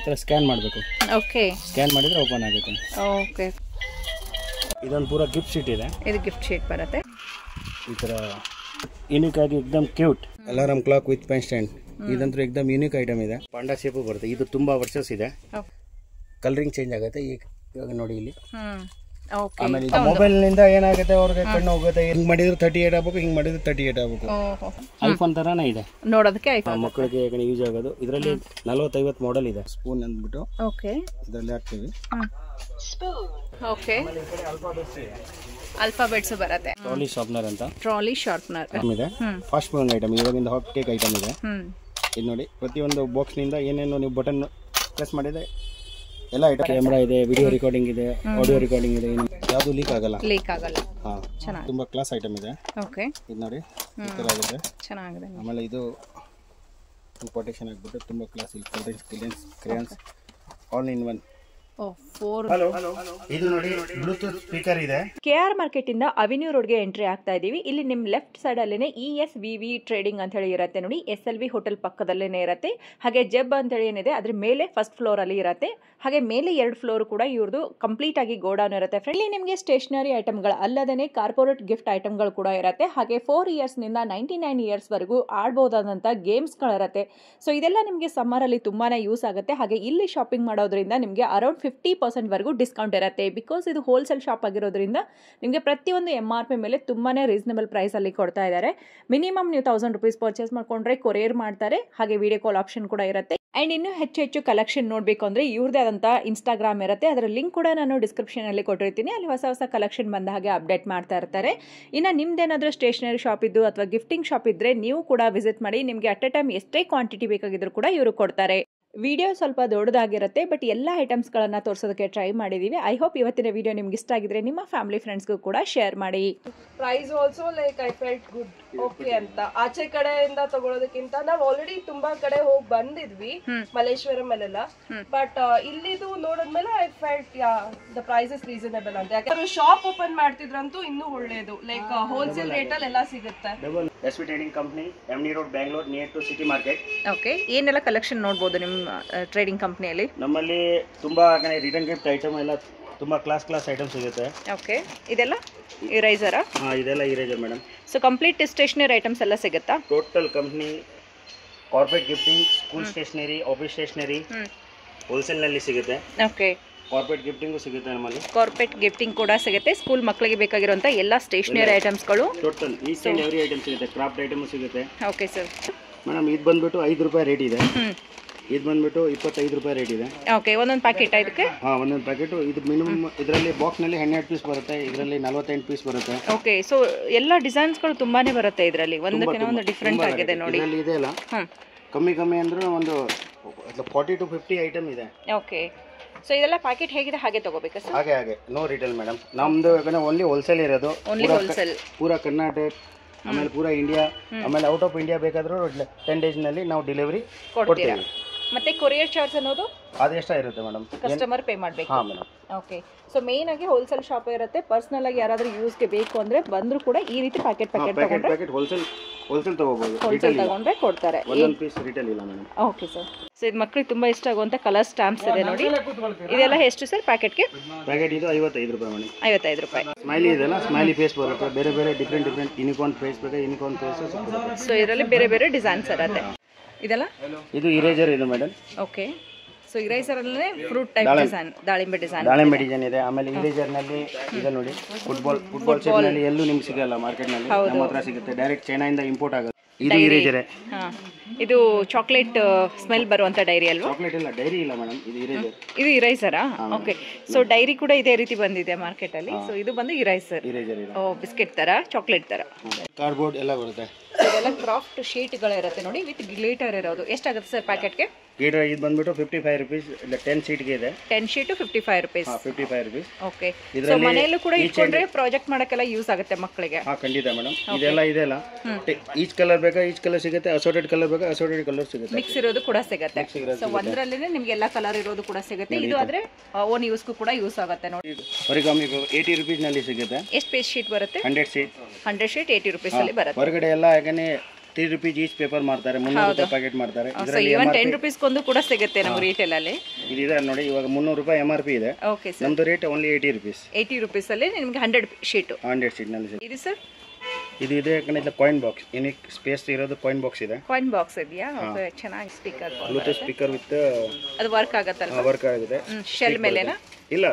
ಈ ಥರ ಸ್ಕ್ಯಾನ್ ಮಾಡಬೇಕು. ಓಕೆ, ಸ್ಕ್ಯಾನ್ ಮಾಡಿದರೆ ಓಪನ್ ಆಗುತ್ತೆ. ಓಕೆ, ಇದೊಂದು ಪೂರ ಗಿಫ್ಟ್ ಶೀಟ್ ಇದೆ. ಇದು ಗಿಫ್ಟ್ ಶೀಟ್ ಬರುತ್ತೆ. ಈ ಥರ ಯೂನಿಕ್ ಆಗಿ ಎಕ್ದಮ್ cute alarm clock with pen stand. ಇದಂತೂ ಎಕ್ದಮ್ ಯೂನಿಕ್ ಐಟಮ್ ಇದೆ. ಪಾಂಡಾ ಶೇಪು ಬರುತ್ತೆ. ಇದು ತುಂಬಾ ವರ್ಷಸ್ ಇದೆ. ಕಲರಿಂಗ್ ಚೇಂಜ್ ಆಗುತ್ತೆ. ಇವಾಗ ನೋಡಿ ಇಲ್ಲಿ. ಆಮೇಲೆ ಮೊಬೈಲ್ ನಿಂದ ಏನಾಗುತ್ತೆ, ಅವ್ರಿಗೆ ಕಣ್ಣು ಹೋಗುತ್ತೆ. ಹಿಂಗ್ ಮಾಡಿದ್ರೆ 38 ಆಗಬೇಕು, ಹಿಂಗ್ ಮಾಡಿದ್ರೆ 38 ಆಗಬೇಕು. ಐಫೋನ್ ತರಾನೇ ಇದೆ ನೋಡೋದಕ್ಕೆ. ಮಕ್ಕಳಿಗೆ ಯೂಸ್ ಆಗೋದು. ಇದರಲ್ಲಿ 40-50 ಮಾಡೆಲ್ ಇದೆ. ಸ್ಪೂನ್ ಅಂದ್ಬಿಟ್ಟು ಇದರಲ್ಲಿ ಹಾಕ್ತೀವಿ. ಓಕೆ, ಆಲ್ಫಾಬೆಟ್ಸ್ ಬರುತ್ತೆ. ಟ್ರಾಲಿ ಶಾರ್ಪ್ನರ್ ಅಂತ. ಟ್ರಾಲಿ ಶಾರ್ಪ್ನರ್ ಇದೆ. Fast moving item. ಇವಾಗಿಂದ ಹಾಟ್ ಕೇಕ್ ಐಟಮ್ ಇದೆ. ಇದು ನೋಡಿ, ಪ್ರತಿಯೊಂದು ಬಾಕ್ಸ್ ನಿಂದ ಏನೇನು ನೀವು ಬಟನ್ ಪ್ರೆಸ್ ಮಾಡಿದ್ರೆ ಎಲ್ಲ ಐಟಮ್. ಕ್ಯಾಮೆರಾ ಇದೆ, ವಿಡಿಯೋ ರೆಕಾರ್ಡಿಂಗ್ ಇದೆ, ಆಡಿಯೋ ರೆಕಾರ್ಡಿಂಗ್ ಇದೆ. ಯಾವುದು ಲೀಕ್ ಆಗಲ್ಲ. ಹಾ, ತುಂಬಾ ಕ್ಲಾಸ್ ಐಟಮ್ ಇದೆ. ಓಕೆ, ಇದು ನೋಡಿ ಈ ತರ ಆಗುತ್ತೆ. ಚೆನ್ನಾಗಿದೆ. ಆಮೇಲೆ ಇದು ಇಂಪೋರ್ಟೇಷನ್ ಆಗಿಬಿಟ್ಟು ತುಂಬಾ ಕ್ಲಾಸ್. ಇಲ್ಲಿ ಕ್ರೇಯನ್ಸ್ ಆಲ್ ಇನ್ ಒನ್. ಇದು ನೋಡಿ ಬ್ಲೂಟೂತ್ ಸ್ಪೀಕರ್ ಇದೆ. KR ಮಾರ್ಕೆಟ್ ಇಂದ ಅವೆನ್ಯೂ ರೋಡ್ಗೆ ಎಂಟ್ರಿ ಆಗ್ತಾ ಇದೀವಿ. ಇಲ್ಲಿ ನಿಮ್ ಲೆಫ್ಟ್ ಸೈಡ್ ಅಲ್ಲೇನೆ ESVV ಟ್ರೇಡಿಂಗ್ ಅಂತ ಹೇಳಿ ಇರುತ್ತೆ ನೋಡಿ. SLV ಹೋಟೆಲ್ ಪಕ್ಕದಲ್ಲೇನೆ ಇರುತ್ತೆ. ಹಾಗೆ ಜೆಬ್ ಅಂತ ಹೇಳಿ ಏನಿದೆ ಅದ್ರ ಮೇಲೆ ಫಸ್ಟ್ ಫ್ಲೋರ್ ಅಲ್ಲಿ ಇರುತ್ತೆ. ಹಾಗೆ ಮೇಲೆ 2 ಫ್ಲೋರ್ ಕೂಡ ಇವ್ರದ್ದು ಕಂಪ್ಲೀಟ್ ಆಗಿ ಗೋಡೌನ್ ಇರುತ್ತೆ. ಇಲ್ಲಿ ನಿಮಗೆ ಸ್ಟೇಷನರಿ ಐಟಮ್ಗಳು ಅಲ್ಲದೇ ಕಾರ್ಪೊರೇಟ್ ಗಿಫ್ಟ್ ಐಟಮ್ಗಳು ಕೂಡ ಇರುತ್ತೆ. ಹಾಗೆ 4 ಇಯರ್ಸ್ ನಿಂದ 99 ಇಯರ್ಸ್ ವರೆಗೂ ಆಡಬಹುದಾದಂತ ಗೇಮ್ಸ್ ಗಳಿರುತ್ತೆ. ಸೊ ಇದೆಲ್ಲ ನಿಮಗೆ ಸಮ್ಮರ್ ಅಲ್ಲಿ ತುಂಬಾನೇ ಯೂಸ್ ಆಗುತ್ತೆ. ಹಾಗೆ ಇಲ್ಲಿ ಶಾಪಿಂಗ್ ಮಾಡೋದ್ರಿಂದ ನಿಮಗೆ ಅರೌಂಡ್ 50% ವರೆಗೂ ಡಿಸ್ಕೌಂಟ್ ಇರುತ್ತೆ. ಬಿಕಾಸ್ ಇದು ಹೋಲ್ಸೇಲ್ ಶಾಪ್ ಆಗಿರೋದ್ರಿಂದ ನಿಮಗೆ ಪ್ರತಿಯೊಂದು MRP ಮೇಲೆ ತುಂಬಾನೇ ರೀಸನಬಲ್ ಪ್ರೈಸ್ ಅಲ್ಲಿ ಕೊಡ್ತಾ ಇದ್ದಾರೆ. ಮಿನಿಮಮ್ ನೀವು 1000 ರೂಪೀಸ್ ಪರ್ಚೇಸ್ ಮಾಡ್ಕೊಂಡ್ರೆ ಕೊರಿಯರ್ ಮಾಡ್ತಾರೆ. ಹಾಗೆ ವಿಡಿಯೋ ಕಾಲ್ ಆಪ್ಷನ್ ಕೂಡ ಇರುತ್ತೆ. ಅಂಡ್ ಇನ್ನು ಹೆಚ್ಚು ಕಲೆಕ್ಷನ್ ನೋಡಬೇಕು ಅಂದ್ರೆ ಇವ್ರದೇ ಆದಂತ ಇನ್ಸ್ಟಾಗ್ರಾಮ್ ಇರುತ್ತೆ. ಅದರ ಲಿಂಕ್ ಕೂಡ ನಾನು ಡಿಸ್ಕ್ರಿಪ್ಷನ್ ಅಲ್ಲಿ ಕೊಟ್ಟಿರ್ತೀನಿ. ಅಲ್ಲಿ ಹೊಸ ಕಲೆಕ್ಷನ್ ಬಂದ ಹಾಗೆ ಅಪ್ಡೇಟ್ ಮಾಡ್ತಾ ಇರ್ತಾರೆ. ಇನ್ನು ನಿಮ್ದೇನಾದ್ರೂ ಸ್ಟೇಷನರಿ ಶಾಪ್ ಇದ್ದು ಅಥವಾ ಗಿಫ್ಟಿಂಗ್ ಶಾಪ್ ಇದ್ರೆ ನೀವು ಕೂಡ ವಿಸಿಟ್ ಮಾಡಿ. ನಿಮಗೆ ಅಟ್ ಎ ಟೈಮ್ ಎಷ್ಟೇ ಕ್ವಾಂಟಿಟಿ ಬೇಕಾಗಿದ್ರು ಕೂಡ ಇವರು ಕೊಡ್ತಾರೆ. ವಿಡಿಯೋ ಸ್ವಲ್ಪ ದೊಡ್ಡದಾಗಿರುತ್ತೆ, ಬಟ್ ಎಲ್ಲ ಐಟಮ್ಸ್ಗಳನ್ನು ತೋರಿಸೋದಕ್ಕೆ ಟ್ರೈ ಮಾಡಿದ್ದೀವಿ. ಐ ಹೋಪ್ ಇವತ್ತಿನ ವಿಡಿಯೋ ನಿಮ್ಗೆ ಇಷ್ಟ ಆಗಿದ್ರೆ ನಿಮ್ಮ ಫ್ಯಾಮಿಲಿ ಫ್ರೆಂಡ್ಸ್ಗೂ ಕೂಡ ಶೇರ್ ಮಾಡಿ. Price also like I felt good okay ಅಂತ. ಆಚೆ ಕಡೆಯಿಂದ ತಗೊಳ್ಳೋದಕ್ಕಿಂತ ನಾವು ಆಲ್ರೆಡಿ ತುಂಬಾ ಕಡೆ ಹೋಗಿ ಬಂದಿದ್ವಿ ಮಲ್ಲೇಶ್ವರಂ ಅಲ್ಲೆಲ್ಲ. ಬಟ್ ಇಲ್ಲಿದು ನೋಡಿದ್ಮೇಲೆ I felt the price is reasonable ಅಂತ. ಯಾಕಂದ್ರೆ ಶಾಪ್ ಓಪನ್ ಮಾಡ್ತಿದ್ರಂತೂ ಇನ್ನೂ ಒಳ್ಳೇದು. ಲೈಕ್ ಹೋಲ್ಸೇಲ್ ರೇಟ್ ಅಲ್ಲಿ ಎಲ್ಲ ಸಿಗುತ್ತೆ. SV trading company, MD road, Bangalore, near to city market. Okay, ಏನೆಲ್ಲ ಕಲೆಕ್ಷನ್ ನೋಡಬಹುದು ನಿಮ್ಮ ಟ್ರೇಡಿಂಗ್ ಕಂಪನಿಯಲ್ಲಿ? ನಮ್ಮಲ್ಲಿ ತುಂಬಾ ರಿಟರ್ನ್ ಗಿಫ್ಟ್ ಐಟಮ್ ಎಲ್ಲ ತುಂಬಾ ಕ್ಲಾಸ್ ಐಟಮ್ ಸಿಗುತ್ತೆ. ಓಕೆ, ಇದೆಲ್ಲ ಇರೈಸರಾ? ಇದೆಲ್ಲ eraser madam. So complete stationery items ಎಲ್ಲ ಸಿಗುತ್ತಾ? Total company corporate gifting, school stationery, office stationery wholesale ನಲ್ಲಿ ಸಿಗುತ್ತೆ. ಓಕೆ, ಕಾರ್ಪೊರೇಟ್ ಗಿಫ್ಟಿಂಗ್ ಸಿಗುತ್ತೆ ನಮ್ಮಲ್ಲಿ. ಕಾರ್ಪೊರೇಟ್ ಗಿಫ್ಟಿಂಗ್ ಕೂಡ ಸಿಗುತ್ತೆ. ಸ್ಕೂಲ್ ಮಕ್ಕಳಿಗೆ ಬೇಕಾಗಿರುವಂತ ಎಲ್ಲ ಸ್ಟೇಷನರಿ ಐಟಮ್ಸ್ಗಳು total each and every item ಸಿಗುತ್ತೆ. ಕ್ರಾಫ್ಟ್ ಐಟಮ್ ಸಿಗುತ್ತೆ. Okay sir. ಮೇಡಮ್ ಇದು ಬಂದ್ಬಿಟ್ಟು 5 ರೂಪಾಯಿ ರೇಟ್ ಇದೆ. ಇದು ಬಂದ್ಬಿಟ್ಟು 25 ರೂಪಾಯಿ ರೇಟ್ ಇದೆ. ಓಕೆ, ಒಂದೊಂದು ಪ್ಯಾಕೆಟ್ ಇದಕ್ಕೆ? ಒಂದೊಂದು ಪ್ಯಾಕೆಟ್. ಇದು ಮಿನಿಮಮ್ ಇದರಲ್ಲಿ ಬಾಕ್ಸ್ ನಲ್ಲಿ 12 ಪೀಸ್ ಬರುತ್ತೆ. ಇದರಲ್ಲಿ 48 ಪೀಸ್ ಬರುತ್ತೆ. ಓಕೆ, ಸೊ ಎಲ್ಲ ಡಿಸೈನ್ಸ್ಗಳು ತುಂಬಾನೇ ಬರುತ್ತೆ ಇದರಲ್ಲಿ. ಒಂದಕ್ಕಿಂತ ಒಂದು ಡಿಫರೆಂಟ್ ಆಗಿದೆ ನೋಡಿ. ಇದರಲ್ಲಿ ಇದೆ ಅಲ್ಲ, ಕಮ್ಮಿ ಅಂದ್ರೆ ಒಂದು 40 to 50 ಐಟಮ್ ಇದೆ. ಓಕೆ, ಸೊ ಇದೆಲ್ಲ ಪ್ಯಾಕೆಟ್ ಹೇಗಿದೆ ಹಾಗೆ ತಗೋಬೇಕಾ ಸರ್? ಹಾಗೆ ನೋ ರಿಟೇಲ್ ಮೇಡಮ್. ನಮ್ದು ಓನ್ಲಿ ಹೋಲ್ಸೇಲ್ ಇರೋದು. ಪೂರಾ ಕರ್ನಾಟಕ, ಆಮೇಲೆ ಪೂರಾ ಇಂಡಿಯಾ, ಆಮೇಲೆ ಔಟ್ ಆಫ್ ಇಂಡಿಯಾ ಬೇಕಾದ್ರೂ 10 days ನಲ್ಲಿ ನಾವು ಡೆಲಿವರಿ ಕೊಡ್ತೀವಿ. ಮತ್ತೆ ಕೊರಿಯರ್ ಚಾರ್ಜ್ ಅನ್ನೋದು ಅದೆಷ್ಟ ಇರುತ್ತೆ ಮೇಡಮ್? ಕಸ್ಟಮರ್ ಪೇ ಮಾಡಬೇಕು. ಹಾಂ ಮೇಡಮ್. ಓಕೆ, ಸೊ ಮೇನ್ ಆಗಿ ಹೋಲ್ಸೇಲ್ ಶಾಪ್ ಇರುತ್ತೆ. ಪರ್ಸನಲ್ ಆಗಿ ಯಾರಾದ್ರೂ ಯೂಸ್ಗೆ ಬೇಕು ಅಂದ್ರೆ ಬಂದ್ರು ಕೂಡ ಈ ರೀತಿ ಪ್ಯಾಕೆಟ್ ತಗೊಂಡ್ರೆ ಹೋಲ್ಸೇಲ್ ತಗೋಬಹುದು. ಹೋಲ್ಸೇಲ್ ತಗೊಂಡ್ರೆ ಕೊಡ್ತಾರೆ. ಒಂದೊಂದು ಪೀಸ್ ರಿಟೇಲ್ ಇಲ್ಲ ಮೇಡಮ್. Okay sir. ಸೊ ಇದು ಮಕ್ಕಳಿಗೆ ತುಂಬಾ ಇಷ್ಟ ಆಗುವಂತ ಕಲರ್ ಸ್ಟಾಂಪ್ಸ್ ಇದೆ ನೋಡಿ. ಇದೆಲ್ಲ ಎಷ್ಟು ಸರ್ ಪ್ಯಾಕೆಟ್ಗೆ? ಪ್ಯಾಕೆಟ್ ಇದು 55 ರೂಪಾಯಿ ಮೇಡಮ್. 55 ರೂಪಾಯಿ. ಸ್ಮೈಲಿ ಇದೆಲ್ಲ ಸ್ಮೈಲಿ ಫೇಸ್ ಬರುತ್ತೆ. ಬೇರೆ ಡಿಫ್ರೆಂಟ್ ಯೂನಿಕಾರ್ನ್ ಫೇಸ್ ಬೇಕು. Unicorn face. ಸೊ ಇದರಲ್ಲಿ ಬೇರೆ ಡಿಸೈನ್ಸ್ ಇರುತ್ತೆ. ಇದೆಲ್ಲ ಇದು ಇರೇಜರ್ ಇದು ಮೇಡಮ್. ಓಕೆ, ಸೊ ಇರೇಸರ್ ಅಲ್ಲೇ ಫ್ರೂಟ್ ಟೈಪ್ ಡಿಸೈನ್, ದಾಳಿಂಬೆ ಡಿಸೈನ್ ಇದೆ. ಆಮೇಲೆ ಇರೇಜರ್ ನಲ್ಲಿ ಇದೆ ನೋಡಿ, ಫುಟ್ಬಾಲ್ ಶೇಪ್ ನಲ್ಲಿ ಎಲ್ಲೂ ನಿಮ್ಗೆ ಸಿಗಲ್ಲ ಮಾರ್ಕೆಟ್ ನಲ್ಲಿ. ನಮ್ಮ ಹತ್ರ ಸಿಗುತ್ತೆ. ಡೈರೆಕ್ಟ್ ಚೈನಾದಿಂದ ಇಂಪೋರ್ಟ್ ಆಗುತ್ತೆ. ಇದು ಇರೇಜರ್. ಇದು ಚಾಕ್ಲೇಟ್ ಸ್ಮೆಲ್ ಬರುವಂತ ಡೈರಿ ಅಲ್ವಾ? ಚಾಕ್ಲೇಟ್ ಇಲ್ಲ, ಡೈರಿ ಇಲ್ಲ ಮೇಡಮ್. ಇದು ಇರೇಜರ್. ಇದು ಇರೈಸರಾ? ಓಕೆ, ಸೊ ಡೈರಿ ಕೂಡ ಇದೇ ರೀತಿ ಬಂದಿದೆ ಮಾರ್ಕೆಟ್ ಅಲ್ಲಿ. ಸೊ ಇದು ಬಂದು ಇರೈಸರ್. ಓ, ಬಿಸ್ಕೆಟ್ ತರ, ಚಾಕ್ಲೇಟ್ ತರ. ಕಾರ್ಡ್ಬೋರ್ಡ್ ಎಲ್ಲ ಬರುತ್ತೆ. ಇದೆಲ್ಲ ಕ್ರಾಫ್ಟ್ ಶೀಟ್ಗಳಿರುತ್ತೆ ನೋಡಿ, ವಿತ್ ಗ್ಲಿಟರ್ ಇರೋದು. ಎಷ್ಟಾಗುತ್ತೆ ಸರ್ ಪ್ಯಾಕೆಟ್ಗೆ? ಗ್ಲಿಟರ್ ಇದು ಬಂದ್ಬಿಟ್ಟು 55 ರೂಪೀಸ್. 10 ಶೀಟ್ಗೆ ಇದೆ. 10 sheet 55 rupees. 55 rupees. Okay, so ಮನೆಯಲ್ಲೂ ಕೂಡ ಇಟ್ಕೊಂಡ್ರೆ ಪ್ರಾಜೆಕ್ಟ್ ಮಾಡಕ್ಕೆಲ್ಲ ಯೂಸ್ ಆಗುತ್ತೆ ಮಕ್ಕಳಿಗೆ. ಖಂಡಿತ ಮೇಡಮ್. ಇದೆಲ್ಲ ಈಚ್ ಕಲರ್ ಬೇಕಾ ಈಚ್ ಕಲರ್ ಸಿಗುತ್ತೆ. ಅಸೋರ್ಟೆಡ್ ಕಲರ್ ಬೇಕಾ ಅಸೋರ್ಟೆಡ್ ಕಲರ್ ಸಿಗುತ್ತೆ. ಮಿಕ್ಸ್ ಇರೋದು ಕೂಡ ಸಿಗುತ್ತೆ. ಸೊ ಒಂದರಲ್ಲೇ ನಿಮ್ಗೆ ಎಲ್ಲ ಕಲರ್ ಇರೋದು ಕೂಡ ಸಿಗುತ್ತೆ. ಇದು ಆದ್ರೆ ಓನ್ ಯೂಸ್ಗೂ ಕೂಡ ಯೂಸ್ ಆಗುತ್ತೆ ನೋಡಿ. ಹೊರಗಮ್ಮಿ 80 ರೂಪೀಸ್ ನಲ್ಲಿ ಸಿಗುತ್ತೆ. ಎಷ್ಟು ಪೇಜ್ ಶೀಟ್ ಬರುತ್ತೆ? 100 ಶೀಟ್. 100 ಶೀಟ್ 80 ರೂಪೀಸ್ ಅಲ್ಲಿ ಬರುತ್ತೆ. ಹೊರಗಡೆ ಎಲ್ಲ ಯಾಕಂದ್ರೆ 3 rupees ಈಚ್ ಪೇಪರ್ ಮಾಡ್ತಾರೆ, 300 ರೂಪಾಯಿ ಪ್ಯಾಕೆಟ್ ಮಾಡ್ತಾರೆ. ಇವನ್ 10 ರೂಪೀಸ್ಗೊಂದು ಕೂಡ ಸಿಗುತ್ತೆ ನಮಗೆ ರಿಟೇಲ್ ಅಲ್ಲಿ. ಇದಿದೆ ನೋಡಿ, ಇವಾಗ 300 ರೂಪಾಯಿ MRP ಇದೆ. Okay sir. ನಮ್ದು ರೇಟ್ ಓನ್ಲಿ 80 rupees. 80 ರೂಪೀಸ್ ಅಲ್ಲಿ ನಿಮಗೆ 100 ಶೀಟ್. 100 ಶೀಟ್ ನಲ್ಲಿ. ಇದು ಸರ್ ಇದು ಇದೆ ಯಾಕಂದ್ರೆ ಕಾಯಿನ್ ಬಾಕ್ಸ್, ಯುನಿಕ್ ಸ್ಪೇಸ್ ಇರೋದು ಕಾಯಿನ್ ಬಾಕ್ಸ್ ಇದೆ. ಕಾಯಿನ್ ಬಾಕ್ಸ್ ಇದೆಯಾ? ಓಕೆ, ಚೆನ್ನಾಗಿ ಸ್ಪೀಕರ್, ಬ್ಲೂಟೂತ್ ಸ್ಪೀಕರ್ ವಿತ್ ಅದು ವರ್ಕ್ ಆಗುತ್ತಲ್ಲ? ವರ್ಕ್ ಆಗಿದೆ. ಶೆಲ್ ಮೇಲೆನಾ? ಇಲ್ಲ,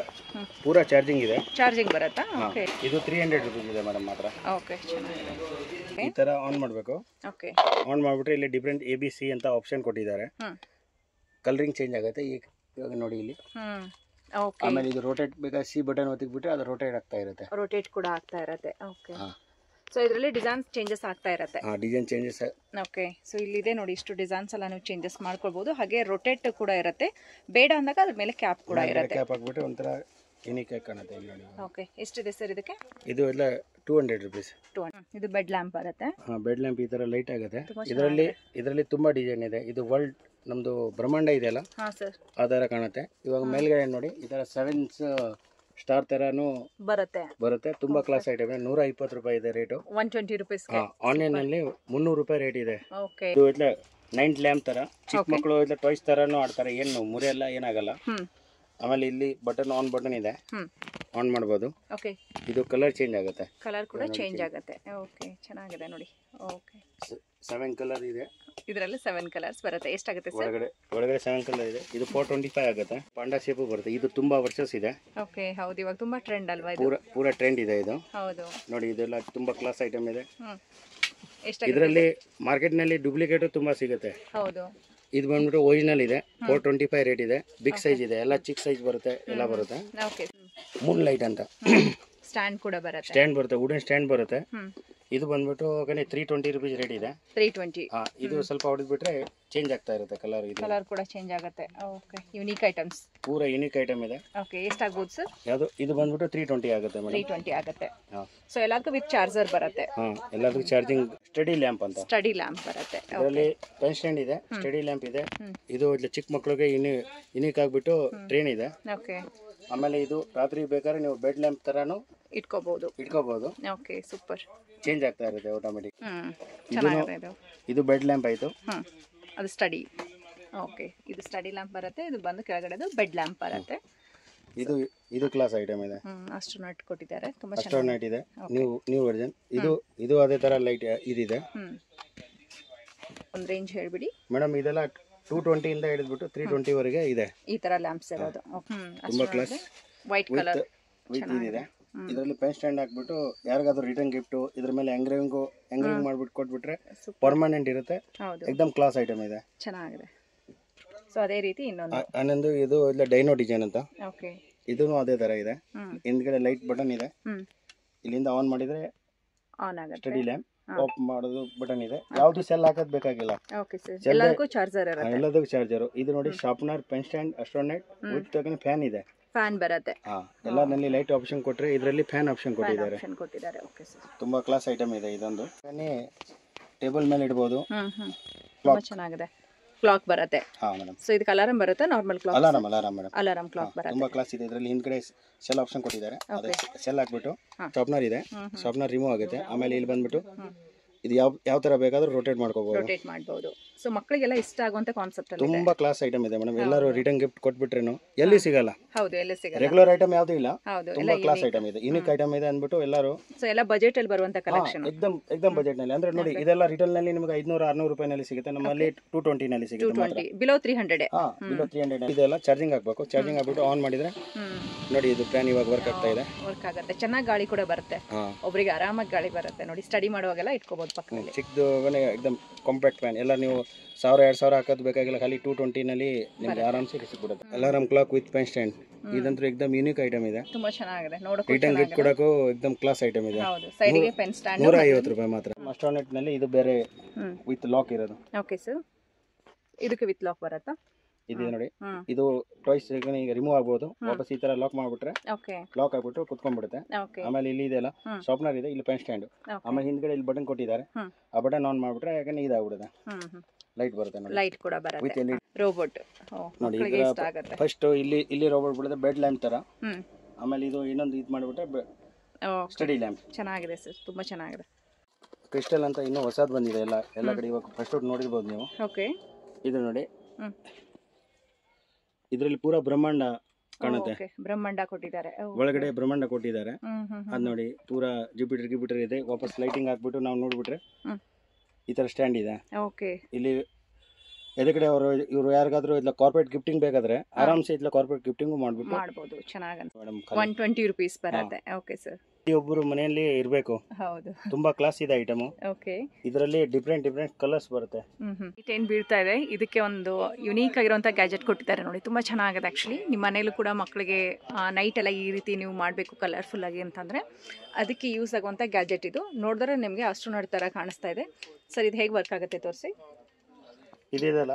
ಪೂರಾ ಚಾರ್ಜಿಂಗ್ ಇದೆ. ಚಾರ್ಜಿಂಗ್ ಬರುತ್ತಾ? ಓಕೆ. ಇದು 300 ರೂಪೀಸ್ ಇದೆ ಮೇಡಮ್ ಮಾತ್ರ. ಓಕೆ, ಚೆನ್ನಾಗಿದೆ. ಈ ತರ ಆನ್ ಮಾಡಬೇಕು. ಓಕೆ, ಆನ್ ಮಾಡಿಬಿಟ್ರೆ ಇಲ್ಲಿ ಡಿಫರೆಂಟ್ ABC ಅಂತ ಆಪ್ಷನ್ ಕೊಟ್ಟಿದ್ದಾರೆ. ಕಲರಿಂಗ್ ಚೇಂಜ್ ಆಗುತ್ತೆ. ಈಗ ನೋಡಿ ಇಲ್ಲಿ. ಓಕೆ. ಆಮೇಲೆ ಇದು ರೋಟೇಟ್ ಬೇಕಾದ್ರೆ C ಬಟನ್ ಒತ್ತಿಬಿಟ್ರೆ ಅದು ರೋಟೇಟ್ ಆಗ್ತಾ ಇರುತ್ತೆ. ರೋಟೇಟ್ ಕೂಡ ಆಗ್ತಾ ಇರುತ್ತೆ. ಓಕೆ. ಸೊ ಇದರಲ್ಲಿ ಡಿಸೈನ್ ಚೇಂಜಸ್ ಆಗ್ತಾ ಇರುತ್ತೆ. Design changes. ಓಕೆ. ಸೊ ಇಲ್ಲಿದೆ ನೋಡಿ, ಇಷ್ಟು ಡಿಸೈನ್ಸ್ ಎಲ್ಲ ನೀವು ಚೇಂಜಸ್ ಮಾಡ್ಕೊಳ್ಬಹುದು. ಹಾಗೆ ರೊಟೇಟ್ ಕೂಡ ಇರುತ್ತೆ. ಬೇಡ ಅಂದಾಗ ಅದ್ರ ಮೇಲೆ ಕ್ಯಾಪ್ ಕೂಡ ಇರುತ್ತೆ. ಕ್ಯಾಪ್ ಹಾಕ್ಬಿಟ್ಟು ಒಂಥರ ಯುನಿಕ್ ಆಗಿ ಕಾಣುತ್ತೆ ಇಲ್ಲಿ ನೋಡಿ. ಓಕೆ. ಎಷ್ಟಿದೆ ಸರ್ ಇದಕ್ಕೆ? ಇದು ಎಲ್ಲ 200 ರೂಪೀಸ್. ಇದು ಬೆಡ್ ಲ್ಯಾಂಪ್ ಬರುತ್ತೆ. ಬೆಡ್ ಲ್ಯಾಂಪ್ ಈ ತರ ಲೈಟ್ ಆಗುತ್ತೆ. ಇದರಲ್ಲಿ ತುಂಬಾ ಡಿಸೈನ್ ಇದೆ. ಇದು ವರ್ಲ್ಡ್ ನಮ್ದು ಬ್ರಹ್ಮಾಂಡ ಇದೆಯಲ್ಲ, ಅದರ ಕಾಣುತ್ತೆ. ಇವಾಗ ಮೇಲ್ಗಡೆ ನೋಡಿ, ಈ ತರ 7 ಸ್ಟಾರ್ ತರಾನು ಬರುತ್ತೆ. ತುಂಬಾ ಕ್ಲಾಸ್ ಐಟಮ್. 120 ರೂಪಾಯಿ ಇದೆ ರೇಟು. 120 ರೂಪೀಸ್. ಆನ್ಲೈನ್ ನಲ್ಲಿ 300 ರೂಪಾಯಿ ರೇಟ್ ಇದೆ. ಓಕೆ. ಇದು ಇಲ್ಲ ನೈಟ್ ಲ್ಯಾಂಪ್ ತರ, ಚಿಕ್ಕ ಮಕ್ಕಳು ಇಲ್ಲ ಟಾಯ್ಸ್ ತರಾನು ಆಡ್ತಾರೆ. ಏನು ಮುರಿಯಲ್ಲ, ಏನಾಗಲ್ಲ. ಆಮೇಲೆ ಇಲ್ಲಿ ಬಟನ್ ಆನ್ ಬಟನ್ ಇದೆ, ಆನ್ ಮಾಡಬಹುದು. ಓಕೆ. ಇದು ಕಲರ್ ಚೇಂಜ್ ಆಗುತ್ತೆ. ಕಲರ್ ಕೂಡ ಚೇಂಜ್ ಆಗುತ್ತೆ. ಓಕೆ, ಚೆನ್ನಾಗಿದೆ ನೋಡಿ. ಓಕೆ. 7 ಕಲರ್ ಇದೆ. ಇದರಲ್ಲಿ 7 ಕಲರ್ಸ್ ಬರುತ್ತೆ. ಎಷ್ಟಾಗುತ್ತೆ ಸರ್? ಒಳಗಡೆ 7 ಕಲರ್ ಇದೆ. ಇದು 425 ಆಗುತ್ತೆ. ಪಾಂಡಾ ಶೇಪ್ ಬರುತ್ತೆ. ಇದು ತುಂಬಾ ವರ್ಷಸ್ ಇದೆ. ಓಕೆ, ಹೌದು. ಇವಾಗ ತುಂಬಾ ಟ್ರೆಂಡ್ ಅಲ್ವಾ ಇದು? ಪೂರಾ ಟ್ರೆಂಡ್ ಇದೆ ಇದು. ಹೌದು ನೋಡಿ, ಇದೆಲ್ಲ ತುಂಬಾ ಕ್ಲಾಸ್ ಐಟಮ್ ಇದೆ. ಎಷ್ಟಾಗುತ್ತೆ? ಇದರಲ್ಲಿ ಮಾರ್ಕೆಟ್ ನಲ್ಲಿ ಡೂಪ್ಲಿಕೇಟ್ ತುಂಬಾ ಸಿಗುತ್ತೆ. ಹೌದು. ಇದು ಬಂದ್ಬಿಟ್ಟು ಒರಿಜಿನಲ್ ಇದೆ. 425 ರೇಟ್ ಇದೆ. ಬಿಗ್ ಸೈಜ್ ಇದೆ. ಎಲ್ಲ ಚಿಕ್ಕ ಸೈಜ್ ಬರುತ್ತೆ, ಎಲ್ಲ ಬರುತ್ತೆ. ಓಕೆ. ಮೂನ್ ಲೈಟ್ ಅಂತ ಸ್ಟ್ಯಾಂಡ್ ಕೂಡ ಬರುತ್ತೆ. ಸ್ಟ್ಯಾಂಡ್ ಬರುತ್ತೆ, ವುಡನ್ ಸ್ಟ್ಯಾಂಡ್ ಬರುತ್ತೆ. ಇದು ಬಂದ್ಬಿಟ್ಟು 320 ರೂಪೀಸ್ ರೇಟ್ ಇದೆ. 320. ಇದು ಸ್ವಲ್ಪ ಹೊಡೆದ್ಬಿಟ್ರೆ ಚೇಂಜ್ ಆಗ್ತಾ ಇರುತ್ತೆ ಕಲರ್. ಇದು ಕಲರ್ ಕೂಡ ಚೇಂಜ್ ಆಗುತ್ತೆ. Okay, unique items. ಪೂರಾ ಯುನಿಕ್ ಐಟಮ್ ಇದೆ. ಓಕೆ, ಎಷ್ಟಾಗಬಹುದು ಸರ್? ಇದು ಬಂದ್ಬಿಟ್ಟು 320 ಆಗುತ್ತೆ ಮೇಡಮ್. 320 ಆಗುತ್ತೆ. ಸೊ ಎಲ್ಲದಕ್ಕೂ ವಿತ್ ಚಾರ್ಜರ್ ಬರುತ್ತೆ. ಎಲ್ಲದಕ್ಕೂ ಚಾರ್ಜಿಂಗ್. ಸ್ಟಡಿ ಲ್ಯಾಂಪ್ ಅಂತ ಸ್ಟಡಿ ಲ್ಯಾಂಪ್ ಬರುತ್ತೆ. ಇದರಲ್ಲಿ ಪೆನ್ ಸ್ಟ್ಯಾಂಡ್ ಇದೆ, ಸ್ಟಡಿ ಲ್ಯಾಂಪ್ ಇದೆ. ಇದು ಚಿಕ್ಕ ಮಕ್ಕಳಿಗೆ ಯುನಿಕ್ ಆಗಿಬಿಟ್ಟು ಟ್ರೈನ್ ಇದೆ. ಓಕೆ. ಆಮೇಲೆ ಇದು ರಾತ್ರಿ ಬೇಕಾದ್ರೆ ನೀವು ಬೆಡ್ ಲ್ಯಾಂಪ್ ತರಾನು ಇಟ್ಕೋಬಹುದು. Okay, super. ಚೇಂಜ್ ಆಗ್ತಾ ಇರುತ್ತೆ ಆಟೋಮೆಟಿಕ್. ಚೆನ್ನಾಗಿದೆ. ಇದು ಬೆಡ್ ಲ್ಯಾಂಪ್ ಆಯ್ತು. ಅದು ಸ್ಟಡಿ. ಓಕೆ, ಇದು ಸ್ಟಡಿ ಲ್ಯಾಂಪ್ ಬರುತ್ತೆ. ಇದು ಬಂದು ಕೆಳಗಡೆ ಬೆಡ್ ಲ್ಯಾಂಪ್ ಬರುತ್ತೆ. ಇದು ಕ್ಲಾಸ್ ಐಟಮ್ ಇದೆ. ಅಸ್ಟ್ರೋನಟ್ ಕೊಟ್ಟಿದ್ದಾರೆ. ತುಂಬಾ ಅಸ್ಟ್ರೋನಟ್ ಇದೆ, ನ್ಯೂ ವರ್ಜನ್. ಇದು ಅದೇ ತರ ಲೈಟ್ ಇದಿದೆ. ಒಂದು ರೇಂಜ್ ಹೇಳ್ಬಿಡಿ ಮೇಡಮ್. ಇದೆಲ್ಲ 220 ಇಂದ ಹಿಡಿದ್ಬಿಟ್ಟು 320 ವರೆಗೆ ಇದೆ. ಈ ತರ ಲ್ಯಾಂಪ್ಸ್ ಇರೋದು. ತುಂಬಾ ಕ್ಲಾಸ್. ವೈಟ್ ಕಲರ್ ಇದೆ. ಇದರಲ್ಲಿ ಪೆನ್ ಸ್ಟ್ಯಾಂಡ್ ಹಾಕ್ಬಿಟ್ಟು ಯಾರಿಗಾದ್ರೂ ರಿಟರ್ನ್ ಗಿಫ್ಟ್ ಇದ್ರ ಮೇಲೆ ಎಂಗ್ರೇವಿಂಗ್ ಮಾಡ್ಬಿಟ್ಟು ಕೊಟ್ಬಿಟ್ರೆ ಪರ್ಮನೆಂಟ್ ಇರುತ್ತೆ. ಎಕ್ದಮ್ ಕ್ಲಾಸ್ ಐಟಮ್ ಇದೆ. ಚೆನ್ನಾಗಿದೆ. ಸೊ ಅದೇ ರೀತಿ ಇನ್ನೊಂದು ಇದು ಡೈನೋ ಡಿಸೈನ್ ಅಂತ. ಓಕೆ. ಇದೂ ಅದೇ ತರ ಇದೆ. ಹಿಂದ್ಗಡೆ ಲೈಟ್ ಬಟನ್ ಇದೆ. ಇಲ್ಲಿಂದ ಆನ್ ಮಾಡಿದ್ರೆ ಆನ್ ಆಗುತ್ತೆ. Study lamp. ಆಫ್ ಮಾಡೋದು ಬಟನ್ ಇದೆ. ಯಾವ್ದು ಸೆಲ್ ಹಾಕೋದ್ ಬೇಕಾಗಿಲ್ಲ. Okay sir. ಎಲ್ಲದಕ್ಕೂ ಚಾರ್ಜರ್ ಇರುತ್ತೆ. ಎಲ್ಲದಕ್ಕೂ ಚಾರ್ಜರ್. ಇದು ನೋಡಿ, sharpener, pen stand, astronaut with fan ಇದೆ. ಫ್ಯಾನ್ ಬರುತ್ತೆ. ಎಲ್ಲನಲ್ಲಿ ಲೈಟ್ ಆಪ್ಷನ್ ಕೊಟ್ರೆ ಇದರಲ್ಲಿ ಫ್ಯಾನ್ ಆಪ್ಷನ್ ಕೊಟ್ಟಿದ್ದಾರೆ. Okay sir. ತುಂಬಾ ಕ್ಲಾಸ್ ಐಟಮ್ ಇದೆ. ಇದೊಂದು ಟೇಬಲ್ ಮೇಲೆ ಇಡಬಹುದು. ತುಂಬಾ ಚೆನ್ನಾಗಿದೆ. ಕ್ಲಾಕ್ ಬರುತ್ತೆ. ಸೊ ಇದಕ್ಕೆ ಅಲಾರಂ ಬರುತ್ತೆ. Normal clock. ಅಲಾರಂ ಕ್ಲಾಕ್ ಬರುತ್ತೆ. ತುಂಬಾ ಕ್ಲಾಸ್ ಇದೆ. ಇದರಲ್ಲಿ ಹಿಂದ್ಗಡೆ ಸೆಲ್ ಆಪ್ಷನ್ ಕೊಟ್ಟಿದ್ದಾರೆ. ಸೆಲ್ ಹಾಕ್ಬಿಟ್ಟು ಶಾರ್ಪ್ನರ್ ಇದೆ. ಶಾರ್ಪ್ನರ್ ರಿಮೂವ್ ಆಗುತ್ತೆ. ಆಮೇಲೆ ಇಲ್ಲಿ ಬಂದ್ಬಿಟ್ಟು ಇದು ಯಾವ ತರ ಬೇಕಾದ್ರೂ ರೊಟೇಟ್ ಮಾಡ್ಕೋಬಹುದು. ಸೊ ಮಕ್ಕಳಿಗೆಲ್ಲ ಇಷ್ಟ ಆಗುವಂತ ಕಾನ್ಸೆಪ್ಟ್ ಅಲ್ಲಿ ತುಂಬಾ ಕ್ಲಾಸ್ ಐಟಮ್ ಇದೆ ಮೇಡಮ್. ಎಲ್ಲರೂ ರಿಟರ್ನ್ ಗಿಫ್ಟ್ ಕೊಟ್ಬಿಟ್ರೇನು ಎಲ್ಲಿ ಸಿಗಲ್ಲ. ಹೌದು, ಎಲ್ಲಿ ಸಿಗಲ್ಲ. ರೆಗ್ಯುಲರ್ ಐಟಮ್ ಯಾವ್ದು ಇಲ್ಲ. ತುಂಬಾ ಕ್ಲಾಸ್ ಐಟಮ್ ಇದೆ, ಯುನಿಕ್ ಐಟಮ್ ಇದೆ ಅಂದ್ಬಿಟ್ಟು ಎಲ್ಲರೂ. ಸೊ ಎಲ್ಲ ಬಜೆಟ್ ಅಲ್ಲಿ ಬರುವಂತ ಕಲೆಕ್ಷನ್. ಎಕ್ದಮ್ ಬಜೆಟ್ ನಲ್ಲಿ. ಅಂದ್ರೆ ನೋಡಿ, ಇದೆಲ್ಲ ರಿಟೇಲ್ ನಲ್ಲಿ ನಿಮಗೆ 500-600 ರೂಪಾಯಿನಲ್ಲಿ ಸಿಗುತ್ತೆ. ನಮ್ಮಲ್ಲಿ 220 ನಲ್ಲಿ ಸಿಗುತ್ತೆ. 220 ಬಿಲೋ 300. ಬಿಲೋ 300. ಇದೆಲ್ಲ ಚಾರ್ಜಿಂಗ್ ಹಾಕ್ಬೇಕು. ಚಾರ್ಜಿಂಗ್ ಹಾಕ್ಬಿಟ್ಟು ಆನ್ ಮಾಡಿದ್ರೆ ನೋಡಿ, ಇದು ಫ್ಯಾನ್ ಇವಾಗ ವರ್ಕ್ ಆಗ್ತಾ ಇದೆ. ವರ್ಕ್ ಆಗುತ್ತೆ. ಚೆನ್ನಾಗಿ ಗಾಳಿ ಕೂಡ ಬರುತ್ತೆ. ಒಬ್ಬರಿಗೆ ಆರಾಮಾಗಿ ಗಾಳಿ ಬರುತ್ತೆ ನೋಡಿ. ಸ್ಟಡಿ ಮಾಡುವಾಗೆಲ್ಲ ಇಟ್ಕೋಬಹುದು ಪಕ್ಕದಲ್ಲಿ. ಚಿಕ್ಕದು ಎಕ್ದಮ್ ಕಾಂಪ್ಯಾಕ್ಟ್ ಫ್ಯಾನ್. ಎಲ್ಲ ನೀವು 1000-2000 ಹಾಕೋದು ಬೇಕಾಗಿಲ್ಲ. ಖಾಲಿ 220 ನಲ್ಲಿ ನಿಮ್ಗೆ ಆರಾಮ್ಸೆ ಸಿಕ್ಬಿಡುತ್ತೆ. Alarm clock with pen stand. ಇದಂತೂ ಎಕ್ದಮ್ ಯುನಿಕ್ ಐಟಮ್ ಇದೆ. ತುಂಬಾ ಚೆನ್ನಾಗಿದೆ. ನೋಡೋಕೆ ರಿಟರ್ನ್ ಗಿಫ್ಟ್ ಕೊಡೋಕು ಎಕ್ದಮ್ ಕ್ಲಾಸ್ ಐಟಮ್ ಇದೆ. ಹೌದು, ಸೈಡಿಗೆ ಪೆನ್ ಸ್ಟ್ಯಾಂಡ್. 150 ರೂಪಾಯಿ ಮಾತ್ರ. ಅಸ್ಟ್ರೋನಟ್ ನಲ್ಲಿ ಇದು ಬೇರೆ ವಿತ್ ಲಾಕ್ ಇರೋದು. Okay sir. ಇದಕ್ಕೆ ವಿತ್ ಲಾಕ್ ಬರುತ್ತಾ? ಇದೆ ನೋಡಿ. ಇದು ಟಾಯ್ಸ್ ಈಗ ರಿಮೂವ್ ಆಗಬಹುದು. ವಾಪಸ್ ಈ ತರ ಲಾಕ್ ಮಾಡ್ಬಿಟ್ರೆ ಲಾಕ್ ಆಗ್ಬಿಟ್ಟು ಕುತ್ಕೊಂಡ್ಬಿಡುತ್ತೆ. ಆಮೇಲೆ ಇಲ್ಲಿ ಇದೆಲ್ಲ ಶಾರ್ಪ್ನರ್ ಇದೆ. ಇಲ್ಲಿ ಪೆನ್ ಸ್ಟ್ಯಾಂಡ್. ಆಮೇಲೆ ಹಿಂದ್ಗಡೆ ಇಲ್ಲಿ ಬಟನ್ ಕೊಟ್ಟಿದ್ದಾರೆ. ಆ ಬಟನ್ ಆನ್ ಮಾಡ್ಬಿಟ್ರೆ ಯಾಕಂದ್ರೆ ಇದಾಗ್ಬಿಡುತ್ತೆ. ಲೈಟ್ ಬರುತ್ತೆ ನೋಡಿ. ಲೈಟ್ ಕೂಡ ಬರುತ್ತೆ. ರೋಬೋಟ್ ನೋಡಿ. ಫಸ್ಟ್ ಇಲ್ಲಿ ರೋಬೋಟ್ ಬಿಡುತ್ತೆ, ಬೆಡ್ ಲ್ಯಾಂಪ್ ತರ. ಆಮೇಲೆ ಇದು ಇನ್ನೊಂದು ಇದು ಮಾಡ್ಬಿಟ್ರೆ ಸ್ಟಡಿ ಲ್ಯಾಂಪ್. ಚೆನ್ನಾಗಿದೆ ಸರ್, ತುಂಬಾ ಚೆನ್ನಾಗಿದೆ. ಕ್ರಿಸ್ಟಲ್ ಅಂತ ಇನ್ನೂ ಹೊಸದು ಬಂದಿದೆ ಎಲ್ಲ ಕಡೆ ಇವಾಗ ಫಸ್ಟ್ ನೋಡಿರ್ಬೋದು ನೀವು. ಓಕೆ, ಇದು ನೋಡಿ, ಇದರಲ್ಲಿ ಪೂರಾ ಬ್ರಹ್ಮಾಂಡ ಕಾಣುತ್ತೆ. ಬ್ರಹ್ಮಾಂಡ ಕೊಟ್ಟಿದ್ದಾರೆ, ಒಳಗಡೆ ಬ್ರಹ್ಮಾಂಡ ಕೊಟ್ಟಿದ್ದಾರೆ. ಅದ್ ನೋಡಿ ಪೂರಾ ಜುಪಿಟರ್ ಇದೆ. ವಾಪಸ್ ಲೈಟಿಂಗ್ ಹಾಕ್ಬಿಟ್ಟು ನಾವು ನೋಡ್ಬಿಟ್ರೆ ಈ ತರ ಸ್ಟ್ಯಾಂಡ್ ಇದೆ. ಇಲ್ಲಿ ಎದುರುಗಡೆ ಇವರು ಯಾರಿಗಾದ್ರೂ ಇಲ್ಲ ಕಾರ್ಪೊರೇಟ್ ಗಿಫ್ಟಿಂಗ್ ಬೇಕಾದ್ರೆ ಆರಾಮ್ಸೆ ಇಲ್ಲ ಕಾರ್ಪೊರೇಟ್ ಗಿಫ್ಟಿಂಗ್ ಮಾಡ್ಬೋದು. ಚೆನ್ನಾಗಿ 120 ರೂಪೀಸ್ ಬರುತ್ತೆ. ಓಕೆ ಸರ್, ಒಬ್ಬರು ಮನೆಯಲ್ಲಿ ಇರಬೇಕು. ಹೌದು, ತುಂಬಾ ಕ್ಲಾಸ್ ಇದೆ ಐಟಮ್. ಓಕೆ, ಇದರಲ್ಲಿ ಡಿಫ್ರೆಂಟ್ ಕಲರ್ಸ್ ಬರುತ್ತೆ. ಟೆನ್ ಬೀಳ್ತಾ ಇದೆ. ಇದಕ್ಕೆ ಒಂದು ಯುನೀಕ್ ಆಗಿರುವಂತ ಗ್ಯಾಜೆಟ್ ಕೊಟ್ಟಿದ್ದಾರೆ ನೋಡಿ, ತುಂಬಾ ಚೆನ್ನಾಗಿದೆ. ಆಕ್ಚುಲಿ ನಿಮ್ಮ ಮನೇಲೂ ಕೂಡ ಮಕ್ಕಳಿಗೆ ನೈಟ್ ಎಲ್ಲ ಈ ರೀತಿ ನೀವು ಮಾಡಬೇಕು ಕಲರ್ಫುಲ್ ಆಗಿ ಅಂತಂದ್ರೆ ಅದಕ್ಕೆ ಯೂಸ್ ಆಗುವಂತ ಗ್ಯಾಜೆಟ್ ಇದು. ನೋಡಿದ್ರೆ ನಿಮಗೆ ಆಸ್ಟ್ರೋನಾಟ್ ತರ ಕಾಣಿಸ್ತಾ ಇದೆ. ಸರ್, ಇದು ಹೇಗೆ ವರ್ಕ್ ಆಗುತ್ತೆ ತೋರಿಸಿ. ಇದೆಲ್ಲ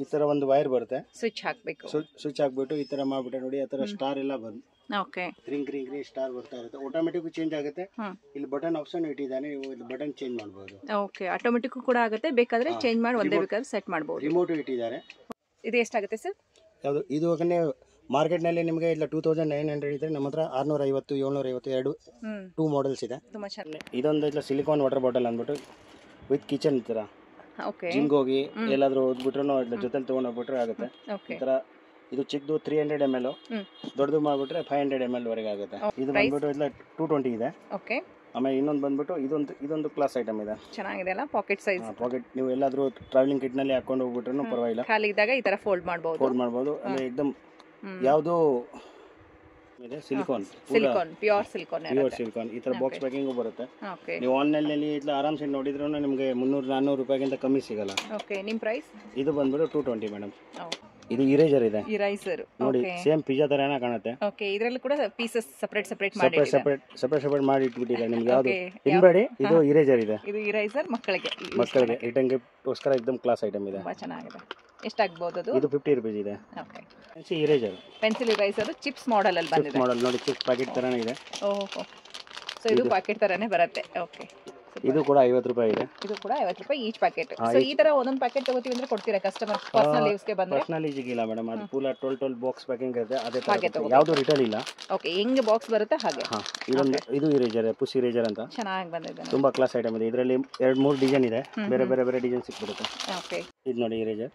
ಈ ತರ ಒಂದು ವೈರ್ ಬರುತ್ತೆ, ಸ್ವಿಚ್ ಹಾಕ್ಬೇಕು. ಸ್ವಿಚ್ ಹಾಕ್ಬಿಟ್ಟು ಈ ತರ ಮಾಡ್ಬಿಟ್ಟೆ ನೋಡಿ, ಆ ತರ ಸ್ಟಾರ್ ಎಲ್ಲ ಬಂದು ಓಕೆ, ಗ್ರೀನ್ ಸ್ಟಾರ್ ಬರ್ತಾ ಇರುತ್ತೆ. ಆಟೋಮೆಟಿಕ್ ಚೇಂಜ್ ಆಗುತ್ತೆ. ಇಲ್ಲಿ ಬಟನ್ ಆಪ್ಷನ್ ಇಟ್ಟಿದ್ದಾನೆ, ನೀವು ಇಲ್ಲಿ ಬಟನ್ ಚೇಂಜ್ ಮಾಡಬಹುದು. ಓಕೆ, ಆಟೋಮೆಟಿಕ್ ಕೂಡ ಆಗುತ್ತೆ, ಬೇಕಾದ್ರೆ ಚೇಂಜ್ ಮಾಡಿ ಒಂದೇ ಬೇಕಾದ್ರೆ ಸೆಟ್ ಮಾಡಬಹುದು. ರಿಮೋಟ್ ಇಟ್ಟಿದ್ದಾರೆ. ಇದು ಎಷ್ಟಾಗುತ್ತೆ ಸರ್? ಯಾವುದು ಇದು? ಮಾರ್ಕೆಟ್ ನಲ್ಲಿ ನಿಮಗೆ ಇಲ್ಲ 2900 ಇದೆ. ನಮ್ಮ ಹತ್ರ 650 750 2 ಮಾಡೆಲ್ಸ್ ಇದೆ. ತುಂಬಾ ಚೆನ್ನಾಗಿ. ಇದೊಂದು ಇಲ್ಲ ಸಿಲಿಕಾನ್ ವಾಟರ್ ಬಾಟಲ್ ಅಂದ್ಬಿಟ್ಟು ವಿತ್ ಕಿಚನ್ ಈ ತರ. ಜಿಮ್ಗೆ ಹೋಗಿ ಎಲ್ಲಾದ್ರೂ ಓದ್ಬಿಟ್ರು ಜೊತೆಲಿ ತಗೊಂಡ್ ಹೋಗ್ಬಿಟ್ರೆ ಆಗುತ್ತೆ. ಈ ತರ ಇದು ಚಿಕ್ಕದು 300 ml, ದೊಡ್ಡದು ಮಾಡ್ಬಿಟ್ರೆ 500 ml ವರೆಗೆ ಆಗುತ್ತೆ. ಇದು ಬಂದ್ಬಿಟ್ಟು ಇಲ್ಲ 220 ಇದೆ. ಆಮೇಲೆ ಇನ್ನೊಂದು ಬಂದ್ಬಿಟ್ಟು ಇದೊಂದು ಕ್ಲಾಸ್ ಐಟಮ್ ಇದೆ. ಚೆನ್ನಾಗಿದೆ ಅಲ್ಲ, ಪಾಕೆಟ್ ಸೈಜ್. ಪಾಕೆಟ್ ನೀವು ಎಲ್ಲಾದ್ರೂ ಟ್ರಾವೆಲಿಂಗ್ ಕಿಟ್ ನಲ್ಲಿ ಹಾಕೊಂಡು ಹೋಗ್ಬಿಟ್ರು ಪರವಾಗಿಲ್ಲ, ಖಾಲಿ ಇದ್ದಾಗ ಈ ತರ ಫೋಲ್ಡ್ ಮಾಡಬಹುದು. ಅಂದ್ರೆ ಏಕದಮ್ ಯಾವುದು ಸಿಲಿಕಾನ್, ಪ್ಯೂರ್ ಸಿಲಿಕಾನ್ ಈ ತರ ಬಾಕ್ಸ್ ಪ್ಯಾಕಿಂಗ್ ಬರುತ್ತೆ. ನೀವು ಆನ್ಲೈನ್ ನಲ್ಲಿ ಆರಾಮ್ಸೆ ನೋಡಿದ್ರು ನಿಮಗೆ 300-400 ರೂಪಾಯಿಗಿಂತ ಕಮ್ಮಿ ಸಿಗಲ್ಲ. ನಿಮ್ ಪ್ರೈಸ್ ಇದು ಬಂದ್ಬಿಟ್ಟು 220 ಮೇಡಮ್. ಇದು ಇರೇಜರ್ ಇದೆ. ನೋಡಿ ಸೇಮ್ ಪಿಜ್ಜಾ ತರನೇ ಕಾಣುತ್ತೆ. ಇದರಲ್ಲಿ ಕೂಡ ಪೀಸಸ್ ಸೆಪರೇಟ್ ಮಾಡಿ ಇಟ್ಬಿಟ್ಟಿದ್ದಾರೆ. ನಿಮ್ಗೆ ಯಾವ್ದು ತಿನ್ಬೇಡಿ, ಇದು ಇರೇಜರ್ ಇದೆ. ಇದು ಇರೇಜರ್ ಮಕ್ಕಳಿಗೆ ರಿಟರ್ನ್ ಗಿಫ್ಟ್ಗೋಸ್ಕರ ಏಕದಮ್ ಕ್ಲಾಸ್ ಐಟಮ್ ಇದೆ. ತುಂಬಾ ಚೆನ್ನಾಗಿದೆ. ಎಷ್ಟಾಗಬಹುದು ಅದು? ಇದು 50 ರೂಪೀಸ್ ಇದೆ. ಇರೇಜರ್, ಪೆನ್ಸಿಲ್ ಇರೇಸರ್ ಚಿಪ್ಸ್ ಮಾಡೆಲ್ ಅಲ್ಲಿ ಬಂದಿದೆ. ಮಾಡೆಲ್ ನೋಡಿ, ಚಿಪ್ಸ್ ಪ್ಯಾಕೆಟ್ ತರನೇ ಇದೆ. ಓಹೋ, ಸೊ ಇದು ಪ್ಯಾಕೆಟ್ ತರನೇ ಬರುತ್ತೆ. ಓಕೆ, ಇದು ಕೂಡ 50 ರೂಪಾಯಿ ಇದೆ. ಇದು ಕೂಡ 50 ರೂಪಾಯಿ ಈಚ್ ಪ್ಯಾಕೆಟ್. ಸೊ ಈ ತರ ಒಂದೊಂದು ಪ್ಯಾಕೆಟ್ ತಗೋತೀವಿ ಅಂದ್ರೆ ಕೊಡ್ತೀರಾ ಕಸ್ಟಮರ್ ಪರ್ಸನಲ್ ಯೂಸ್ ಗೆ ಬಂದ್ರೆ? ಪರ್ಸನಲ್ ಯೂಸ್ ಇಲ್ಲ ಮೇಡಮ್, ಅದು ಪೂರಾ 12 ಬಾಕ್ಸ್ ಪ್ಯಾಕಿಂಗ್ ಇದೆ. ಅದೇ ತರ ಯಾವುದು ರಿಟೇಲ್ ಇಲ್ಲ. ಓಕೆ, ಹೆಂಗೆ ಬಾಕ್ಸ್ ಬರುತ್ತೆ ಹಾಗೆ. ಇದು ಇರೇಜರ್, ಪುಷ್ ಇರೇಜರ್ ಅಂತ ಚೆನ್ನಾಗಿ ಬಂದಿದೆ. ತುಂಬಾ ಕ್ಲಾಸ್ ಐಟಮ್ ಇದೆ. ಇದರಲ್ಲಿ 2-3 ಡಿಸೈನ್ ಇದೆ, ಬೇರೆ ಡಿಸೈನ್ ಸಿಕ್ಬಿಡುತ್ತೆ. ಓಕೆ, ಇದು ನೋಡಿ ಇರೇಜರ್.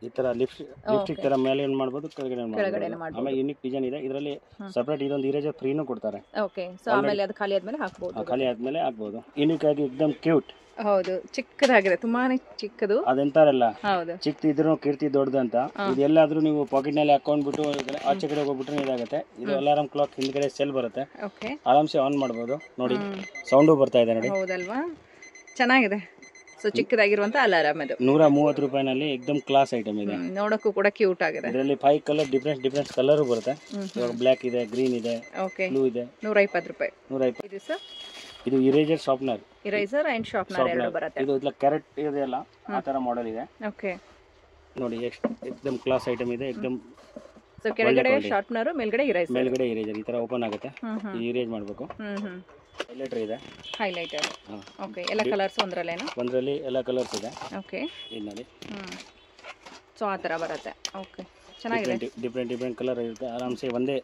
ಈ ತರ ಲಿಪ್ಸ್ಟಿಕ್ ತರ ಮೇಲೆ ಏನು ಮಾಡಬಹುದು, ಕೆಳಗಡೆ ಮಾಡಬಹುದು. ಆಮೇಲೆ ಯೂನಿಕ್ ಡಿಸೈನ್ ಇದೆ. ಇದರಲ್ಲಿ ಸೆಪರೇಟ್ ಇದೊಂದು ಇರೇಜರ್ ಫ್ರೀನೂ ಕೊಡ್ತಾರೆ. ಓಕೆ, ಸೊ ಆಮೇಲೆ ಅದು ಖಾಲಿ ಆದ್ಮೇಲೆ ಹಾಕಬಹುದು. ಖಾಲಿ ಆದ್ಮೇಲೆ ಹಾಕಬಹುದು. ಯೂನಿಕ್ ಆಗಿ ಏಕದಮ್ ಕ್ಯೂಟ್. ಹೌದು, ಚಿಕ್ಕದಾಗಿದೆ, ತುಂಬಾನೇ ಚಿಕ್ಕದು. ಅದೆಂತಾರಲ್ಲ, ಹೌದು, ಚಿಕ್ಕದಿದ್ರು ಕೀರ್ತಿ ದೊಡ್ಡದು ಅಂತ. ಇದು ಎಲ್ಲಾದ್ರೂ ನೀವು ಪಾಕೆಟ್ ನಲ್ಲಿ ಹಾಕೊಂಡ್ಬಿಟ್ಟು ಆಚೆ ಕಡೆ ಹೋಗ್ಬಿಟ್ರೆ ಇದಾಗುತ್ತೆ. ಇದು ಅಲಾರಾಮ್ ಕ್ಲಾಕ್ ಹಿಂದ್ಗಡೆ ಸೆಲ್ ಬರುತ್ತೆ, ಆರಾಮ್ಸೆ ಆನ್ ಮಾಡಬಹುದು. ನೋಡಿ ಸೌಂಡು ಬರ್ತಾ ಇದೆ ನೋಡಿ. ಹೌದಲ್ವಾ, ಚೆನ್ನಾಗಿದೆ. ಸೊ ಚಿಕ್ಕದಾಗಿರುವಂತ ಅಲಾರಾಮ್ ಇದು 130 ರೂಪಾಯಿನಲ್ಲಿ ಏಕದಮ್ ಕ್ಲಾಸ್ ಐಟಮ್ ಇದೆ. ನೋಡಕ್ಕೂ ಕೂಡ ಕ್ಯೂಟ್ ಆಗಿದೆ. ಇದರಲ್ಲಿ 5 ಕಲರ್ ಡಿಫ್ರೆಂಟ್ ಕಲರ್ ಬರುತ್ತೆ. ಬ್ಲಾಕ್ ಇದೆ, ಗ್ರೀನ್ ಇದೆ, ಬ್ಲೂ ಇದೆ. 120 ರೂಪಾಯಿ. 120. ಇದು ಸರ್, ಇದು ಇರೇಜರ್ ಶಾರ್ಪ್ನರ್. ಇರೇಸರ್ ಅಂಡ್ ಶಾರ್ಪ್ನರ್ ಎರಡು ಬರುತ್ತೆ. ಇದು ಇಲ್ಲ ಕ್ಯಾರೆಟ್ ಇದೆಯಲ್ಲ, ಆ ತರ ಮಾಡೆಲ್ ಇದೆ. ಓಕೆ, ನೋಡಿ ಎಷ್ಟು ಏಕದಮ್ ಕ್ಲಾಸ್ ಐಟಮ್ ಇದೆ. ಏಕದಮ್ ಸೊ ಕೆಳಗಡೆ ಶಾರ್ಪ್ನರ್, ಮೇಲ್ಗಡೆ ಇರೇಸರ್ ಈ ತರ ಓಪನ್ ಆಗುತ್ತೆ. ಇರೇಜ್ ಮಾಡಬೇಕು. ಹೈಲೈಟರ್ ಇದೆ. ಓಕೆ, ಎಲ್ಲ ಕಲರ್ಸ್ ಒಂದರಲ್ಲಿ ಎಲ್ಲ ಕಲರ್ಸ್ ಇದೆ. ಓಕೆ, ಇದು ನೋಡಿ. ಸೊ ಆ ತರ ಬರುತ್ತೆ. ಓಕೆ, ಚೆನ್ನಾಗಿದೆ. ಡಿಫ್ರೆಂಟ್ ಕಲರ್ ಇರುತ್ತೆ. ಆರಾಮ್ಸೆ ಒಂದೇ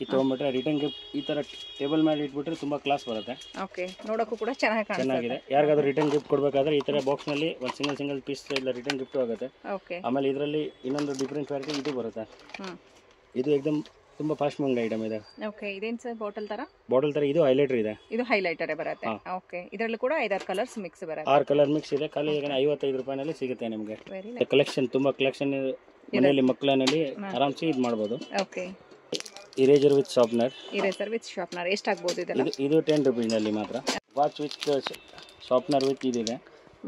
ಇದು ತೊಗೊಂಡ್ಬಿಟ್ರೆ ರಿಟರ್ನ್ ಗಿಫ್ಟ್ ಈ ತರ ಟೇಬಲ್ ಮೇಲೆ ಇಟ್ಬಿಟ್ರೆ ತುಂಬಾ ಕ್ಲಾಸ್ ಬರುತ್ತೆ. ಓಕೆ, ನೋಡಕ್ಕೂ ಕೂಡ ಚೆನ್ನಾಗಿದೆ. ಯಾರಿಗಾದ್ರೂ ರಿಟರ್ನ್ ಗಿಫ್ಟ್ ಕೊಡಬೇಕಾದ್ರೆ ಈ ತರ ಬಾಕ್ಸ್ ನಲ್ಲಿ ಒಂದು ಸಿಂಗಲ್ ಪೀಸ್ ಇಲ್ಲ ರಿಟರ್ನ್ ಗಿಫ್ಟ್ ಆಗುತ್ತೆ. ಓಕೆ, ಆಮೇಲೆ ಇದರಲ್ಲಿ ಇನ್ನೊಂದು ಡಿಫ್ರೆಂಟ್ ವೆರೈಟಿ ಇದು ಬರುತ್ತೆ. ಇದು ಏಕದಮ್ ತುಂಬಾ ಫಾಸ್ಟ್ ಮೂವಿಂಗ್ ಐಟಮ್ ಇದೆ. ಓಕೆ, ಇದೇನು ಸರ್ ಬಾಟಲ್ ತರ? ಇದು ಹೈಲೈಟರ್ ಇದೆ. ಇದು ಹೈಲೈಟರ್ ಬರುತ್ತೆ. ಓಕೆ, ಇದರಲ್ಲಿ ಕೂಡ 5-6 ಕಲರ್ಸ್ ಮಿಕ್ಸ್ ಬರುತ್ತೆ. 6 ಕಲರ್ ಮಿಕ್ಸ್ ಇದೆ. ಖಾಲಿ 55 ರೂಪಾಯಿನಲ್ಲಿ ಸಿಗುತ್ತೆ ನಿಮಗೆ. ಕಲೆಕ್ಷನ್ ತುಂಬಾ ಕಲೆಕ್ಷನ್ ಮನೆಯಲ್ಲಿ ಮಕ್ಕಳಲ್ಲಿ ಆರಾಮ್ಸೆ ಇದು ಮಾಡಬಹುದು. Okay, eraser with sharpener. ಎಷ್ಟಾಗಬಹುದು ಇದೆಲ್ಲ? ಇದು 10 ರೂಪಾಯಿ ನಲ್ಲಿ ಮಾತ್ರ. ವಾಚ್ ವಿತ್ ಶಾರ್ಪ್ನರ್ ವಿತ್ ಇದೆ.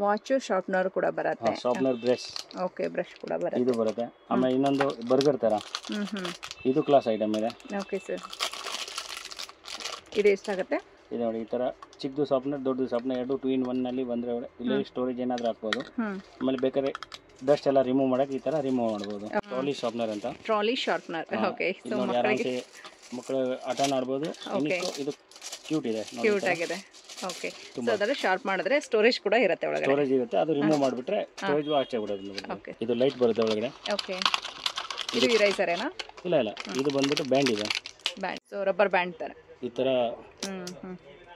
ವಾಚ್ ಶಾರ್ಪ್ನರ್ ಕೂಡ ಬರುತ್ತೆ. Sharpener brush. ಓಕೆ, ಬ್ರಷ್ ಕೂಡ ಬರುತ್ತೆ. ಇದು ಬರುತ್ತೆ. ಆಮೇಲೆ ಇನ್ನೊಂದು ಬರ್ಗರ್ ತರ. ಇದು ಕ್ಲಾಸ್ ಐಟಮ್ ಇದೆ. ಓಕೆ ಸರ್, ಇದು ಎಷ್ಟಾಗುತ್ತೆ? ಇದು ನೋಡಿ, ಈ ತರ ಚಿಕ್ಕದು ಶಾರ್ಪ್ನರ್, ದೊಡ್ಡದು ಶಾರ್ಪ್ನರ್, 2 in 1 ನಲ್ಲಿ ಬಂದ್ರೆ ಇಲ್ಲಿ ಸ್ಟೋರೇಜ್ ಏನಾದ್ರೂ ಹಾಕ್ಬೋದು. ಆಮೇಲೆ ಬೇಕಾದ್ರೆ ಡಸ್ಟ್ ಎಲ್ಲ ರಿಮೂವ್ ಮಾಡಕ್ಕೆ ಈ ತರ ರಿಮೂವ್ ಮಾಡಬಹುದು. ಟ್ರಾಲಿ ಶಾರ್ಪ್ನರ್ ಅಂತ. ಓಕೆ, ಸೊ ಮಕ್ಕಳು ಆಟ ಆಡಬಹುದು. ಇದು ಕ್ಯೂಟ್ ಆಗಿದೆ. ಓಕೆ, ಸೊ ಅದರ ಶಾರ್ಪ್ ಮಾಡಿದ್ರೆ ಸ್ಟೋರೇಜ್ ಕೂಡ ಇರುತ್ತೆ ಒಳಗಡೆ. ಸ್ಟೋರೇಜ್ ಇರುತ್ತೆ, ಅದು ರಿಮೂವ್ ಮಾಡಿಬಿಟ್ರೆ ಸ್ಟೋರೇಜ್ ಆಚೆ ಬಿಡೋದು. ಇದು ಲೈಟ್ ಬರುತ್ತೆ ಒಳಗಡೆ. ಓಕೆ, ಇದು ಇರೇಸರ್ ಏನಾ? ಇಲ್ಲ, ಇದು ಬಂದ್ಬಿಟ್ಟು ಬ್ಯಾಂಡ್ ಇದೆ. ಸೊ ರಬ್ಬರ್ ಬ್ಯಾಂಡ್ ತರ ಈ ತರ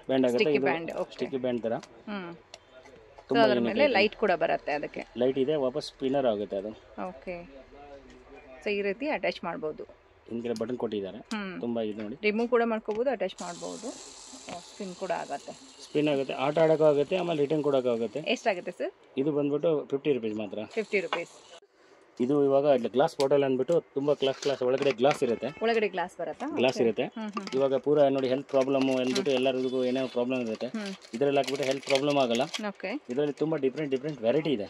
ಬ್ಯಾಂಡ್ ಆಗುತ್ತೆ. ಸ್ಟಿಕ್ಕಿ ಬ್ಯಾಂಡ್ ತರ. ತುಂಬಾ ಅದ್ರ ಮೇಲೆ ಲೈಟ್ ಕೂಡ ಬರುತ್ತೆ ಅದಕ್ಕೆ. ಲೈಟ್ ಇದೆ, ವಾಪಸ್ ಸ್ಪಿನ್ನರ್ ಆಗುತ್ತೆ ಅದು. ಓಕೆ, ಸೊ ಈ ರೀತಿ ಅಟ್ಯಾಚ್ ಮಾಡ್ಬೋದು. ಹಿಂದ್ಗಡೆ ಬಟನ್ ಕೊಟ್ಟಿದ್ದಾರೆ, ತುಂಬಾ ಇದು ನೋಡಿ. ರಿಮೂವ್ ಕೂಡ ಮಾಡ್ಕೋಬಹುದು, ಅಟ್ಯಾಚ್ ಮಾಡ್ಬೋದು. ಸ್ಪಿನ್ ಕೂಡ ಆಗುತ್ತೆ. ಸ್ಪಿನ್ ಆಗುತ್ತೆ, ಆಟ ಆಡೋಕೆ ಆಗುತ್ತೆ, ಆಮೇಲೆ ರಿಟರ್ನ್ ಕೊಡೋಕೆ ಆಗುತ್ತೆ. ಎಷ್ಟಾಗುತ್ತೆ ಸರ್? ಇದು ಬಂದ್ಬಿಟ್ಟು 50 rupees ಮಾತ್ರ. 50 rupees. ಇದು ಇವಾಗ ಗ್ಲಾಸ್ ಬಾಟಲ್ ಅಂದ್ಬಿಟ್ಟು ತುಂಬಾ ಕ್ಲಾಸ್ ಒಳಗಡೆ ಗ್ಲಾಸ್ ಇರುತ್ತೆ. ಒಳಗಡೆ ಗ್ಲಾಸ್ ಬರುತ್ತಾ? ಗ್ಲಾಸ್ ಇರುತ್ತೆ. ಇವಾಗ ಪೂರಾ ನೋಡಿ ಹೆಲ್ತ್ ಪ್ರಾಬ್ಲಮ್ ಅಂದ್ಬಿಟ್ಟು ಎಲ್ಲರಿಗೂ ಏನೋ ಪ್ರಾಬ್ಲಮ್ ಇರುತ್ತೆ, ಇದರಲ್ಲಿ ಹಾಕ್ಬಿಟ್ಟು ಹೆಲ್ತ್ ಪ್ರಾಬ್ಲಮ್ ಆಗಲ್ಲ. ಇದರಲ್ಲಿ ತುಂಬಾ ಡಿಫ್ರೆಂಟ್ ವೆರೈಟಿ ಇದೆ.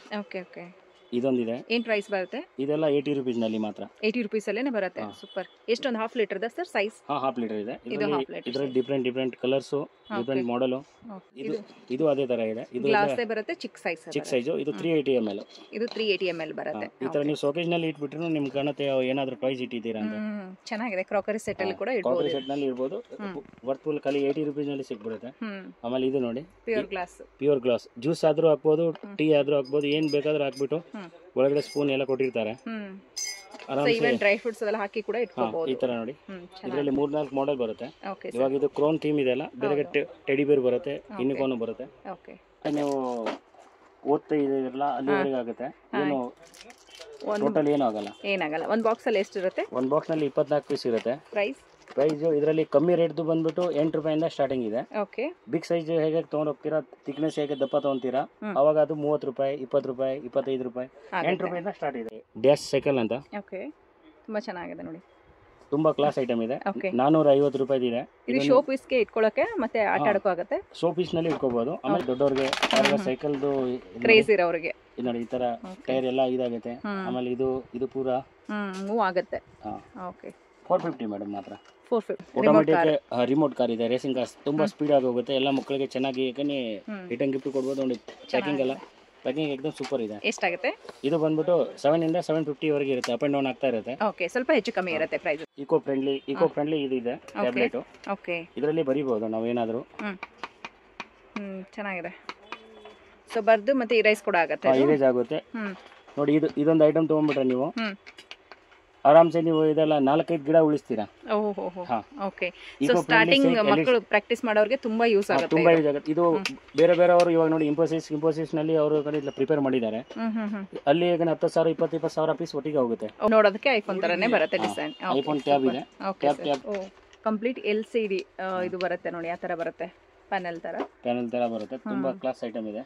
ಇದೊಂದಿದೆ. ಏನ್ ಪ್ರೈಸ್ ಬರುತ್ತೆ? ಇದೆಲ್ಲ 80 rupees ನಲ್ಲಿ ಮಾತ್ರ. 80 rupees ಅಲ್ಲೇನೆ ಬರುತ್ತೆ. ಸೂಪರ್. ಎಷ್ಟೊಂದು half litre the sir size? Half litre ಇದೆ. ಇದರಲ್ಲಿ ಡಿಫ್ರೆಂಟ್ ಕಲರ್ಸ್, ಡಿಫ್ರೆಂಟ್ ಮಾಡೆಲ್. ಇದು ಅದೇ ತರ ಇದೆ. ಇದು ಗ್ಲಾಸ್ ಬರುತ್ತೆ, ಚಿಕ್ಕ ಸೈಜ್. ಇದು 380 ml. ಇದು 380 ml ಬರುತ್ತೆ. ಈ ತರ ನೀವು ಶೋಕೇಜ್ ನಲ್ಲಿ ಇಟ್ಬಿಟ್ರು ನಿಮ್ಗೆ ಕಾಣುತ್ತೆ ಏನಾದ್ರೂ ಪ್ರೈಸ್ ಇಟ್ಟಿದ್ದೀರಾ ಅಂತ. ಚೆನ್ನಾಗಿದೆ. ಕ್ರಾಕರಿ ಸೆಟ್ ಅಲ್ಲಿ ಕೂಡ ಇಡಬಹುದು. ಕ್ರಾಕರಿ ಸೆಟ್ ನಲ್ಲಿ ಇರಬಹುದು. ವರ್ತ್ಫುಲ್ ಖಾಲಿ 80 rupees ನಲ್ಲಿ ಸಿಕ್ಬಿಡುತ್ತೆ. ಆಮೇಲೆ ಇದು ನೋಡಿ, ಪ್ಯೂರ್ ಗ್ಲಾಸ್. ಜ್ಯೂಸ್ ಆದ್ರೂ ಹಾಕ್ಬೋದು, ಟೀ ಆದ್ರೂ ಹಾಕ್ಬೋದು, ಏನ್ ಬೇಕಾದ್ರೂ ಹಾಕ್ಬಿಟ್ಟು ಒಳಗಡೆ ಸ್ಪೂನ್ ಎಲ್ಲ ಕೊಟ್ಟಿರ್ತಾರೆ. ಡ್ರೈ ಫ್ರೂಟ್ಸ್ ಎಲ್ಲ ಹಾಕಿ ಕೂಡ ಇಟ್ಕೋಬಹುದು. ಈ ತರ ನೋಡಿ, ಇದರಲ್ಲಿ 3-4 ಮಾಡೆಲ್ ಬರುತ್ತೆ. ಇವಾಗ ಇದು ಕ್ರೋನ್ ಥೀಮ್ ಇದೆ ಅಲ್ಲ, ಬೇರೆ ಟೆಡಿ ಬೇರ್ ಬರುತ್ತೆ, ಯೂನಿಕಾರ್ನ್ ಬರುತ್ತೆ. ನೀವು ಓದ್ತಾ ಇದ್ದೀರಲ್ಲ ಅಲ್ಲಿವರೆಗೆ ಆಗುತ್ತೆ. ಏನು ಟೋಟಲ್ ಏನೂ ಏನಾಗಲ್ಲ. ಒಂದು ಬಾಕ್ಸ್ ಅಲ್ಲಿ ಎಷ್ಟು ಇರುತ್ತೆ? ಒಂದು ಬಾಕ್ಸ್ ನಲ್ಲಿ 24 ಪೀಸ್ ಇರುತ್ತೆ. ಪ್ರೈಸ್ ಇದರಲ್ಲಿ ಕಮ್ಮಿ ರೇಟ್ದು ಬಂದ್ಬಿಟ್ಟು 8 ರೂಪಾಯಿಂದ ಸ್ಟಾರ್ಟಿಂಗ್ ಇದೆ. ಬಿಗ್ ಸೈಜ್ ಹೇಗೆ ತಗೊಂಡೋಗ್ತೀರಾ, ಥಿಕ್ನೆಸ್ ಹೇಗೆ ದಪ್ಪ ತಗೊಂತೀರಾ, ಅವಾಗ ಅದು 30 ರೂಪಾಯಿ, 20 ರೂಪಾಯಿ, 25 ರೂಪಾಯಿ, 8 ರೂಪಾಯಿಂದ ಸ್ಟಾರ್ಟ್ ಇದೆ. ಡ್ಯಾಶ್ ಸೈಕಲ್ ಅಂತ ತುಂಬಾ ಚೆನ್ನಾಗಿದೆ ನೋಡಿ. ತುಂಬಾ ಕ್ಲಾಸ್ ಐಟಮ್ ಇದೆ. 450 ರೂಪಾಯಿ ಇದೆ. ಇದು ಶೋ ಪೀಸ್ ಗೆ ಇಟ್ಕೊಳ್ಳೋಕೆ ಮತ್ತೆ ಆಟ ಆಡೋಕೆ ಆಗುತ್ತೆ. ಶೋ ಪೀಸ್ ನಲ್ಲಿ ಇಟ್ಕೋಬಹುದು. ಆಮೇಲೆ ದೊಡ್ಡವರಿಗೆ ಸೈಕಲ್ದು ಕ್ರೇಜ್ ಇರೋರಿಗೆ ನೋಡಿ, ಈ ತರ ಟೈರ್ ಎಲ್ಲ ಇದಾಗುತ್ತೆ. ಆಮೇಲೆ ಇದು ಪೂರಾ ಮೂವ್ ಆಗುತ್ತೆ. 450 ಮೇಡಮ್ ಮಾತ್ರ. 450. ರಿಮೋಟ್ ಕಾರ್ ಇದೆ, ರೇಸಿಂಗ್ ಕಾರ್, ತುಂಬಾ ಸ್ಪೀಡ್ ಆಗಿ ಹೋಗುತ್ತೆ. ಎಲ್ಲ ಮಕ್ಕಳಿಗೆ ಚೆನ್ನಾಗಿ ರಿಟರ್ನ್ ಗಿಫ್ಟ್ ಕೊಡ್ಬೋದು ನೋಡಿ. ಪ್ಯಾಕಿಂಗ್ ಎಕ್ದಮ್ ಸೂಪರ್ ಇದೆ. ಎಷ್ಟಾಗುತ್ತೆ? ಇದು ಬಂದ್ಬಿಟ್ಟು 7 ಇಂದ 750 ವರೆಗೆ ಇರುತ್ತೆ. ಅಪ್ ಅಂಡ್ ಡೌನ್ ಆಗ್ತಾ ಇರುತ್ತೆ. ಸ್ವಲ್ಪ ಹೆಚ್ಚು ಕಮ್ಮಿ ಇರುತ್ತೆ ಪ್ರೈಸ್. ಇಕೋ ಫ್ರೆಂಡ್ಲಿ ಇದು ಇದೆ ಟ್ಯಾಬ್ಲೆಟ್. ಇದರಲ್ಲಿ ಬರೀಬಹುದು ನಾವು ಏನಾದರೂ. ಚೆನ್ನಾಗಿದೆ. ಸೊ ಬರ್ದು ಮತ್ತೆ ಇರೇಸ್ ಕೂಡ ಆಗುತ್ತೆ. ಇರೇಸ್ ಆಗುತ್ತೆ ನೋಡಿ. ಇದೊಂದು ಐಟಮ್ ತಗೊಂಡ್ಬಿಟ್ರೆ ನೀವು ಆರಾಮ್ಸೆ ನೀವು ಇದೆಲ್ಲ 4-5 ಗಿಡ ಉಳಿಸ್ತೀರಾ. ಸ್ಟಾರ್ಟಿಂಗ್ ಮಕ್ಕಳು ಪ್ರಾಕ್ಟೀಸ್ ಮಾಡೋರಿಗೆ ತುಂಬಾ ಯೂಸ್ ಆಗುತ್ತೆ. ಇದು ಬೇರೆ ಅವರು ಇವಾಗ ನೋಡಿ ಇಂಫೋಸಿಸ್ ನಲ್ಲಿ ಅವರು ಪ್ರಿಪೇರ್ ಮಾಡಿದ್ದಾರೆ. ಅಲ್ಲಿ ಈಗ 10,000 20,000 ಪೀಸ್ ಒಟ್ಟಿಗೆ ಹೋಗುತ್ತೆ. ನೋಡೋದಕ್ಕೆ ಐಫೋನ್ ತರನೇ ಬರುತ್ತೆ ಡಿಸೈನ್. ಐಫೋನ್ ಟ್ಯಾಬ್ ಇದೆ. ಕಂಪ್ಲೀಟ್ LCD ಇದು ಬರುತ್ತೆ ನೋಡಿ, ಆ ತರ ಬರುತ್ತೆ. ಪ್ಯಾನೆಲ್ ತರ ಬರುತ್ತೆ. ತುಂಬಾ ಕ್ಲಾಸ್ ಐಟಮ್ ಇದೆ.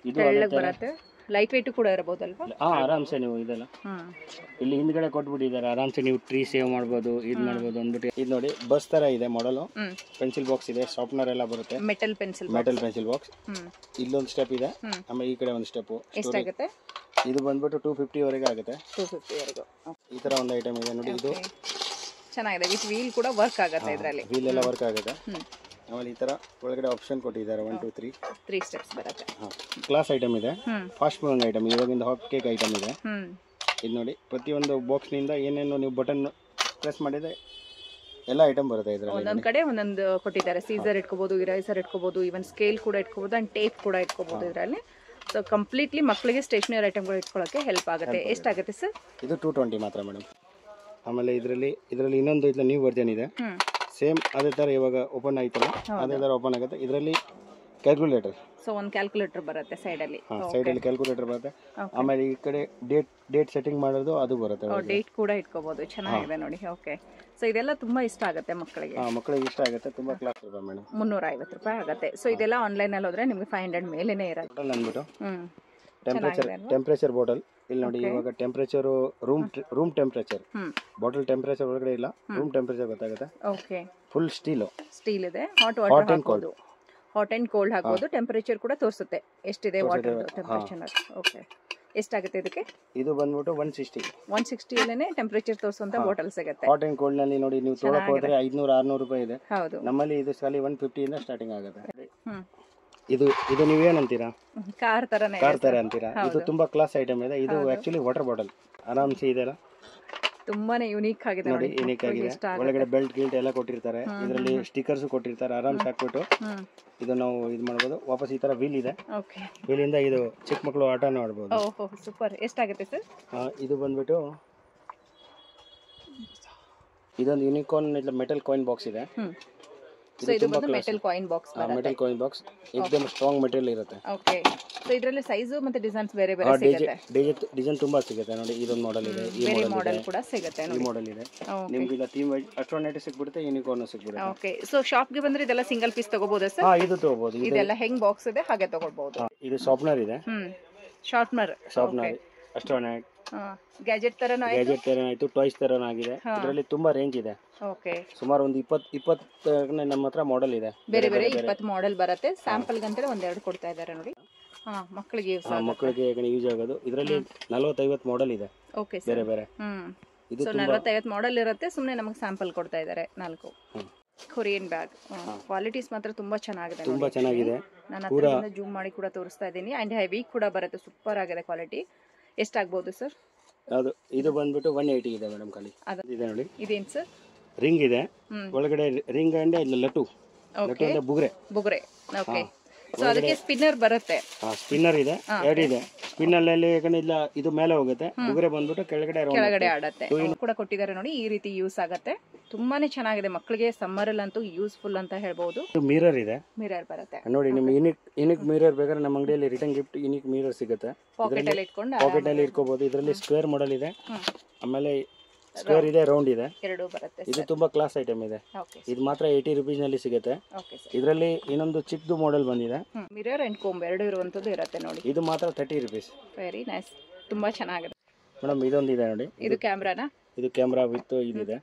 ಇದು ಬರುತ್ತೆ. ಲೈಟ್ ವೇಟ್ ಕೂಡ ಇರಬಹುದಲ್ವಾ? ಆರಾಮ್ಸೆ ನೀವು ಇದೆಲ್ಲ ಇಲ್ಲಿ ಹಿಂದ್ಗಡೆ ಕೊಟ್ಬಿಟ್ಟಿದ್ದಾರೆ. ಆರಾಮ್ಸೆ ನೀವು ಟ್ರೀ ಸೇವ್ ಮಾಡ್ಬೋದು, ಇದು ಮಾಡ್ಬೋದು ಅಂದ್ಬಿಟ್ಟು. ಇದು ನೋಡಿ ಬಸ್ ತರ ಇದೆ ಮಾಡಲು. ಪೆನ್ಸಿಲ್ ಬಾಕ್ಸ್ ಇದೆ, ಶಾರ್ಪ್ನರ್ ಎಲ್ಲ ಬರುತ್ತೆ. Metal pencil box. ಇಲ್ಲೊಂದು ಸ್ಟೆಪ್ ಇದೆ, ಆಮೇಲೆ ಈ ಕಡೆ ಒಂದು ಸ್ಟೆಪ್. ಎಷ್ಟಾಗುತ್ತೆ? ಇದು ಬಂದ್ಬಿಟ್ಟು 250 ವರೆಗೆ ಆಗುತ್ತೆ. 250 ವರೆಗೆ ಈ ತರ ಒಂದು ಐಟಮ್ ಇದೆ ನೋಡಿ. ಇದು ಚೆನ್ನಾಗಿದೆ. ವಿತ್ ವೀಲ್ ಕೂಡ ವರ್ಕ್ ಆಗುತ್ತೆ. ಇದರಲ್ಲಿ ವೀಲ್ ಎಲ್ಲ ವರ್ಕ್ ಆಗುತ್ತೆ. ಆಮೇಲೆ ಈ ತರ ಒಳಗಡೆ ಆಪ್ಷನ್ ಕೊಟ್ಟಿದ್ದಾರೆ. 1 2 3 ಸ್ಟೆಪ್ಸ್ ಬರುತ್ತೆ. ಕ್ಲಾಸ್ ಐಟಮ್ ಇದೆ. Fast moving item. ಇವಾಗಿಂದ ಹಾಟ್ ಕೇಕ್ ಐಟಮ್ ಇದೆ. ಇದು ನೋಡಿ, ಪ್ರತಿಯೊಂದು ಬಾಕ್ಸ್ ನಿಂದ ಏನೇನು ನೀವು ಬಟನ್ ಪ್ರೆಸ್ ಮಾಡಿದ್ರೆ ಎಲ್ಲ ಐಟಮ್ ಬರುತ್ತೆ. ಇದರಲ್ಲಿ ಒಂದೊಂದು ಕಡೆ ಒಂದೊಂದು ಕೊಟ್ಟಿದ್ದಾರೆ. ಸೀಸರ್ ಇಟ್ಕೋಬಹುದು, ಇರೈಸರ್ ಇಟ್ಕೋಬಹುದು, ಈವನ್ ಸ್ಕೇಲ್ ಕೂಡ ಇಟ್ಕೋಬಹುದು, ಅಂಡ್ ಟೇಪ್ ಕೂಡ ಇಟ್ಕೋಬಹುದು ಇದರಲ್ಲಿ. ಸೊ ಕಂಪ್ಲೀಟ್ಲಿ ಮಕ್ಕಳಿಗೆ ಸ್ಟೇಷನರಿ ಐಟಮ್ಗಳು ಇಟ್ಕೊಳ್ಳೋಕೆ ಹೆಲ್ಪ್ ಆಗುತ್ತೆ. ಎಷ್ಟಾಗುತ್ತೆ ಸರ್? ಇದು 220 ಮಾತ್ರ ಮೇಡಮ್. ಆಮೇಲೆ ಇದರಲ್ಲಿ ಇನ್ನೊಂದು ನ್ಯೂ ವರ್ಜನ್ ಇದೆ. ಸೇಮ್ ಅದೇ ತರ ಇವಾಗ ಓಪನ್ ಆಯ್ತಲ್ಲ, ಅದೇ ತರ ಓಪನ್ ಆಗುತ್ತೆ. ಇದರಲ್ಲಿ ಕ್ಯಾಲ್ಕುಲೇಟರ್. ಸೊ ಒಂದು ಕ್ಯಾಲ್ಕುಲೇಟರ್ ಬರುತ್ತೆ ಸೈಡ್ ಅಲ್ಲಿ. ಕ್ಯಾಲ್ಕುಲೇಟರ್ ಬರುತ್ತೆ. ಆಮೇಲೆ ಈ ಕಡೆ ಡೇಟ್ ಸೆಟ್ಟಿಂಗ್ ಮಾಡೋದು ಅದು ಬರುತ್ತೆ. ಡೇಟ್ ಕೂಡ ಇಟ್ಕೋಬಹುದು. ಚೆನ್ನಾಗಿದೆ ನೋಡಿ. ಸೊ ಇದೆಲ್ಲ ತುಂಬಾ ಇಷ್ಟ ಆಗುತ್ತೆ ಮಕ್ಕಳಿಗೆ. ಇಷ್ಟ ಆಗುತ್ತೆ. ತುಂಬಾ ಕ್ಲಾಸ್ ರೂಪಾಯಿ ಮೇಡಮ್. 350 ರೂಪಾಯಿ ಆಗುತ್ತೆ. ಸೊ ಇದೆಲ್ಲ ಆನ್ಲೈನ್ ಅಲ್ಲಿ ಹೋದ್ರೆ ನಿಮಗೆ 500 ಮೇಲೇನೆ ಇರುತ್ತೆ. ಟೋಟಲ್ ಅಂದ್ಬಿಟ್ಟು ಟೆಂಪರೇಚರ್ ಬಾಟಲ್. ಇಲ್ಲಿ ನೋಡಿ, ಇವಾಗ temperature room temperature, bottle temperature ಒಳಗಡೆ ಇಲ್ಲ, ರೂಮ್ ಟೆಂಪರೇಚರ್ ಗೊತ್ತಾಗುತ್ತೆ. ಫುಲ್ ಸ್ಟೀಲ್ ಇದೆ. Hot and cold. Hot and cold ಹಾಕೋದು. ಟೆಂಪರೇಚರ್ ಕೂಡ ತೋರಿಸುತ್ತೆ ಎಷ್ಟಿದೆ ವಾಟರ್ ಟೆಂಪರೇಚರ್. ಎಷ್ಟಾಗುತ್ತೆ ಇದಕ್ಕೆ? ಇದು ಬಂದ್ಬಿಟ್ಟು 160 ಅಲ್ಲೇನೆ ಟೆಂಪರೇಚರ್ ತೋರಿಸುವಂತ ಬಾಟಲ್ ಸಿಗುತ್ತೆ. ಹಾಟ್ ಅಂಡ್ ಕೋಲ್ಡ್ ನಲ್ಲಿ ನೋಡಿ, ನೀವು ತೊಗೊಳಕ್ಕೆ ಹೋದ್ರೆ 500-600 ರೂಪಾಯಿ ಇದೆ. ನಮ್ಮಲ್ಲಿ ಇದು ಖಾಲಿ 150 ಇಂದ ಸ್ಟಾರ್ಟಿಂಗ್ ಆಗುತ್ತೆ. ಇದು ನೀವೇನಂತೀರಾ? ಕಾರ್ ತರ ಅಂತೀರಾ? ಇದು ತುಂಬಾ ಕ್ಲಾಸ್ ಐಟಮ್ ಇದೆ. ಇದು ಆಕ್ಚುಲಿ ವಾಟರ್ ಬಾಟಲ್. ಆರಾಮ್ಸೆ ಇದೆಲ್ಲ ತುಂಬಾನೇ ಯೂನಿಕ್ ಆಗಿದೆ ನೋಡಿ. ಯೂನಿಕ್ ಆಗಿದೆ. ಒಳಗಡೆ ಬೆಲ್ಟ್ ಗಿಲ್ಟ್ ಎಲ್ಲ ಕೊಟ್ಟಿರ್ತಾರೆ. ಇದರಲ್ಲಿ ಸ್ಟಿಕರ್ಸ್ ಕೊಟ್ಟಿರ್ತಾರೆ. ಆರಾಮ್ಸೆ ಹಾಕ್ಬಿಟ್ಟು ಇದು ನಾವು ಇದು ಮಾಡಬಹುದು. ವಾಪಸ್ ಈ ತರ ವೀಲ್ ಇದೆ. ವೀಲ್ ಇಂದ ಇದು ಚಿಕ್ಕ ಮಕ್ಕಳು ಆಟನೂ ಆಡಬಹುದು. ಸೂಪರ್. ಎಷ್ಟಾಗುತ್ತೆ ಸರ್? ಇದು ಬಂದ್ಬಿಟ್ಟು ಇದೊಂದು ಯೂನಿಕಾರ್ನ್ ಮೆಟಲ್ ಕಾಯಿನ್ ಬಾಕ್ಸ್ ಇದೆ. ಸೊ ಇದು ಬಂದು ಮೆಟಲ್ ಕಾಯಿನ್ ಬಾಕ್ಸ್ ಬರುತ್ತೆ. ಮೆಟಲ್ ಕಾಯಿನ್ ಬಾಕ್ಸ್ एकदम ಸ್ಟ್ರಾಂಗ್ ಮೆಟೀರಿಯಲ್ ಇರುತ್ತೆ. ಓಕೆ. ಸೊ ಇದರಲ್ಲಿ ಸೈಜ್ ಮತ್ತೆ ಡಿಸೈನ್ಸ್ ಬೇರೆ ಬೇರೆ ಸಿಗುತ್ತೆ. ಡಿಸೈನ್ ತುಂಬಾ ಸಿಗುತ್ತೆ ನೋಡಿ. ಇದೊಂದು ಮಾಡೆಲ್ ಇದೆ, ಈ ಮಾಡೆಲ್ ಕೂಡ ಸಿಗುತ್ತೆ ನೋಡಿ. ಈ ಮಾಡೆಲ್ ಇದೆ ನಿಮಗೆ. ಇಲ್ಲ ಥೀಮ್ ವೈಸ್ ಅಸ್ಟ್ರೋನೈಟ್ ಸಿಗ್ಬಿಡುತ್ತೆ, ಯೂನಿಕಾರ್ನ್ ಸಿಗ್ಬಿಡುತ್ತೆ. ಓಕೆ. ಸೊ ಶಾಪ್ ಗೆ ಬಂದ್ರೆ ಇದೆಲ್ಲ ಸಿಂಗಲ್ ಪೀಸ್ ತಗೋಬಹುದಾ ಸರ್? ಇದು ತಗೋಬಹುದು. ಇದೆಲ್ಲ ಹೆಂಗ್ ಬಾಕ್ಸ್ ಇದೆ ಹಾಗೆ ತಗೊಳ್ಳಬಹುದು. ಇದು ಶಾರ್ಪ್ನರ್ ಇದೆ. ಶಾರ್ಪ್ನರ್ ಅಸ್ಟ್ರೋನೈಟ್ ಗ್ಯಾಜೆಟ್ ತರನ ಆಯ್ತು, ಟಾಯ್ಸ್ ತರನ ಆಗಿದೆ. ಇದರಲ್ಲಿ ತುಂಬಾ ರೇಂಜ್ ಇದೆ. ಓಕೆ. ಸುಮಾರು ಒಂದು 20 ನಮ್ಮ ಹತ್ರ ಮಾಡೆಲ್ ಇದೆ. ಬೇರೆ ಬೇರೆ 20 ಮಾಡೆಲ್ ಬರುತ್ತೆ. ಸ್ಯಾಂಪಲ್ ಗಂತಲೇ ಒಂದೆರಡು ಕೊಡ್ತಾ ಇದ್ದಾರೆ ನೋಡಿ. ಮಕ್ಕಳಿಗೆ ಯೂಸ್ ಆಗೋದು. ಇದರಲ್ಲಿ 40-50 ಮಾಡೆಲ್ ಇದೆ. ಓಕೆ ಬೇರೆ ಬೇರೆ. ಇದು 40-50 ಮಾಡೆಲ್ ಇರುತ್ತೆ. ಸುಮ್ಮನೆ ನಮಗೆ ಸ್ಯಾಂಪಲ್ ಕೊಡ್ತಾ ಇದ್ದಾರೆ 4. ಕೊರಿಯನ್ ಬ್ಯಾಗ್ ಕ್ವಾಲಿಟೀಸ್ ಮಾತ್ರ ತುಂಬಾ ಚೆನ್ನಾಗಿದೆ. ತುಂಬಾ ಚೆನ್ನಾಗಿದೆ. ನಾನು ಹತ್ರದಿಂದ ಜೂಮ್ ಮಾಡಿ ಕೂಡ ತೋರಿಸ್ತಾ ಇದ್ದೀನಿ. ಅಂಡ್ ಹೆವಿ ಕೂಡ ಬರುತ್ತೆ. ಸೂಪರ್ ಆಗಿದೆ ಕ್ವಾಲಿಟಿ. ಎಷ್ಟಾಗಬಹುದು ಸರ್? ಅದು ಇದು ಬಂದ್ಬಿಟ್ಟು 180 ಇದೆ ಮೇಡಮ್. ಖಾಲಿ ಇದೆ ನೋಡಿ. ಇದೇನ್ ಸರ್? ರಿಂಗ್ ಇದೆ ಒಳಗಡೆ. ರಿಂಗ್ ಅಂಡ್ ಲಟು ಅಂದ್ರೆ ಬುಗ್ರೆ. ಓಕೆ. ಸೊ ಅದಕ್ಕೆ ಸ್ಪಿನ್ನರ್ ಬರುತ್ತೆ. ಸ್ಪಿನ್ನರ್ ಇದೆ, 2 ಇದೆ. ಸ್ಪಿನ್ನರ್ ಅಲ್ಲಿ ಇಲ್ಲ, ಇದು ಮೇಲೆ ಹೋಗುತ್ತೆ, ಬುಗ್ರೆ ಬಂದ್ಬಿಟ್ಟು ಕೆಳಗಡೆ ಆಡತ್ತೆ ಕೂಡ ಕೊಟ್ಟಿದ್ದಾರೆ ನೋಡಿ. ಈ ರೀತಿ ಯೂಸ್ ಆಗುತ್ತೆ. ತುಂಬಾನೇ ಚೆನ್ನಾಗಿದೆ. ಮಕ್ಕಳಿಗೆ ಸಮ್ಮರ್ ಅಲ್ಲಂತೂ ಯೂಸ್ಫುಲ್ ಅಂತ ಹೇಳ್ಬಹುದು. ಮಿರರ್ ಇದೆ, ಮಿರರ್ ಬರುತ್ತೆ ನೋಡಿ. ನಿಮ್ಗೆ ಯುನಿಕ್ ಮಿರರ್ ಬೇಕಾದ್ರೆ ನಮ್ಮ ಅಂಗಡಿಯಲ್ಲಿ ರಿಟರ್ನ್ ಗಿಫ್ಟ್ ಯುನಿಕ್ ಮಿರರ್ ಸಿಗುತ್ತೆ. ಪಾಕೆಟ್ ಅಲ್ಲಿ ಇಟ್ಕೋಬಹುದು. ಇದರಲ್ಲಿ ಸ್ಕ್ವೇರ್ ಮಾಡೆಲ್ ಇದೆ, ಆಮೇಲೆ ಸ್ಕ್ವೇರ್ ಇದೆ, ರೌಂಡ್ ಇದೆ, ಎರಡು ಬರುತ್ತೆ. ಇದು ತುಂಬಾ ಕ್ಲಾಸ್ ಐಟಮ್ ಇದೆ. ಇದು ಮಾತ್ರ 80 ರೂಪೀಸ್ ನಲ್ಲಿ ಸಿಗುತ್ತೆ. ಇದರಲ್ಲಿ ಇನ್ನೊಂದು ಚಿಕ್ಕದು ಮಾಡೆಲ್ ಬಂದಿದೆ. ಮಿರರ್ ಅಂಡ್ ಕೋಂಬ್ ಎರಡು ಇರುವಂತದ್ದು ಇರುತ್ತೆ ನೋಡಿ. ಇದು ಮಾತ್ರ 30 ರೂಪೀಸ್. Very nice. ತುಂಬಾ ಚೆನ್ನಾಗಿದೆ ಮೇಡಮ್. ಇದೊಂದು ಇದೆ ನೋಡಿ. ಇದು ಕ್ಯಾಮ್ರಾನಾ? ಇದು ಕ್ಯಾಮ್ರಾ ವಿತ್ ಇದಿದೆ.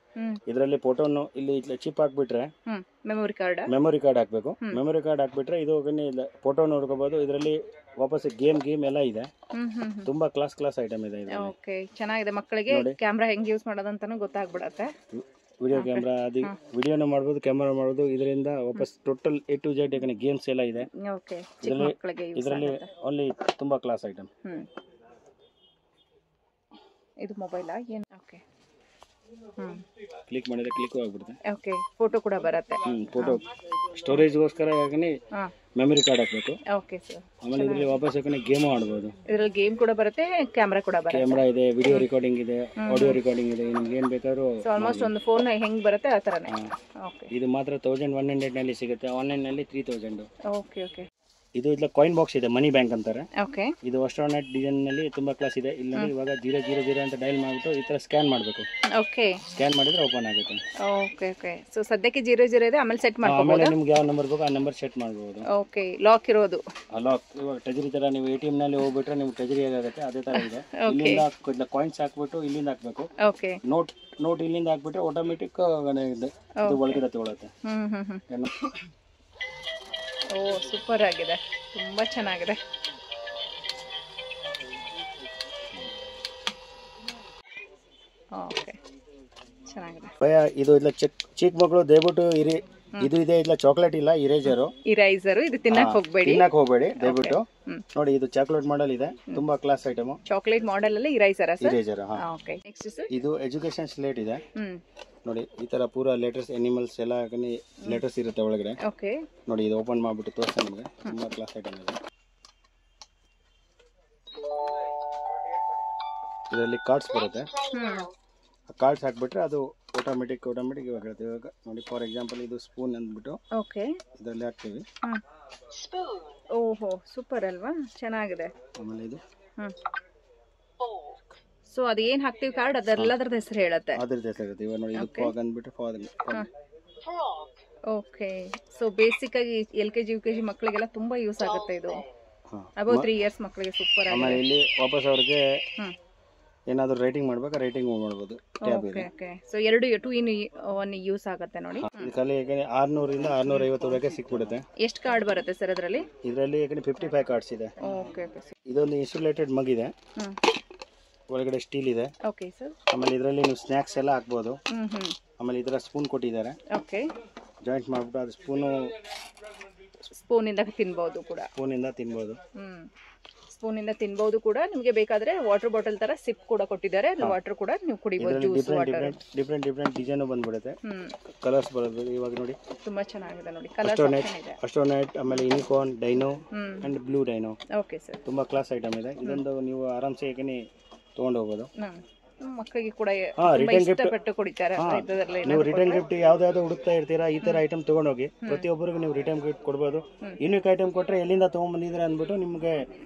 ಇದರಲ್ಲಿ ಫೋಟೋನು ಇಲ್ಲಿ ಚಿಪ್ ಹಾಕ್ಬಿಟ್ರೆ ಮೆಮೊರಿ ಕಾರ್ಡ್ ಹಾಕ್ಬೇಕು. ಮೆಮೊರಿ ಕಾರ್ಡ್ ಹಾಕ್ಬಿಟ್ರೆ ಇದು ಫೋಟೋ ನೋಡ್ಕೋಬಹುದು. ಇದರಲ್ಲಿ ವಾಪಸ್ ಗೇಮ್ ಎಲ್ಲ ಇದೆ. ತುಂಬಾ ಕ್ಲಾಸ್ ಐಟಮ್ ಇದೆ ಇದು. ಓಕೆ, ಚೆನ್ನಾಗಿದೆ. ಮಕ್ಕಳಿಗೆ ಕ್ಯಾಮ್ರಾ ಹೆಂಗ್ ಯೂಸ್ ಮಾಡೋದಂತಾನು ಗೊತ್ತಾಗ್ಬಿಡುತ್ತೆ. ವಿಡಿಯೋ ಕ್ಯಾಮ್ರಾ ಅದು ವಿಡಿಯೋನ ಮಾಡಬಹುದು, ಕ್ಯಾಮೆರಾ ಮಾಡಬಹುದು. ಇದರಿಂದ ವಾಪಸ್ total A to Z games ಎಲ್ಲ ಇದೆ. ಓಕೆ, ಇದರಲ್ಲಿ ಓನ್ಲಿ ತುಂಬಾ ಕ್ಲಾಸ್ ಐಟಮ್. ಇದು ಮೊಬೈಲ್ ಏನು? ಓಕೆ. ಕ್ಲಿಕ್ ಮಾಡಿದ್ರೆ ಕ್ಲಿಕ್ ಆಗ್ಬಿಡುತ್ತೆ. ಓಕೆ, ಫೋಟೋ ಕೂಡ ಬರುತ್ತೆ. ಫೋಟೋ ಸ್ಟೋರೇಜ್ಗೋಸ್ಕರ ಮೆಮೊರಿ ಕಾರ್ಡ್ ಹಾಕಬೇಕು. Okay sir. ಆಮೇಲೆ ಇದರಲ್ಲಿ ವಾಪಸ್ ಗೇಮ್ ಆಡಬಹುದು. ಇದರಲ್ಲಿ ಗೇಮ್ ಕೂಡ ಬರುತ್ತೆ, ಕ್ಯಾಮೆರಾ ಕೂಡ ಬರುತ್ತೆ. ಕ್ಯಾಮೆರಾ ಇದೆ, ವಿಡಿಯೋ ರೆಕಾರ್ಡಿಂಗ್ ಇದೆ, ಆಡಿಯೋ ರೆಕಾರ್ಡಿಂಗ್ ಇದೆ. ನಿಮ್ಗೆ ಏನು ಬೇಕಾದ್ರೂ ಆಲ್ಮೋಸ್ಟ್ ಒಂದು ಫೋನ್ ಹೆಂಗ್ ಬರುತ್ತೆ ಆ ತರನೇ. ಓಕೆ. ಇದು ಮಾತ್ರ 1100 ನಲ್ಲಿ ಸಿಗುತ್ತೆ. ಆನ್ಲೈನ್ ನಲ್ಲಿ 3000. ಓಕೆ. ಇದು ಇಲ್ಲ ಕಾಯಿನ್ ಬಾಕ್ಸ್ ಇದೆ, ಮನಿ ಬ್ಯಾಂಕ್ ಅಂತಾರೆ. ಓಕೆ. ಇದು ಅಸ್ಟ್ರೋನಟ್ ಡಿಸೈನ್ ನಲ್ಲಿ ತುಂಬಾ ಕ್ಲಾಸ್ ಇದೆ. ಇಲ್ಲಿ ನೋಡಿ, ಇವಾಗ 000 ಅಂತ ಡಯಲ್ ಮಾಡ್ಬಿಟ್ಟು ಈ ತರ ಸ್ಕ್ಯಾನ್ ಮಾಡಬೇಕು. ಓಕೆ. ಸ್ಕ್ಯಾನ್ ಮಾಡಿದ್ರೆ ಓಪನ್ ಆಗುತ್ತೆ. ಓಕೆ. ಸೊ ಸದ್ಯಕ್ಕೆ 00 ಇದೆ, ಆಮೇಲೆ ಸೆಟ್ ಮಾಡ್ಕೊಬಹುದು. ಆಮೇಲೆ ನಿಮ್ಗೆ ಯಾವ ನಂಬರ್ ಬೇಕು ಆ ನಂಬರ್ ಸೆಟ್ ಮಾಡಬಹುದು. ಓಕೆ. ಲಾಕ್ ಇರೋದು. ಲಾಕ್ ಇವಾಗ ಟಜರಿ ತರ ನೀವು ATM ನಲ್ಲಿ ಹೋಗ್ಬಿಟ್ರೆ ನಿಮ್ಗೆ ಟಜರಿ ಹೇಗಾಗುತ್ತೆ ಅದೇ ತರ ಇದೆ. ಇಲ್ಲಿಂದ ಕಾಯಿನ್ಸ್ ಹಾಕ್ಬಿಟ್ಟು ಇಲ್ಲಿಂದ ಹಾಕ್ಬೇಕು. ಓಕೆ. ನೋಟ್ ಇಲ್ಲಿಂದ ಹಾಕ್ಬಿಟ್ರೆ ಆಟೋಮೆಟಿಕ್ ಇದು ಒಳಗಡೆ ತಗೊಳುತ್ತೆ. ಓ, ಸೂಪರ್ ಆಗಿದೆ. ತುಂಬಾ ಚೆನ್ನಾಗಿದೆ. ಓಕೆ, ಚೆನ್ನಾಗಿದೆ. ಇದು ಇಲ್ಲ ಚಿಕ್ಕ ಮಕ್ಕಳು ದಯವಿಟ್ಟು ಇದು ಇದೆ. ಇಲ್ಲ ಚಾಕ್ಲೇಟ್ ಇಲ್ಲ, ಇರೇಜರ್. ಇದು ತಿನ್ನಕ್ ಹೋಗ್ಬೇಡಿ ದಯವಿಟ್ಟು. ನೋಡಿ, ಇದು ಚಾಕ್ಲೇಟ್ ಮಾಡೆಲ್ ಇದೆ. ತುಂಬಾ ಕ್ಲಾಸ್ ಐಟಮ್. ಚಾಕ್ಲೇಟ್ ಮಾಡೆಲ್ ಅಲ್ಲಿ ಇರೇಜರ್. ಓಕೆ. ಇದು ಎಜುಕೇಶನ್ ಸ್ಲೇಟ್ ಇದೆ ನೋಡಿ. ಈ ತರ ಪೂರಾ ಲೆಟರ್ಸ್, ಅನಿಮಲ್ಸ್ ಎಲ್ಲ ಲೆಟರ್ಸ್ ಇರುತ್ತೆ ಒಳಗಡೆ. ಓಕೆ. ನೋಡಿ, ಇದು ಓಪನ್ ಮಾಡ್ಬಿಟ್ಟು ತೋರಿಸ್ತಾ ನಿಮಗೆ. ತುಂಬಾ ಕ್ಲಾಸ್ ಐಟಮ್ ಇದೆ. ಇದರಲ್ಲಿ ಕಾರ್ಡ್ಸ್ ಬರುತ್ತೆ. ಕಾರ್ಡ್ಸ್ ಹಾಕ್ಬಿಟ್ರೆ ಅದು ಆಟೋಮೆಟಿಕ್ ಇವಾಗ ಹೇಳ್ತೀವಿ. ಇವಾಗ ನೋಡಿ, ಫಾರ್ ಎಕ್ಸಾಂಪಲ್ ಇದು ಸ್ಪೂನ್ ಅಂದ್ಬಿಟ್ಟು ಇದರಲ್ಲಿ ಹಾಕ್ತೀವಿ. ಓಹೋ, ಸೂಪರ್ ಅಲ್ವಾ? ಚೆನ್ನಾಗಿದೆ. ಆಮೇಲೆ ಇದು ಸೊ ಅದು ಏನ್ ಹಾಕ್ತಿವಿ ಕಾರ್ಡ್ ಅದೆಲ್ಲದರ ಹೆಸರು ಹೇಳುತ್ತೆ. ಅದ್ರದ್ದು ಹೆಸರು ಇರುತ್ತೆ. ಇವಾಗ ನೋಡಿ, ಇದು ಫಾಗ್ ಅಂದ್ಬಿಟ್ಟು ಓಕೆ. ಸೊ ಬೇಸಿಕ್ ಆಗಿ LKG UKG ಮಕ್ಕಳಿಗೆಲ್ಲ ತುಂಬಾ ಯೂಸ್ ಆಗುತ್ತೆ ಇದು. ಅಬೌವ್ 3 ಇಯರ್ಸ್ ಮಕ್ಕಳಿಗೆ ಸೂಪರ್ ಆಗಿದೆ. ಆಮೇಲೆ ಇಲ್ಲಿ ವಾಪಸ್ ಅವ್ರಿಗೆ ಏನಾದರೂ ರೈಟಿಂಗ್ ಮಾಡ್ಬೇಕಾ ರೈಟಿಂಗ್ ಮಾಡ್ಬೋದು. ಟ್ಯಾಬ್ ಇದೆ. ಓಕೆ. ಸೊ 2 in 1 ಯೂಸ್ ಆಗುತ್ತೆ ನೋಡಿ. ಖಾಲಿ 600 ಇಂದ 650 ವರೆಗೆ ಸಿಕ್ಬಿಡುತ್ತೆ. ಎಷ್ಟು ಕಾರ್ಡ್ ಬರುತ್ತೆ ಸರ್ ಅದರಲ್ಲಿ? ಇದರಲ್ಲಿ 55 ಕಾರ್ಡ್ಸ್ ಇದೆ. ಓಕೆ. ಇದೊಂದು ಇನ್ಸುಲೇಟೆಡ್ ಮಗ್ ಇದೆ. ಒಳಗಡೆ ಸ್ಟೀಲ್ ಇದೆ. Okay sir. ಆಮೇಲೆ ಇದರಲ್ಲಿ ನೀವು ಸ್ನ್ಯಾಕ್ಸ್ ಎಲ್ಲ ಹಾಕ್ಬೋದು. ಆಮೇಲೆ ಇದರ ಸ್ಪೂನ್ ಕೊಟ್ಟಿದ್ದಾರೆ. ಓಕೆ. ಜಾಯಿಂಟ್ ಮಾಡ್ಬಿಟ್ಟು ಅದು ಸ್ಪೂನಿಂದ ತಿನ್ಬೋದು ಕೂಡ. ಸ್ಪೂನಿಂದ ತಿನ್ಬಹುದು ಕೂಡ. ನಿಮಗೆ ಬೇಕಾದ್ರೆ ವಾಟರ್ ಬಾಟಲ್ ತರ ಸಿಪ್ ಕೂಡ ಕೊಟ್ಟಿದ್ದಾರೆ. ವಾಟರ್ ಕೂಡ ನೀವು ಕುಡಿಬಹುದು. ಜ್ಯೂಸ್ ವಾಟರ್ ಡಿಫರೆಂಟ್ ಡಿಸೈನ್ ಬಂದ್ಬಿಡುತ್ತೆ. ಕಲರ್ಸ್ ಬರುತ್ತೆ. ಇವಾಗ ನೋಡಿ, ತುಂಬಾ ಚೆನ್ನಾಗಿದೆ ನೋಡಿ. ಕಲರ್ಸ್ ಆಪ್ಷನ್ ಇದೆ. ಅಸ್ಟ್ರೋನೈಟ್, ಆಮೇಲೆ unicorn, dino and blue dino. Okay sir. ತುಂಬಾ ಕ್ಲಾಸ್ ಐಟಮ್ ಇದೆ. ಇದೊಂದು ನೀವು ಆರಾಮ್ಸೆ ತಗೊಂಡು ಹೋಗ್ಬೋದು. ಮಕ್ಕಳಿಗೆ ಕೂಡ ಹಾ, ತುಂಬಾ return gift. ಇಷ್ಟಪಟ್ಟು ಕುಡಿತಾರೆ ಇದರಲ್ಲಿ ನೀವು ರಿಟರ್ನ್ ಗಿಫ್ಟ್ ಯಾವ್ದಾವ್ದು ಹುಡುಕ್ತಾ ಇರ್ತೀರಾ, ಈ ತರ ಐಟಮ್ ತಗೊಂಡೋಗಿ ಪ್ರತಿಯೊಬ್ಬರಿಗೂ ನೀವು ರಿಟರ್ನ್ ಗಿಫ್ಟ್ ಕೊಡ್ಬೋದು. ಯೂನಿಕ್ ಐಟಮ್ ಕೊಟ್ರೆ ಎಲ್ಲಿಂದ ತಗೊಂಡ್ಬಂದಿದ್ರೆ ಅಂದ್ಬಿಟ್ಟು ನಿಮ್ಗೆ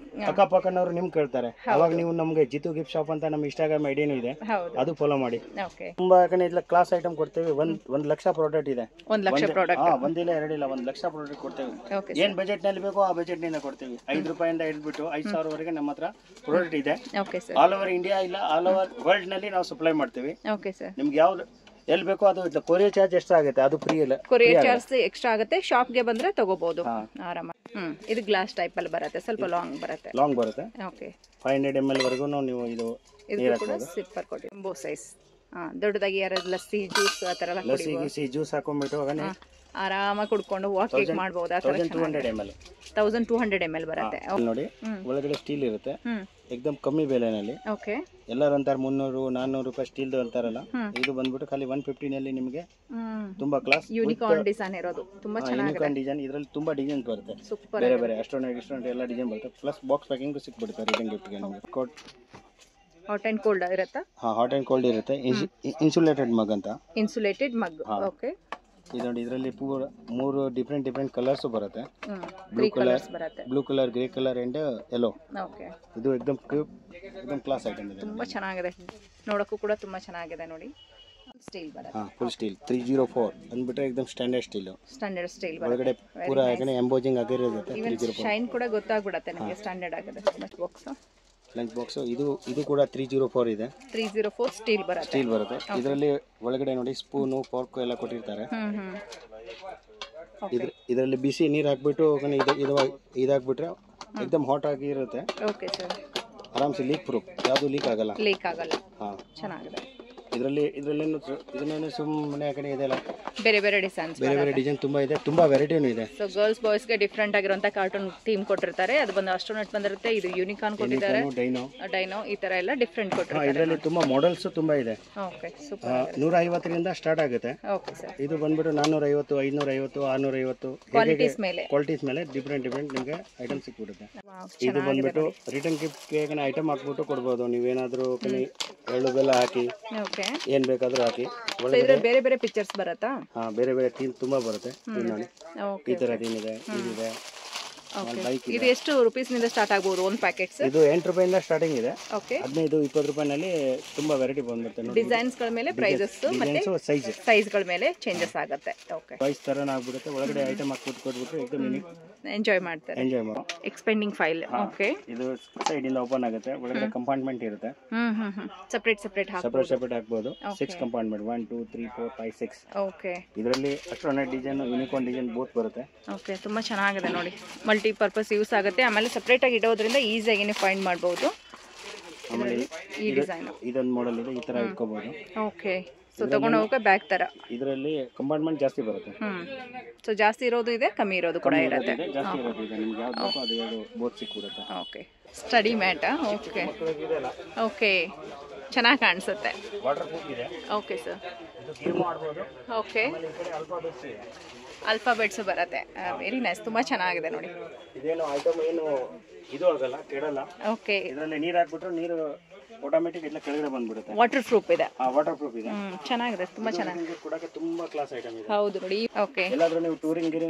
ಅಕ್ಕಪಕ್ಕನವ್ರು ನಿಮ್ಗೆ ಕೇಳ್ತಾರೆ. ಅವಾಗ ನೀವು ನಮ್ಗೆ ಜಿತು ಗಿಫ್ಟ್ ಶಾಪ್ ಅಂತ ನಮ್ಮ ಇನ್ಸ್ಟಾಗ್ರಾಮ್ ಐಡಿನೂ ಇದೆ, ಹೌದು. ಅದು ಫಾಲೋ ಮಾಡಿ. ಓಕೆ, ತುಂಬಾ ಯಾಕಂದ್ರೆ ಇಲ್ಲ ಕ್ಲಾಸ್ ಐಟಮ್ ಕೊಡ್ತೇವೆ. ಒಂದ್ ಲಕ್ಷ ಪ್ರಾಡಕ್ಟ್ ಇದೆ. 1 ಲಕ್ಷ ಪ್ರಾಡಕ್ಟ್. ಒಂದಿಲ್ಲ ಎರಡಿಲ್ಲ 1 ಲಕ್ಷ ಪ್ರಾಡಕ್ಟ್ ಕೊಡ್ತೇವೆ. ಓಕೆ, ಏನ್ ಬಜೆಟ್ ನಲ್ಲಿ ಬೇಕೋ ಆ ಬಜೆಟ್ ನಿಂದ ಕೊಡ್ತೇವೆ. 5 ರೂಪಾಯಿಂದ ಹಿಡಿದ್ಬಿಟ್ಟು 5,000 ವರೆಗೆ ನಮ್ಮ ಹತ್ರ ಪ್ರಾಡಕ್ಟ್ ಇದೆ. Okay sir. All over India ಇಲ್ಲ ಆಲ್ ಓವರ್ ವರ್ಲ್ಡ್ ನಲ್ಲಿ ನಾವು ಸಪ್ಲೈ ಮಾಡ್ತೀವಿ. Okay sir. ನಿಮ್ಗೆ ಯಾವ್ದು ಎಲ್ಲಿ ಬೇಕೋ ಅದು ಕೊರಿಯರ್ ಚಾರ್ಜ್ ಎಕ್ಸ್ಟ್ರಾ ಆಗುತ್ತೆ, ಅದು ಫ್ರೀ ಇಲ್ಲ. ಕೊರಿಯರ್ ಚಾರ್ಜ್ ಎಕ್ಸ್ಟ್ರಾ ಆಗುತ್ತೆ. ಶಾಪ್ಗೆ ಬಂದ್ರೆ ತಗೋಬಹುದು ಆರಾಮ. ಇದು ಗ್ಲಾಸ್ ಟೈಪ್ ಅಲ್ಲಿ ಬರುತ್ತೆ, ಸ್ವಲ್ಪ ಲಾಂಗ್ ಬರುತ್ತೆ. ಲಾಂಗ್ ಬರುತ್ತೆ. ಓಕೆ, 500 ml ವರೆಗೂ ನೀವು ಇದು ಇದು ಕೂಡ ಸಿಪ್ಪರ್ ಕೊಡಿ. ಬೋ ಸೈಜ್. ದೊಡ್ಡದಾಗಿ ಯಾರು ಲಸ್ಸಿ ಜ್ಯೂಸ್ ಆ ತರ ಎಲ್ಲ ಲಸ್ಸಿ ಗಿಸಿ ಜ್ಯೂಸ್ ಹಾಕೊಂಡ್ಬಿಟ್ಟು ಆರಾಮಾಗಿ ಕುಡ್ಕೊಂಡು ವಾಕಿಂಗ್ ಮಾಡಬಹುದು. 1200 ml 1200 ml ಬರುತ್ತೆ. ನೋಡಿ, ಒಳಗಡೆ ಸ್ಟೀಲ್ ಇರುತ್ತೆ, ಏಕದಮ್ ಕಮ್ಮಿ ಬೆಲೆನಲ್ಲಿ. ಓಕೆ, ಎಲ್ಲರೂ ಅಂತಾರೆ 300-400 ರೂಪಾಯಿ ಸ್ಟೀಲ್ದು ಅಂತಾರಲ್ಲ, ಇದು ಬಂದ್ಬಿಟ್ಟು ಖಾಲಿ 150 ನಲ್ಲಿ ನಿಮಗೆ ತುಂಬಾ ಕ್ಲಾಸ್ ಯೂನಿಕಾರ್ನ್ ಡಿಸೈನ್ ಇರೋದು ತುಂಬಾ ಚೆನ್ನಾಗಿದೆ. ಯೂನಿಕಾರ್ನ್ ಡಿಸೈನ್, ಇದರಲ್ಲಿ ತುಂಬಾ ಡಿಸೈನ್ ಬರುತ್ತೆ, ಸೂಪರ್. ಬೇರೆ ಬೇರೆ ಅಷ್ಟೊಂದು ಎಲ್ಲ ಡಿಸೈನ್ ಬರುತ್ತೆ. ಪ್ಲಸ್ ಬಾಕ್ಸ್ ಪ್ಯಾಕಿಂಗ್ ಸಿಕ್ಬಿಡುತ್ತೆ ರಿಟರ್ನ್ ಗಿಫ್ಟ್ಗೆ ನಿಮಗೆ. ಹಾಟ್ ಅಂಡ್ ಕೋಲ್ಡ್ ಇರುತ್ತಾ? ಹಾಟ್ ಅಂಡ್ ಕೋಲ್ಡ್ ಇರುತ್ತೆ. ಇನ್ಸುಲೇಟೆಡ್ ಮಗ್ ಅಂತ, ಇನ್ಸುಲೇಟೆಡ್ ಮಗ್. ಓಕೆ, ಇದು ನೋಡಿ, ಇದರಲ್ಲಿ 3 ಡಿಫ್ರೆಂಟ್ ಕಲರ್ಸ್ ಬರುತ್ತೆ. 3 ಕಲರ್ಸ್ ಬರುತ್ತೆ, blue colour, grey colour and yellow. Okay, ಇದು ಎಕ್ದಮ್ ಕ್ಲಾಸ್ ಐಟಮ್ ಇದೆ, ತುಂಬಾ ಚೆನ್ನಾಗಿದೆ. ನೋಡಕ್ಕೂ ಕೂಡ ತುಂಬಾ ಚೆನ್ನಾಗಿದೆ ನೋಡಿ. ಸ್ಟೀಲ್ ಬರುತ್ತೆ. ಫುಲ್ ಸ್ಟೀಲ್ 304 ಅಂದ್ಬಿಟ್ರೆ ಎಕ್ದಮ್ ಸ್ಟ್ಯಾಂಡರ್ಡ್ ಸ್ಟೀಲ್. ಸ್ಟ್ಯಾಂಡರ್ಡ್ ಸ್ಟೀಲ್ ಒಳಗಡೆ ಪೂರಾ ಯಾಕಂದ್ರೆ ಎಂಬೋಜಿಂಗ್ ಆಗಿರುತ್ತೆ. ಇವನ್ ಶೈನ್ ಕೂಡ ಗೊತ್ತಾಗ್ಬಿಡುತ್ತೆ ನಿಮಗೆ, ಸ್ಟ್ಯಾಂಡರ್ಡ್ ಆಗಿದೆ. ಬಾಕ್ಸ್, ಲಂಚ್ ಬಾಕ್ಸ್, ಇದು ಕೂಡ 304 ಇದೆ. 304 ಸ್ಟೀಲ್ ಬರುತ್ತೆ. ಇದರಲ್ಲಿ ಒಳಗಡೆ ನೋಡಿ ಸ್ಪೂನು, ಫೋರ್ಕ್ ಎಲ್ಲ ಕೊಟ್ಟಿರ್ತಾರೆ. ಇದರಲ್ಲಿ ಬಿಸಿ ನೀರು ಹಾಕ್ಬಿಟ್ಟು ಇದಾಗ್ಬಿಟ್ರೆ ಎಕ್ದಮ್ ಹಾಟ್ ಆಗಿ ಇರುತ್ತೆ. ಓಕೆ ಸರ್, ಆರಾಮ್ಸೆ ಲೀಕ್ ಪ್ರೂಫ್, ಯಾವುದು ಲೀಕ್ ಆಗಲ್ಲ. ಚೆನ್ನಾಗಿದೆ. ಇದನ್ನೇನು ಸುಮ್ಮನೆ ಆ ಕಡೆ ಇದೆಲ್ಲ ಬೇರೆ ಬೇರೆ ಡಿಸೈನ್ಸ್, ಬೇರೆ ಬೇರೆ ಡಿಸೈನ್ ತುಂಬಾ ಇದೆ, ತುಂಬಾ ವೆರೈಟಿನೂ ಇದೆ. ಸೊ ಗರ್ಲ್ಸ್ ಬಾಯ್ಸ್ ಗೆ ಡಿಫ್ರೆಂಟ್ ಆಗಿರುವಂತ ಕಾರ್ಟೂನ್ ಥೀಮ್ ಕೊಟ್ಟಿರ್ತಾರೆ. ಅದು ಬಂದು ಅಸ್ಟ್ರೋನಟ್ ಬಂದಿರುತ್ತೆ. ಇದು ಯೂನಿಕಾರ್ನ್ ಕೊಟ್ಟಿದ್ದಾರೆ, ಡೈನೋ ಈ ತರ ಎಲ್ಲ ಡಿಫ್ರೆಂಟ್ ಕೊಟ್ಟಿದ್ದಾರೆ. ಇದರಲ್ಲಿ ತುಂಬಾ ಮಾಡೆಲ್ಸ್ ತುಂಬಾ ಇದೆ. Okay, super. 150 ಸ್ಟಾರ್ಟ್ ಆಗುತ್ತೆ. Okay sir. ಇದು ಬಂದ್ಬಿಟ್ಟು 450, 550, 650 ಕ್ವಾಲಿಟೀಸ್ ಮೇಲೆ ಡಿಫ್ರೆಂಟ್ ನಿಮಗೆ ಐಟಮ್ ಸಿಕ್ಬಿಡುತ್ತೆ. ಇದು ಬಂದ್ಬಿಟ್ಟು ರಿಟರ್ನ್ ಗಿಫ್ಟ್ಗೆ ಐಟಮ್ ಹಾಕ್ಬಿಟ್ಟು ಕೊಡ್ಬೋದು. ನೀವೇನಾದ್ರೂ ಎಳ್ಳು ಬೆಲ್ಲ ಹಾಕಿ ಏನ್ ಬೇಕಾದ್ರೂ ಹಾಕಿ. ಬೇರೆ ಬೇರೆ ಪಿಕ್ಚರ್ಸ್ ಬರುತ್ತಾ? ಬೇರೆ ಬೇರೆ ಥೀಮ್ ತುಂಬಾ ಬರುತ್ತೆ. ಈ ತರ ಥೀಮ್ ಇದೆ, ಇದಿದೆ. ಇದು ಎಷ್ಟು ರುಪೀಸ್ ನಿಂದ ಸ್ಟಾರ್ಟ್ ಆಗಬಹುದು ಒಂದು ಪ್ಯಾಕೆಟ್? ಇದು 8 ರೂಪಾಯಿಂದ ಸ್ಟಾರ್ಟಿಂಗ್ ಇದೆ. ಓಕೆ, 15-20 ರೂಪಾಯಿನಲ್ಲಿ ತುಂಬಾ ವೆರೈಟಿ ಬಂದ್ಬಿಡುತ್ತೆ. ಡಿಸೈನ್ಸ್ ಗಳ ಮೇಲೆ ಪ್ರೈಸಸ್ ಮತ್ತೆ ಸೈಜ್ ಗಳ ಮೇಲೆ ಚೇಂಜಸ್ ಆಗುತ್ತೆ. ಓಕೆ, ಪ್ರೈಸ್ ತರನ ಆಗ್ಬಿಡುತ್ತೆ. ಒಳಗಡೆ ಐಟಮ್ ಹಾಕ್ಬಿಟ್ಟು ಕೊಟ್ಬಿಟ್ರೆ ಎಕ್ದಮ್ ಯೂನಿಕ್ ಎಂಜಾಯ್ ಮಾಡ್ತಾರೆ. Expending file. ಓಕೆ, ಇದು ಸೈಡ್ ಇಂದ ಓಪನ್ ಆಗುತ್ತೆ. ಒಳಗಡೆ ಕಂಪಾರ್ಟ್ಮೆಂಟ್ ಇರುತ್ತೆ. ಸೆಪರೇಟ್ ಹಾಕಬಹುದು. 6 ಕಂಪಾರ್ಟ್ಮೆಂಟ್, 1 2 3 4 5 6. ಓಕೆ, ಇದರಲ್ಲಿ ಅಸ್ಟ್ರೋನಟ್ ಡಿಸೈನ್, ಯೂನಿಕಾರ್ನ್ ಡಿಸೈನ್ ಬೋತ್ ಬರುತ್ತೆ. ಓಕೆ, ತುಂಬಾ ಚೆನ್ನಾಗಿದೆ ನೋಡಿ. ಮಲ್ಟಿ ಪರ್ಪಸ್ ಯೂಸ್ ಆಗುತ್ತೆ. ಆಮೇಲೆ ಸೆಪರೇಟ್ ಆಗಿ ಇಡೋದ್ರಿಂದ ಈಸಿಯಾಗಿ ನೀವು ಫೈಂಡ್ ಮಾಡಬಹುದು. ಈ ಡಿಸೈನ್ ಇದೊಂದು ಮಾಡೆಲ್ ಇದೆ, ಈ ತರ ಇಟ್ಕೋಬಹುದು. ಓಕೆ, ಸೊ ತಗೊಂಡು ಹೋಗಕ್ಕೆ ಬ್ಯಾಗ್ ತರ. ಇದರಲ್ಲಿ ಕಂಪಾರ್ಟ್ಮೆಂಟ್ ಜಾಸ್ತಿ ಬರುತ್ತೆ. ಸೊ ಜಾಸ್ತಿ ಇರೋದು ಇದೆ, ಕಮ್ಮಿ ಇರೋದು ಕೂಡ ಇರುತ್ತೆ. ಜಾಸ್ತಿ ಇರೋದು ಇದೆ, ನಿಮಗೆ ಯಾವುದು ಬೇಕೋ ಅದು ಯಾವುದು ಬೋತ್ ಸಿಕ್ಬಿಡುತ್ತೆ. Okay, study mat. ಓಕೆ, ಚೆನ್ನಾಗಿ ಕಾಣಿಸುತ್ತೆ. ವಾಟರ್ ಪ್ರೂಫ್ ಇದೆ. Okay sir. ಇದು ಕ್ಲೀನ್ ಮಾಡಬಹುದು. ಓಕೆ, ಆಲ್ಫಾಬೆಟ್ಸ್ ಬರುತ್ತೆ. ವೆರಿ ನೈಸ್, ತುಂಬಾ ಚೆನ್ನಾಗಿದೆ ನೋಡಿ. ಇದೇನು ಐಟಮ್ ಏನು ಇದು ಆಗಲ್ಲ, ಕೆಡಲ್ಲ. ಓಕೆ, ಇದರಲ್ಲಿ ನೀರು ಹಾಕ್ಬಿಟ್ರೆ ನೀರು ಆಟೋಮೆಟಿಕ್ ಎಲ್ಲ ಕೆಳಗಡೆ ಬಂದ್ಬಿಡುತ್ತೆ. ವಾಟರ್ ಪ್ರೂಫ್ ಇದೆ. ವಾಟರ್ ಪ್ರೂಫ್ ಇದೆ. ಚೆನ್ನಾಗಿದೆ, ತುಂಬಾ ಚೆನ್ನಾಗಿದೆ. ಕೊಡಕ್ಕೆ ತುಂಬಾ ಕ್ಲಾಸ್ ಐಟಮ್ ಇದೆ. ಹೌದು ನೋಡಿ. ಓಕೆ, ಎಲ್ಲಾದ್ರೂ ನೀವು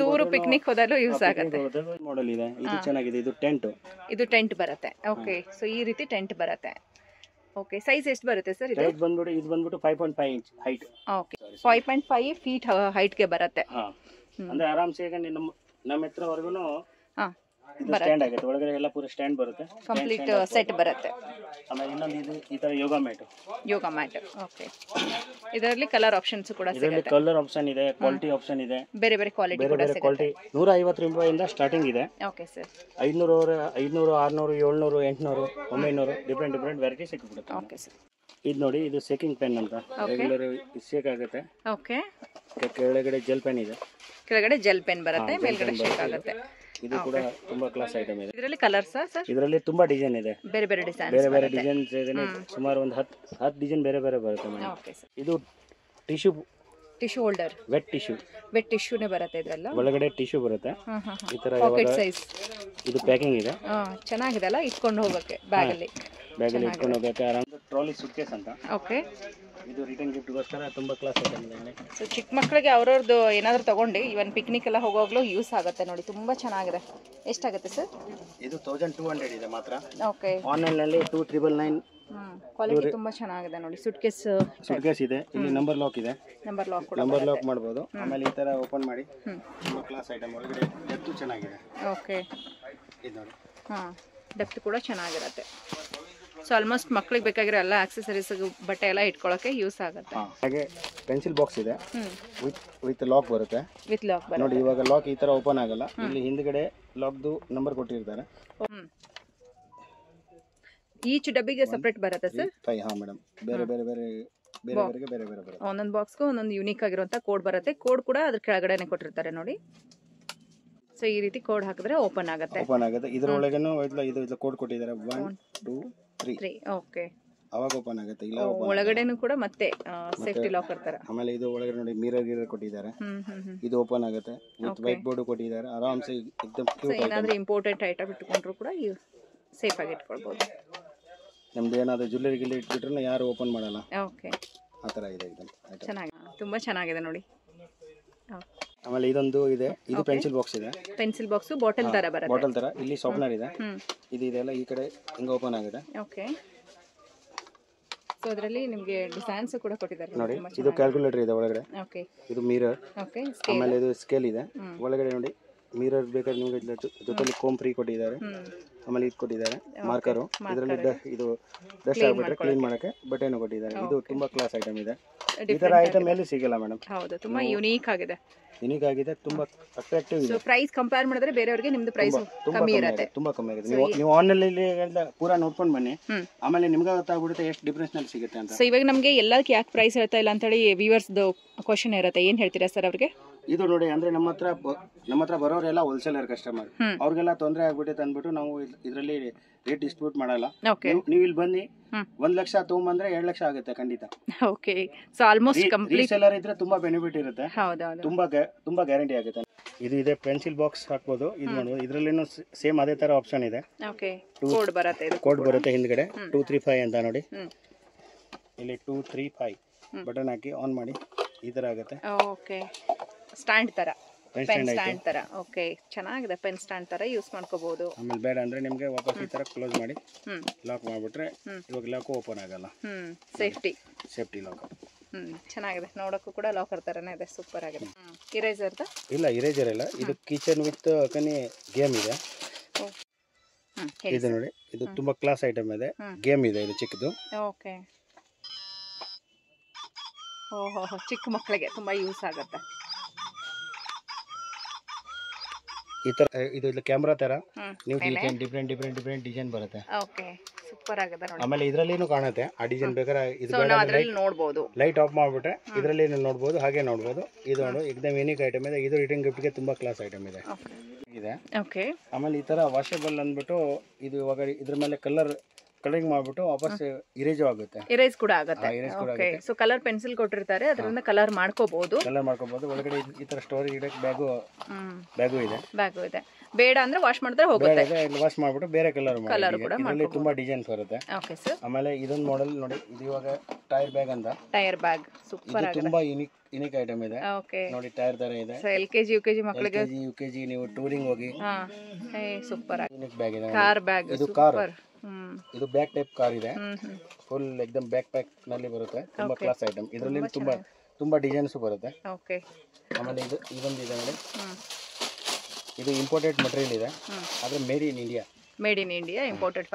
ಟೂರ್ ಪಿಕ್ನಿಕ್ ಹೋದಲ್ಲೂ ಯೂಸ್ ಆಗುತ್ತೆ. ಮಾಡೆಲ್ ಇದೆ, ಇದು ಚೆನ್ನಾಗಿದೆ. ಇದು ಟೆಂಟ್ ಬರುತ್ತೆ. ಓಕೆ, ಸೊ ಈ ರೀತಿ ಟೆಂಟ್ ಬರುತ್ತೆ. ಓಕೆ, ಸೈಜ್ ಎಷ್ಟು ಬರುತ್ತೆ ಸರ್? ಇದು ಬಂದ್ಬಿಟ್ಟು 5.5 inch height. Okay, 5.5 feet height ಗೆ ಬರುತ್ತೆ. ಅಂದ್ರೆ ಆರಾಮ್ಸೆ ಈಗ ನಮ್ಮ ಹತ್ರವರೆಗೂ ಇದು ಸ್ಟ್ಯಾಂಡ್ ಆಗುತ್ತೆ. ಒಳಗಡೆ ಎಲ್ಲ ಪೂರ ಸ್ಟ್ಯಾಂಡ್ ಬರುತ್ತೆ, ಕಂಪ್ಲೀಟ್ ಸೆಟ್ ಬರುತ್ತೆ. ಆಮೇಲೆ ಇನ್ನೊಂದು ಇದು ಈ ತರ ಯೋಗ ಮ್ಯಾಟ್. ಓಕೆ, ಇದರಲ್ಲಿ ಕಲರ್ ಆಪ್ಷನ್ಸ್ ಕೂಡ ಸಿಗುತ್ತೆ. ಕಲರ್ ಆಪ್ಷನ್ ಇದೆ, ಕ್ವಾಲಿಟಿ ಆಪ್ಷನ್ ಇದೆ, ಬೇರೆ ಬೇರೆ ಕ್ವಾಲಿಟಿ ಕೂಡ ಸಿಗುತ್ತೆ. 150 ರೂಪಾಯಿಂದ ಸ್ಟಾರ್ಟಿಂಗ್ ಇದೆ. Okay sir. 500, 600, 700, 800, 900 ಡಿಫ್ರೆಂಟ್ ವೆರೈಟಿ ಸಿಕ್ಬಿಡುತ್ತೆ. Okay sir. ಇದು ನೋಡಿ, ಇದು ಶೇಕಿಂಗ್ ಪೆನ್ ಅಂತ. ರೆಗ್ಯುಲರ್ ಶೇಕ್ ಆಗುತ್ತೆ. ಓಕೆ, ಕೆಳಗಡೆ ಜೆಲ್ ಪೆನ್ ಇದೆ. ಕೆಳಗಡೆ ಜೆಲ್ ಪೆನ್ ಬರುತ್ತೆ, ಮೇಲ್ಗಡೆ ಶೇಕ್ ಆಗುತ್ತೆ. ಇದು ಕೂಡ ತುಂಬಾ ಕ್ಲಾಸ್ ಐಟಮ್ ಇದೆ. ಇದರಲ್ಲಿ ಕಲರ್ಸ್ ಸರ್? ಇದರಲ್ಲಿ ತುಂಬಾ ಡಿಸೈನ್ ಇದೆ, ಬೇರೆ ಬೇರೆ ಡಿಸೈನ್ಸ್ ಇದೆ. ಸುಮಾರು ಒಂದು 10 ಡಿಸೈನ್ ಬೇರೆ ಬರುತ್ತೆ. Okay sir. ಇದು ಟಿಶ್ಯೂ ಹೋಲ್ಡರ್, ವೆಟ್ ಟಿಶ್ಯೂನೇ ಬರುತ್ತೆ. ಇದೆಲ್ಲ ಒಳಗಡೆ ಟಿಶ್ಯೂ ಬರುತ್ತೆ. ಈ ತರ ಪಾಕೆಟ್ ಸೈಜ್. ಇದು ಪ್ಯಾಕಿಂಗ್ ಇದೆ. ಚೆನ್ನಾಗಿದೆ ಅಲ್ಲ, ಇಟ್ಕೊಂಡು ಹೋಗಕ್ಕೆ ಬ್ಯಾಗ್ ಅಲ್ಲಿ ಇಟ್ಕೊಂಡು ಹೋಗಕ್ಕೆ ಆರಾಮ್. ಟ್ರಾಲಿ ಸುಟ್ಕೇಸ್ ಅಂತ. ಓಕೆ. ಇದು ರಿಟರ್ನ್ ಗಿಫ್ಟ್ಗೋಸ್ಕರ ತುಂಬ ಕ್ಲಾಸ್ ಐಟಮ್ ಇದೆ. ಸೊ ಚಿಕ್ಕ ಮಕ್ಕಳಿಗೆ ಅವ್ರವ್ರದ್ದು ಏನಾದರೂ ತೊಗೊಂಡು ಇವನ್ ಪಿಕ್ನಿಕ್ ಎಲ್ಲ ಹೋಗೋವಾಗಲೂ ಯೂಸ್ ಆಗುತ್ತೆ ನೋಡಿ. ತುಂಬ ಚೆನ್ನಾಗಿದೆ. ಎಷ್ಟಾಗುತ್ತೆ ಸರ್? ಇದು 1200 ಇದೆ ಮಾತ್ರ. ಓಕೆ. ಆನ್ಲೈನಲ್ಲಿ 2999. ಕ್ವಾಲಿಟಿ ತುಂಬ ಚೆನ್ನಾಗಿದೆ ನೋಡಿ. ಸುಟ್ಕೇಸ್ ಇದೆ. ಇಲ್ಲಿ ನಂಬರ್ ಲಾಕ್ ಇದೆ. ನಂಬರ್ ಲಾಕ್ ಮಾಡ್ಬೋದು. ಆಮೇಲೆ ಈ ಥರ ಓಪನ್ ಮಾಡಿ ತುಂಬ ಕ್ಲಾಸ್ ಐಟಮ್. ಒಳಗಡೆ ಡೆಪ್ತು ಚೆನ್ನಾಗಿದೆ. ಓಕೆ. ಇದು ನೋಡಿ. ಡೆಪ್ತ್ ಕೂಡ ಚೆನ್ನಾಗಿರುತ್ತೆ. ಸೊ ಆಲ್ಮೋಸ್ಟ್ ಮಕ್ಳಿಗೆ ಬೇಕಾಗಿರೋ ಎಲ್ಲ ಆಕ್ಸೆಸರೀಸ್ ಬಟ್ಟೆ ಎಲ್ಲ ಇಟ್ಕೊಳ್ಳೋಕೆ ಯೂಸ್ ಆಗುತ್ತೆ. ಹಾಗೆ ಪೆನ್ಸಿಲ್ ಬಾಕ್ಸ್ ಇದೆ. ವಿತ್ ಲಾಕ್ ಬರುತ್ತೆ. ವಿತ್ ಲಾಕ್ ಬರುತ್ತೆ ನೋಡಿ. ಇವಾಗ ಲಾಕ್ ಈ ತರ ಓಪನ್ ಆಗಲ್ಲ. ಇಲ್ಲಿ ಹಿಂದ್ಗಡೆ ಲಾಕ್ದು ನಂಬರ್ ಕೊಟ್ಟಿರ್ತಾರೆ. ಈಚ್ ಡಬ್ಬಿಗೆ ಸೆಪರೇಟ್ ಬರುತ್ತೆ ಸರ್? ಹಾ ಮೇಡಮ್. ಬೇರೆ ಬೇರೆ ಬೇರೆ ಬೇರೆ ಬೇರೆ ಬೇರೆ ಬರುತ್ತೆ. ಒಂದೊಂದು ಬಾಕ್ಸ್ಗೂ ಒಂದೊಂದು ಯೂನಿಕ್ ಆಗಿರುವಂತ ಕೋಡ್ ಬರುತ್ತೆ. ಕೋಡ್ ಕೂಡ ಅದ್ರ ಕೆಳಗಡೆನೆ ಕೊಟ್ಟಿರ್ತಾರೆ ನೋಡಿ. ಸೊ ಈ ರೀತಿ ಕೋಡ್ ಹಾಕಿದ್ರೆ ಓಪನ್ ಆಗುತ್ತೆ. ಇದರೊಳಗೇನು ಇದು ಕೋಡ್ ಕೊಟ್ಟಿದ್ದಾರೆ. 1 2 3. ಓಕೆ. ಅವಾಗ ಓಪನ್ ಆಗುತ್ತೆ. ಇಲ್ಲ ಒಳಗಡೆನೂ ಕೂಡ ಮತ್ತೆ ಸೇಫ್ಟಿ ಲಾಕರ್ ತರ. ಆಮೇಲೆ ಇದು ಒಳಗಡೆ ನೋಡಿ ಮಿರರ್ ಕೊಟ್ಟಿದ್ದಾರೆ. ಇದು ಓಪನ್ ಆಗುತ್ತೆ. ವಿತ್ ವೈಟ್ ಬೋರ್ಡ್ ಕೊಟ್ಟಿದ್ದಾರೆ. ಆರಾಮ್ಸೆ एकदम ಕ್ಯೂಟ್. ಏನಾದರೂ ಇಂಪೋರ್ಟೆಡ್ ಐಟಮ್ ಇಟ್ಕೊಂಡ್ರು ಕೂಡ ಸೇಫ್ ಆಗಿ ಇಟ್ಕೊಳ್ಬಹುದು. ನಮ್ದು ಏನಾದರೂ ಜ್ಯುವೆಲ್ಲರಿ ಗಿಲ್ಲಿ ಇಟ್ಬಿಟ್ರೆ ಯಾರು ಓಪನ್ ಮಾಡಲ್ಲ. ಓಕೆ. ಆ ಥರ ಇದೆ. ಚೆನ್ನಾಗಿದೆ. ತುಂಬ ಚೆನ್ನಾಗಿದೆ ನೋಡಿ. ಆಮೇಲೆ ಇದೊಂದು ಇದೆ. ಇದು ಪೆನ್ಸಿಲ್ ಬಾಕ್ಸ್ ಇದೆ. ಪೆನ್ಸಿಲ್ ಬಾಕ್ಸ್ ಬಾಟಲ್ ತರ ಬರುತ್ತೆ. ಬಾಟಲ್ ತರ. ಇಲ್ಲಿ ಶಾರ್ಪ್ನರ್ ಇದೆ. ಇದು ಇದೆಲ್ಲ ಈ ಕಡೆ ಹಿಂಗೆ ಓಪನ್ ಆಗಿದೆ. ಓಕೆ. ಸೊ ಅದರಲ್ಲಿ ನಿಮಗೆ ಡಿಸೈನ್ಸ್ ಕೂಡ ಕೊಟ್ಟಿದ್ದಾರೆ ನೋಡಿ. ಇದು ಕ್ಯಾಲ್ಕುಲೇಟರ್ ಇದೆ ಒಳಗಡೆ. ಓಕೆ. ಇದು ಮಿರರ್. ಓಕೆ. ಆಮೇಲೆ ಇದು ಸ್ಕೇಲ್ ಇದೆ ಒಳಗಡೆ ನೋಡಿ. ಮಿರರ್ ಬೇಕಾದ್ರೆ ನಿಮಗೆ ಜೊತೆಲಿ ಕೋಮ್ ಫ್ರೀ ಕೊಟ್ಟಿದ್ದಾರೆ. ಆಮೇಲೆ ಇದು ಕೊಟ್ಟಿದ್ದಾರೆ ಮಾರ್ಕರು. ಇದರಲ್ಲಿ ಇದು ಡಸ್ಟ್ ಆಗ್ಬಿಟ್ರೆ ಕ್ಲೀನ್ ಮಾಡಕ್ಕೆ ಬಟನ್ ಕೊಟ್ಟಿದ್ದಾರೆ. ಇದು ತುಂಬಾ ಕ್ಲಾಸ್ ಐಟಮ್ ಇದೆ. ಈ ತರ ಐಟಮ್ ಎಲ್ಲಿ ಸಿಗಲ್ಲ ಮೇಡಮ್. ಹೌದು. ತುಂಬಾ ಯೂನಿಕ್ ಆಗಿದೆ. ತುಂಬಾ ಅಟ್ರಾಕ್ಟಿವ್ ಇದೆ. ಸೊ ಪ್ರೈಸ್ ಕಂಪೇರ್ ಮಾಡಿದ್ರೆ ಬೇರೆಯವರಿಗೆ ನಿಮ್ಮದು ಪ್ರೈಸ್ ಕಮ್ಮಿ ಇರುತ್ತೆ. ತುಂಬಾ ಕಮ್ಮಿ ಆಗಿದೆ. ನೀವು ಆನ್ಲೈನ್ ಅಲ್ಲಿ ಪೂರಾ ನೋಡ್ಕೊಂಡು ಬನ್ನಿ. ಆಮೇಲೆ ನಿಮ್ಗೆ ಗೊತ್ತಾಗ್ಬಿಡುತ್ತೆ ಎಷ್ಟು ಡಿಫರೆನ್ಸ್ ನಲ್ಲಿ ಸಿಗುತ್ತೆ ಅಂತ. ಸೊ ಇವಾಗ ನಮಗೆ ಎಲ್ಲದಕ್ಕೆ ಯಾಕೆ ಪ್ರೈಸ್ ಹೇಳ್ತಾ ಇಲ್ಲ ಅಂತ ಹೇಳಿ ವ್ಯೂವರ್ಸ್ ಕ್ವಶನ್ ಇರುತ್ತೆ. ಏನ್ ಹೇಳ್ತೀರಾ ಸರ್ ಅವ್ರಿಗೆ? ಇದು ನೋಡಿ, ಅಂದ್ರೆ ನಮ್ಮ ಹತ್ರ ಬರೋರೆಲ್ಲ ಹೋಲ್ಸೇಲರ್ ಕಸ್ಟಮರ್. ಅವ್ರಿಗೆಲ್ಲ ತೊಂದರೆ ಆಗ್ಬಿಟ್ಟೈತೆ ಅಂದ್ಬಿಟ್ಟು ನಾವು ಇದರಲ್ಲಿ ರೇಟ್ ಡಿಸ್ಪ್ಯೂಟ್ ಮಾಡಲ್ಲ. ನೀವು ಇಲ್ಲಿ ಬನ್ನಿ. 1 ಲಕ್ಷ ತಗೊಂಬಂದ್ರೆ 2 ಲಕ್ಷ ಆಗುತ್ತೆ ಖಂಡಿತ. Okay. So almost complete reseller ಇದ್ರೆ ತುಂಬಾ ಬೆನಿಫಿಟ್ ಇರುತ್ತೆ. ಹೌದೌದು. ತುಂಬಾ ಗ್ಯಾರಂಟಿ ಆಗುತ್ತೆ. ಇದು ಇದೆ ಪೆನ್ಸಿಲ್ ಬಾಕ್ಸ್ ಹಾಕ್ಬೋದು. ಇದು ಮಾಡ್ಬೋದು. ಇದರಲ್ಲಿನೂ ಸೇಮ್ ಅದೇ ತರ ಆಪ್ಷನ್ ಇದೆ. ಓಕೆ. ಕೋಡ್ ಬರುತ್ತೆ. ಕೋಡ್ ಬರುತ್ತೆ ಹಿಂದ್ಗಡೆ 235 ಅಂತ ನೋಡಿ. ಇಲ್ಲಿ 235 ಬಟನ್ ಹಾಕಿ ಆನ್ ಮಾಡಿ ಈ ತರ ಆಗುತ್ತೆ. ಓಕೆ. ಸ್ಟ್ಯಾಂಡ್ ತರ. ಪೆನ್ ಸ್ಟ್ಯಾಂಡ್ ತರ. ಓಕೆ. ಚೆನ್ನಾಗಿದೆ. ಪೆನ್ ಸ್ಟ್ಯಾಂಡ್ ತರ ಯೂಸ್ ಮಾಡ್ಕೋಬಹುದು. ಆಮೇಲೆ ಬೇಡ ಅಂದ್ರೆ ನಿಮಗೆ ವಾಪಸ್ ಈ ತರ ಕ್ಲೋಸ್ ಮಾಡಿ ಲಾಕ್ ಮಾಡ್ಬಿಟ್ರೆ ಇವಾಗ ಲಾಕ್ ಓಪನ್ ಆಗಲ್ಲ. Safety lock. ಚೆನ್ನಾಗಿದೆ. ನೋಡಕ್ಕೂ ಕೂಡ ಲಾಕರ್ ತರನೇ ಇದೆ. ಸೂಪರ್ ಆಗಿದೆ. ಇರೇಸರ್ ಇಲ್ಲ, ಇರೇಸರ್ ಇಲ್ಲ. ಇದು ಕಿಚನ್ ವಿತ್ ಕನಿ ಗೇಮ್ ಇದೆ. ಇದು ನೋಡಿ, ಇದು ತುಂಬಾ ಕ್ಲಾಸ್ ಐಟಮ್ ಇದೆ. ಗೇಮ್ ಇದೆ ಇದು ಚಿಕ್ಕದು. ಓಕೆ. ಓಹೋ, ಚಿಕ್ಕ ಮಕ್ಕಳಿಗೆ ತುಂಬಾ ಯೂಸ್ ಆಗುತ್ತೆ. ಈ ತರ ಇದು ಕ್ಯಾಮ್ರಾ ತರ ನೀವು ಡಿಫ್ರೆಂಟ್ ಡಿಸೈನ್ ಬರುತ್ತೆ. ಓಕೆ. ಸೂಪರ್ ಆಗಿದೆ ನೋಡಿ. ಆಮೇಲೆ ಇದರಲ್ಲಿನೂ ಕಾಣುತ್ತೆ ಆ ಡಿಸೈನ್. ಬೇಕಾದ್ರೆ ಇದು ನೋಡಬಹುದು. ಲೈಟ್ ಆಫ್ ಮಾಡ್ಬಿಟ್ರೆ ಇದರಲ್ಲಿ ನೋಡಬಹುದು, ಹಾಗೆ ನೋಡಬಹುದು. ಇದು ನೋಡಿ एकदम ಯೂನಿಕ್ ಐಟಮ್ ಇದೆ. ಇದು ರಿಟರ್ನ್ ಗಿಫ್ಟ್ ಗೆ ತುಂಬಾ ಕ್ಲಾಸ್ ಐಟಮ್ ಇದೆ. ಓಕೆ. ಆಮೇಲೆ ಈ ತರ ವಾಷೇಬಲ್ ಅಂದ್ಬಿಟ್ಟು ಇದು ಇವಾಗ ಇದ್ರ ಮೇಲೆ ಕಲರಿಂಗ್ ಮಾಡ್ಬಿಟ್ಟು ವಾಪಸ್ ಇರೇಜ್ ಆಗುತ್ತೆ. ಇರೇಜ್ ಕೂಡ ಆಗುತ್ತೆ. ಓಕೆ. ಸೊ ಕಲರ್ ಪೆನ್ಸಿಲ್ ಕೊಟ್ಟಿರ್ತಾರೆ, ಅದರಿಂದ ಕಲರ್ ಮಾಡ್ಕೋಬಹುದು. ಒಳಗಡೆ ಈ ತರ ಸ್ಟೋರೇಜ್ ಇಡಕ್ಕೆ ಬ್ಯಾಗು ಇದೆ. ಬೇಡ ಅಂದ್ರೆ ವಾಶ್ ಮಾಡಿದ್ರೆ ಹೋಗುತ್ತೆ. ವಾಶ್ ಮಾಡ್ಬಿಟ್ಟು ಬೇರೆ ಕಲರ್ ಇದರಲ್ಲಿ ತುಂಬಾ ಡಿಸೈನ್ಸ್ ಬರುತ್ತೆ. Okay sir. ಆಮೇಲೆ ಇದೊಂದು ಮಾಡೆಲ್ ನೋಡಿ. ಇದು ಇವಾಗ ಟೈರ್ ಬ್ಯಾಗ್ ಅಂತ. ಟೈರ್ ಬ್ಯಾಗ್ ಸೂಪರ್ ಆಗಿದೆ. ತುಂಬಾ ಯೂನಿಕ್ ಐಟಮ್ ಇದೆ. ಓಕೆ. ನೋಡಿ ಟೈರ್ ತರ ಇದೆ. LKG UKG ಮಕ್ಕಳಿಗೆ ನೀವು ಟೂರಿಂಗ್ ಹೋಗಿ ಸೂಪರ್ ಆಗಿದೆ. ಯೂನಿಕ್ ಬ್ಯಾಗ್ ಇದೆ. Car bag. ಇದು ಕಾರ್. ಇದು ಬ್ಯಾಕ್ ಟೈಪ್ ಕಾರ್ ಇದೆ. ಫುಲ್ एकदम ಬ್ಯಾಕ್ ಪ್ಯಾಕ್ ನಲ್ಲಿ ಬರುತ್ತೆ. ತುಂಬಾ ಕ್ಲಾಸ್ ಐಟಮ್. ಇದರಲ್ಲಿ ತುಂಬಾ ಡಿಸೈನ್ಸ್ ಬರುತ್ತೆ. ಓಕೆ. ಆಮೇಲೆ ಇದೊಂದು ಇದೆ ನೋಡಿ. ಇದು ಇಂಪೋರ್ಟೆಡ್ ಮಟೀರಿಯಲ್ ಇದೆ. ಆದ್ರೆ made in India imported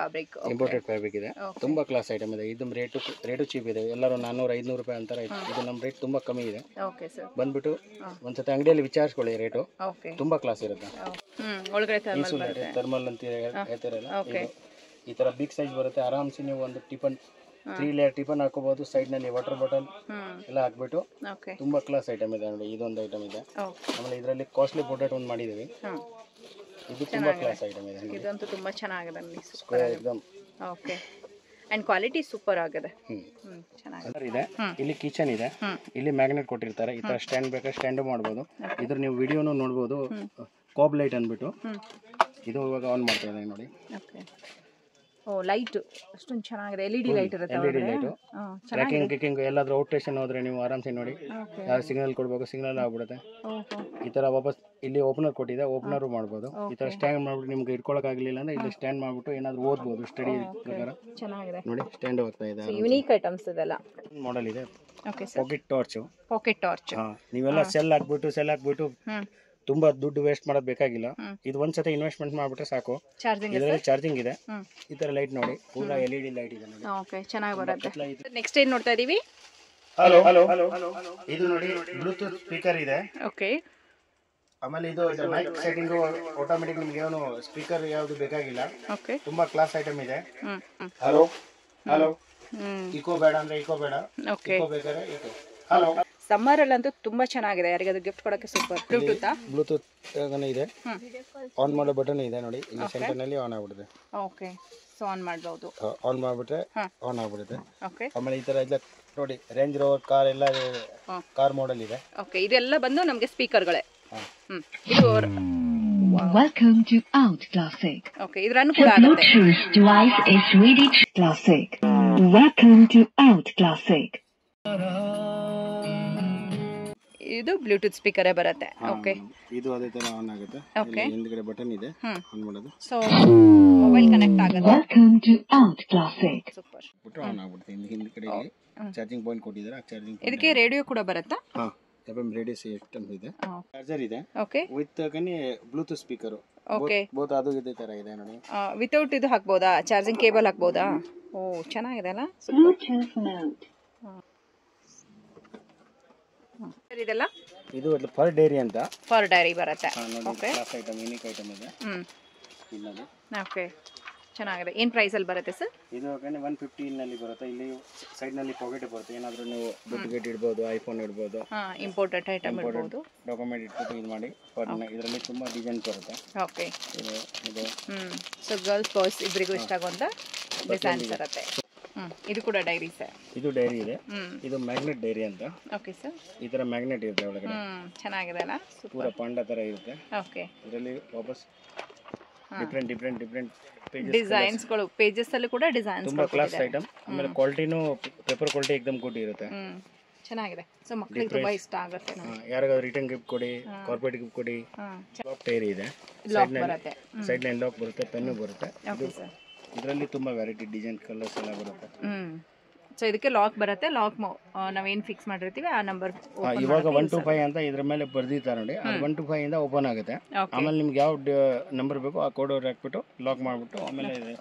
fabric ಇದೆ. ತುಂಬಾ ಕ್ಲಾಸ್ ಐಟಮ್ ಇದೆ. ಇದು ರೇಟು ಚೀಪ್ ಇದೆ. ಎಲ್ಲರೂ 400-500 ರೂಪಾಯಿ ಅಂತಾರೆ. ಇದು ನಮ್ಮ ರೇಟ್ ತುಂಬಾ ಕಮ್ಮಿ ಇದೆ. ಬಂದ್ಬಿಟ್ಟು ಒಂದ್ಸತಿ ಅಂಗಡಿಯಲ್ಲಿ ವಿಚಾರಿಸ್ಕೊಳ್ಳಿ. ರೇಟು ತುಂಬಾ ಕ್ಲಾಸ್ ಇರುತ್ತೆ. ಥರ್ಮಲ್ ಅಂತ ಹೇಳ್ತಿರಲ್ಲ, ಈ ತರ ಬಿಗ್ ಸೈಜ್ ಬರುತ್ತೆ. ಆರಾಮ್ಸೆ ನೀವು ಒಂದು ಟಿಫನ್ 3 ಲೇಯರ್ ಟಿಫನ್ ಹಾಕೋಬಹುದು. ಸೈಡ್ ನಲ್ಲಿ ವಾಟರ್ ಬಾಟಲ್ ಎಲ್ಲ ಹಾಕ್ಬಿಟ್ಟು ತುಂಬಾ ಕ್ಲಾಸ್ ಐಟಮ್ ಇದೆ ನೋಡಿ. ಇದೊಂದು ಐಟಮ್ ಇದೆ. ಆಮೇಲೆ ಇದರಲ್ಲಿ ಕಾಸ್ಟ್ಲಿ ಪೊಟೇಟೋ ಒಂದು ಮಾಡಿದೀವಿ. ಇದು ತುಂಬಾ ಕ್ಲಾಸ್ ಐಟಮ್ ಇದೆ. ಇದಂತೂ ತುಂಬಾ ಚೆನ್ನಾಗಿದೆ ನೋಡಿ. ಸೂಪರ್ ಆಗಿದೆ. ಓಕೆ. ಅಂಡ್ ಕ್ವಾಲಿಟಿ ಸೂಪರ್ ಆಗಿದೆ. ಚೆನ್ನಾಗಿದೆ. ಇಲ್ಲಿ ಕಿಚನ್ ಇದೆ. ಇಲ್ಲಿ ಮ್ಯಾಗ್ನೆಟ್ ಕೊಟ್ಟಿರ್ತಾರೆ. ಈ ತರ ಸ್ಟ್ಯಾಂಡ್ ಬೇಕಾದ್ರೆ ಸ್ಟ್ಯಾಂಡ್ ಮಾಡಬಹುದು. ಇದ್ರ ನೀವು ವಿಡಿಯೋನು ನೋಡಬಹುದು. ಕಾಬ್ ಲೈಟ್ ಅಂದ್ಬಿಟ್ಟು ಇದು ಇವಾಗ ಆನ್ ಮಾಡ್ತಾ ಇದ್ದೀನಿ ನೋಡಿ. ಓ ಲೈಟ್ ಅಷ್ಟೊಂದು ಚೆನ್ನಾಗಿದೆ, LED ಲೈಟ್ ಇರುತ್ತೆ LED ಲೈಟು. ಟ್ರ್ಯಾಕಿಂಗ್ ಕಿಕ್ಕಿಂಗ್ ಎಲ್ಲಾದ್ರೂ ಔಟ್ ಸ್ಟೇಷನ್ ಹೋದ್ರೆ ನೀವು ಆರಾಮ್ಸೆ ನೋಡಿ, ಯಾರು ಸಿಗ್ನಲ್ ಕೊಡ್ಬೇಕು ಸಿಗ್ನಲ್ ಆಗ್ಬಿಡುತ್ತೆ. ಈ ತರ ವಾಪಸ್ ಇಲ್ಲಿ ಓಪನರ್ ಕೊಟ್ಟಿದೆ, ಓಪನರ್ ಮಾಡ್ಬೋದು. ಈ ತರ ಸ್ಟ್ಯಾಂಡ್ ಮಾಡ್ಬಿಟ್ಟು ನಿಮ್ಗೆ ಇಟ್ಕೊಳಕ್ ಆಗ್ಲಿಲ್ಲ ಅಂದ್ರೆ ಇಲ್ಲಿ ಸ್ಟ್ಯಾಂಡ್ ಮಾಡ್ಬಿಟ್ಟು ಏನಾದ್ರು ಓದ್ಬೋದು ಸ್ಟಡಿ ಪ್ರಕಾರ. ಚೆನ್ನಾಗಿದೆ ನೋಡಿ ಸ್ಟ್ಯಾಂಡ್ ಹೋಗ್ತಾ ಇದೆ. ಯುನೀಕ್ ಐಟಮ್ಸ್ ಇದೆಲ್ಲ. ಮಾಡೆಲ್ ಇದೆ. Okay sir. Pocket torch. ನೀವೆಲ್ಲ ಸೆಲ್ ಹಾಕ್ಬಿಟ್ಟು ತುಂಬಾ ದುಡ್ಡು ವೇಸ್ಟ್ ಮಾಡೋದು ಬೇಕಾಗಿಲ್ಲ. ಇದು ಒಂದ್ಸತಿ ಇನ್ವೆಸ್ಟ್ಮೆಂಟ್ ಮಾಡ್ಬಿಟ್ರೆ ಸಾಕು. ಇದರಲ್ಲಿ ಚಾರ್ಜಿಂಗ್ ಇದೆ. ಈ ತರ ಲೈಟ್ ನೋಡಿ, ಪೂರಾ LED ಲೈಟ್ ಇದೆ ನೋಡಿ. ಓಕೆ, ಚೆನ್ನಾಗಿ ಬರುತ್ತೆ. ನೆಕ್ಸ್ಟ್ ಏನ್ ನೋಡ್ತಾ ಇದೀವಿ? ಹಲೋ, ಇದು ನೋಡಿ ಬ್ಲೂಟೂತ್ ಸ್ಪೀಕರ್ ಇದೆ. ಓಕೆ. ಆಮೇಲೆ ಇದು ಮೈಕ್ ಸೆಟ್ಟಿಂಗ್ ಆಟೋಮೆಟಿಕ್, ನಿಮ್ಗೆ ಏನು ಸ್ಪೀಕರ್ ಯಾವುದು ಬೇಕಾಗಿಲ್ಲ. ಓಕೆ. ತುಂಬಾ ಕ್ಲಾಸ್ ಐಟಮ್ ಇದೆ. ಹಲೋ ಇಕೋ ಬೇಡ ಅಂದ್ರೆ ಇಕೋ ಬೇಡ, ಇಕೋ ಬೇಕಾದ್ರೆ ಇಕೋ. ಹಲೋ. ಸಮ್ಮರ್ ಅಲ್ಲಂತೂ ತುಂಬಾ ಚೆನ್ನಾಗಿದೆ, ಯಾರಿಗಾದ್ರೂ ಗಿಫ್ಟ್ ಕೊಡಕ್ಕೆ ಸೂಪರ್. ಬ್ಲೂಟೂತ್ ಇದೆ. ಆನ್ ಮಾಡೋ ಬಟನ್ ಇದೆ ನೋಡಿ, ಇಲ್ಲಿ ಸೆಂಟರ್ ನಲ್ಲಿ ಆನ್ ಆಗ್ಬಿಡುತ್ತೆ. ಓಕೆ, ಸೊ ಆನ್ ಮಾಡಬಹುದು. ಆನ್ ಮಾಡ್ಬಿಟ್ರೆ ಆನ್ ಆಗ್ಬಿಡುತ್ತೆ. ಓಕೆ. ಆಮೇಲೆ ಈ ತರ ಎಲ್ಲ ನೋಡಿ, ರೇಂಜ್ ರೋವರ್ ಕಾರ್ ಎಲ್ಲ ಕಾರ್ ಮಾಡೆಲ್ ಇದೆ. ಓಕೆ, ಇದೆಲ್ಲ ಬಂದು ನಮಗೆ ಸ್ಪೀಕರ್ಗಳೇ. ಇದು Welcome to Out Classic. Okay, ಇದರನ್ನು ಕೂಡ ಆಗುತ್ತೆ. The Bluetooth device is ready to Classic. Welcome to Out Classic. ಇದು ಬ್ಲೂಟೂತ್ ಸ್ಪೀಕರೇ ಬರುತ್ತೆ. ಓಕೆ, ಇದು ಅದೇ ತರ ಆನ್ ಆಗುತ್ತೆ. ಹಿಂದ್ಗಡೆ ಬಟನ್ ಇದೆ, ಆನ್ ಮಾಡೋದು. ಸೊ ಮೊಬೈಲ್ ಕನೆಕ್ಟ್ ಆಗುತ್ತೆ. Welcome to Out Classic. Super. ಬಿಟ್ಟು ಆನ್ ಆಗುತ್ತೆ. ಹಿಂದ್ಗಡೆ ಚಾರ್ಜಿಂಗ್ ಪಾಯಿಂಟ್ ಕೊಟ್ಟಿದ್ದಾರೆ. ಆ ಚಾರ್ಜಿಂಗ್ ಇದಕ್ಕೆ ರೇಡಿಯೋ ಕೂಡ ಬರುತ್ತಾ? FM ರೇಡಿಯೋ ಸಿಸ್ಟಮ್ ಇದೆ. ಚಾರ್ಜರ್ ಇದೆ. Okay. With Bluetooth speaker. Okay. Both ಅದು ಇದೇ ತರ ಇದೆ ನೋಡಿ. ವಿತೌಟ್ ಇದು ಹಾಕ್ಬೋದಾ? Charging cable ಹಾಕ್ಬೋದಾ? ಓ, ಚೆನ್ನಾಗಿದೆ ಅಲ್ಲ. Bluetooth mode. ಇದೆಲ್ಲ ಇದು ಫಾರ್ ಡೈರಿ ಅಂತ. ಫಾರ್ ಡೈರಿ ಬರುತ್ತೆ. Okay. Class item, unique item ಇದೆ. ಇಲ್ಲದು. ಓಕೆ, ಚೆನ್ನಾಗಿದೆ. ಏನು ಪ್ರೈಸ್ ಅಲ್ಲಿ ಬರುತ್ತೆ ಸರ್? ಇದು 150 ನಲ್ಲಿ ಬರುತ್ತೆ. ಇಲ್ಲಿ ಸೈಡ್ ನಲ್ಲಿ ಪಾಕೆಟ್ ಬರುತ್ತೆ. ಏನಾದರೂ ನೀವು ದುಡ್ಡು ಗೇಟ್ ಇಡಬಹುದು, ಐಫೋನ್ ಇಡಬಹುದು, ಇಂಪೋರ್ಟೆಡ್ ಐಟಮ್ ಇಡಬಹುದು, ಡಾಕ್ಯುಮೆಂಟ್ ಇಟ್ಬಿಟ್ಟು ಇದು ಮಾಡಿ. ಇದರಲ್ಲಿ ತುಂಬಾ ಡಿಸೈನ್ ಬರುತ್ತೆ. ಓಕೆ. ಇದು ಸೊ ಗರ್ಲ್ಸ್ ಬಾಯ್ಸ್ ಇಬ್ಬರಿಗೂ ಇಷ್ಟ ಆಗುವಂತ ಡಿಸೈನ್ಸ್ ಬರುತ್ತೆ. ಇದು ಕೂಡ ಡೈರಿ ಸರ್. ಇದು ಡೈರಿ ಇದೆ. ಇದು ಮ್ಯಾಗ್ನೆಟ್ ಡೈರಿ ಅಂತ. Okay sir. ಈ ತರ ಮ್ಯಾಗ್ನೆಟ್ ಇರುತ್ತೆ ಒಳಗಡೆ. ಚೆನ್ನಾಗಿದೆ ಅಲ್ಲ, ಪೂರಾ ಪಾಂಡ ತರ ಇರುತ್ತೆ. ಓಕೆ. ಇದರಲ್ಲಿ ವಾಪಸ್ ಡಿಫರೆಂಟ್ ಡಿಸೈನ್ಸ್ ಗಳು, ಪೇಜಸ್ ಅಲ್ಲಿ ಕೂಡ ಡಿಸೈನ್ಸ್ ತುಂಬಾ ಕ್ಲಾಸ್ ಐಟಮ್. ಆಮೇಲೆ ಕ್ವಾಲಿಟಿನೂ ಪೇಪರ್ ಕ್ವಾಲಿಟಿ ಏಕದಮ್ ಗುಡ್ ಇರುತ್ತೆ. ಚೆನ್ನಾಗಿದೆ. ಸೊ ಮಕ್ಕಳಿಗೆ ತುಂಬಾ ಇಷ್ಟ ಆಗುತ್ತೆ. ಯಾರಿಗಾದ್ರೂ ರಿಟರ್ನ್ ಗಿಫ್ಟ್ ಕೊಡಿ, ಕಾರ್ಪೊರೇಟ್ ಗಿಫ್ಟ್ ಕೊಡಿ. ಲಾಕ್ ಡೈರಿ ಇದೆ. ಸೈಡ್ ನಲ್ಲಿ ಲಾಕ್ ಬರುತ್ತೆ, ಪೆನ್ ಬರುತ್ತೆ. ಇದರಲ್ಲಿ ತುಂಬಾ ವೆರೈಟಿ ಡಿಸೈನ್, ಕಲರ್ಸ್ ಎಲ್ಲ ಬರುತ್ತೆ. ಸೊ ಇದಕ್ಕೆ ಲಾಕ್ ಬರುತ್ತೆ. ಲಾಕ್ ನಾವೇನು ಫಿಕ್ಸ್ ಮಾಡಿರ್ತೀವಿ ಆ ನಂಬರ್ ಇವಾಗ 125 ಅಂತ ಇದ್ರ ಮೇಲೆ ಬರ್ದಿರ್ತಾರೆ ನೋಡಿ. ಅದು 125 ಇಂದ ಓಪನ್ ಆಗುತ್ತೆ. ಆಮೇಲೆ ನಿಮ್ಗೆ ಯಾವ ನಂಬರ್ ಬೇಕು ಆ ಕೋಡ್ ಹಾಕ್ಬಿಟ್ಟು ಲಾಕ್ ಮಾಡ್ಬಿಟ್ಟು ಆಮೇಲೆ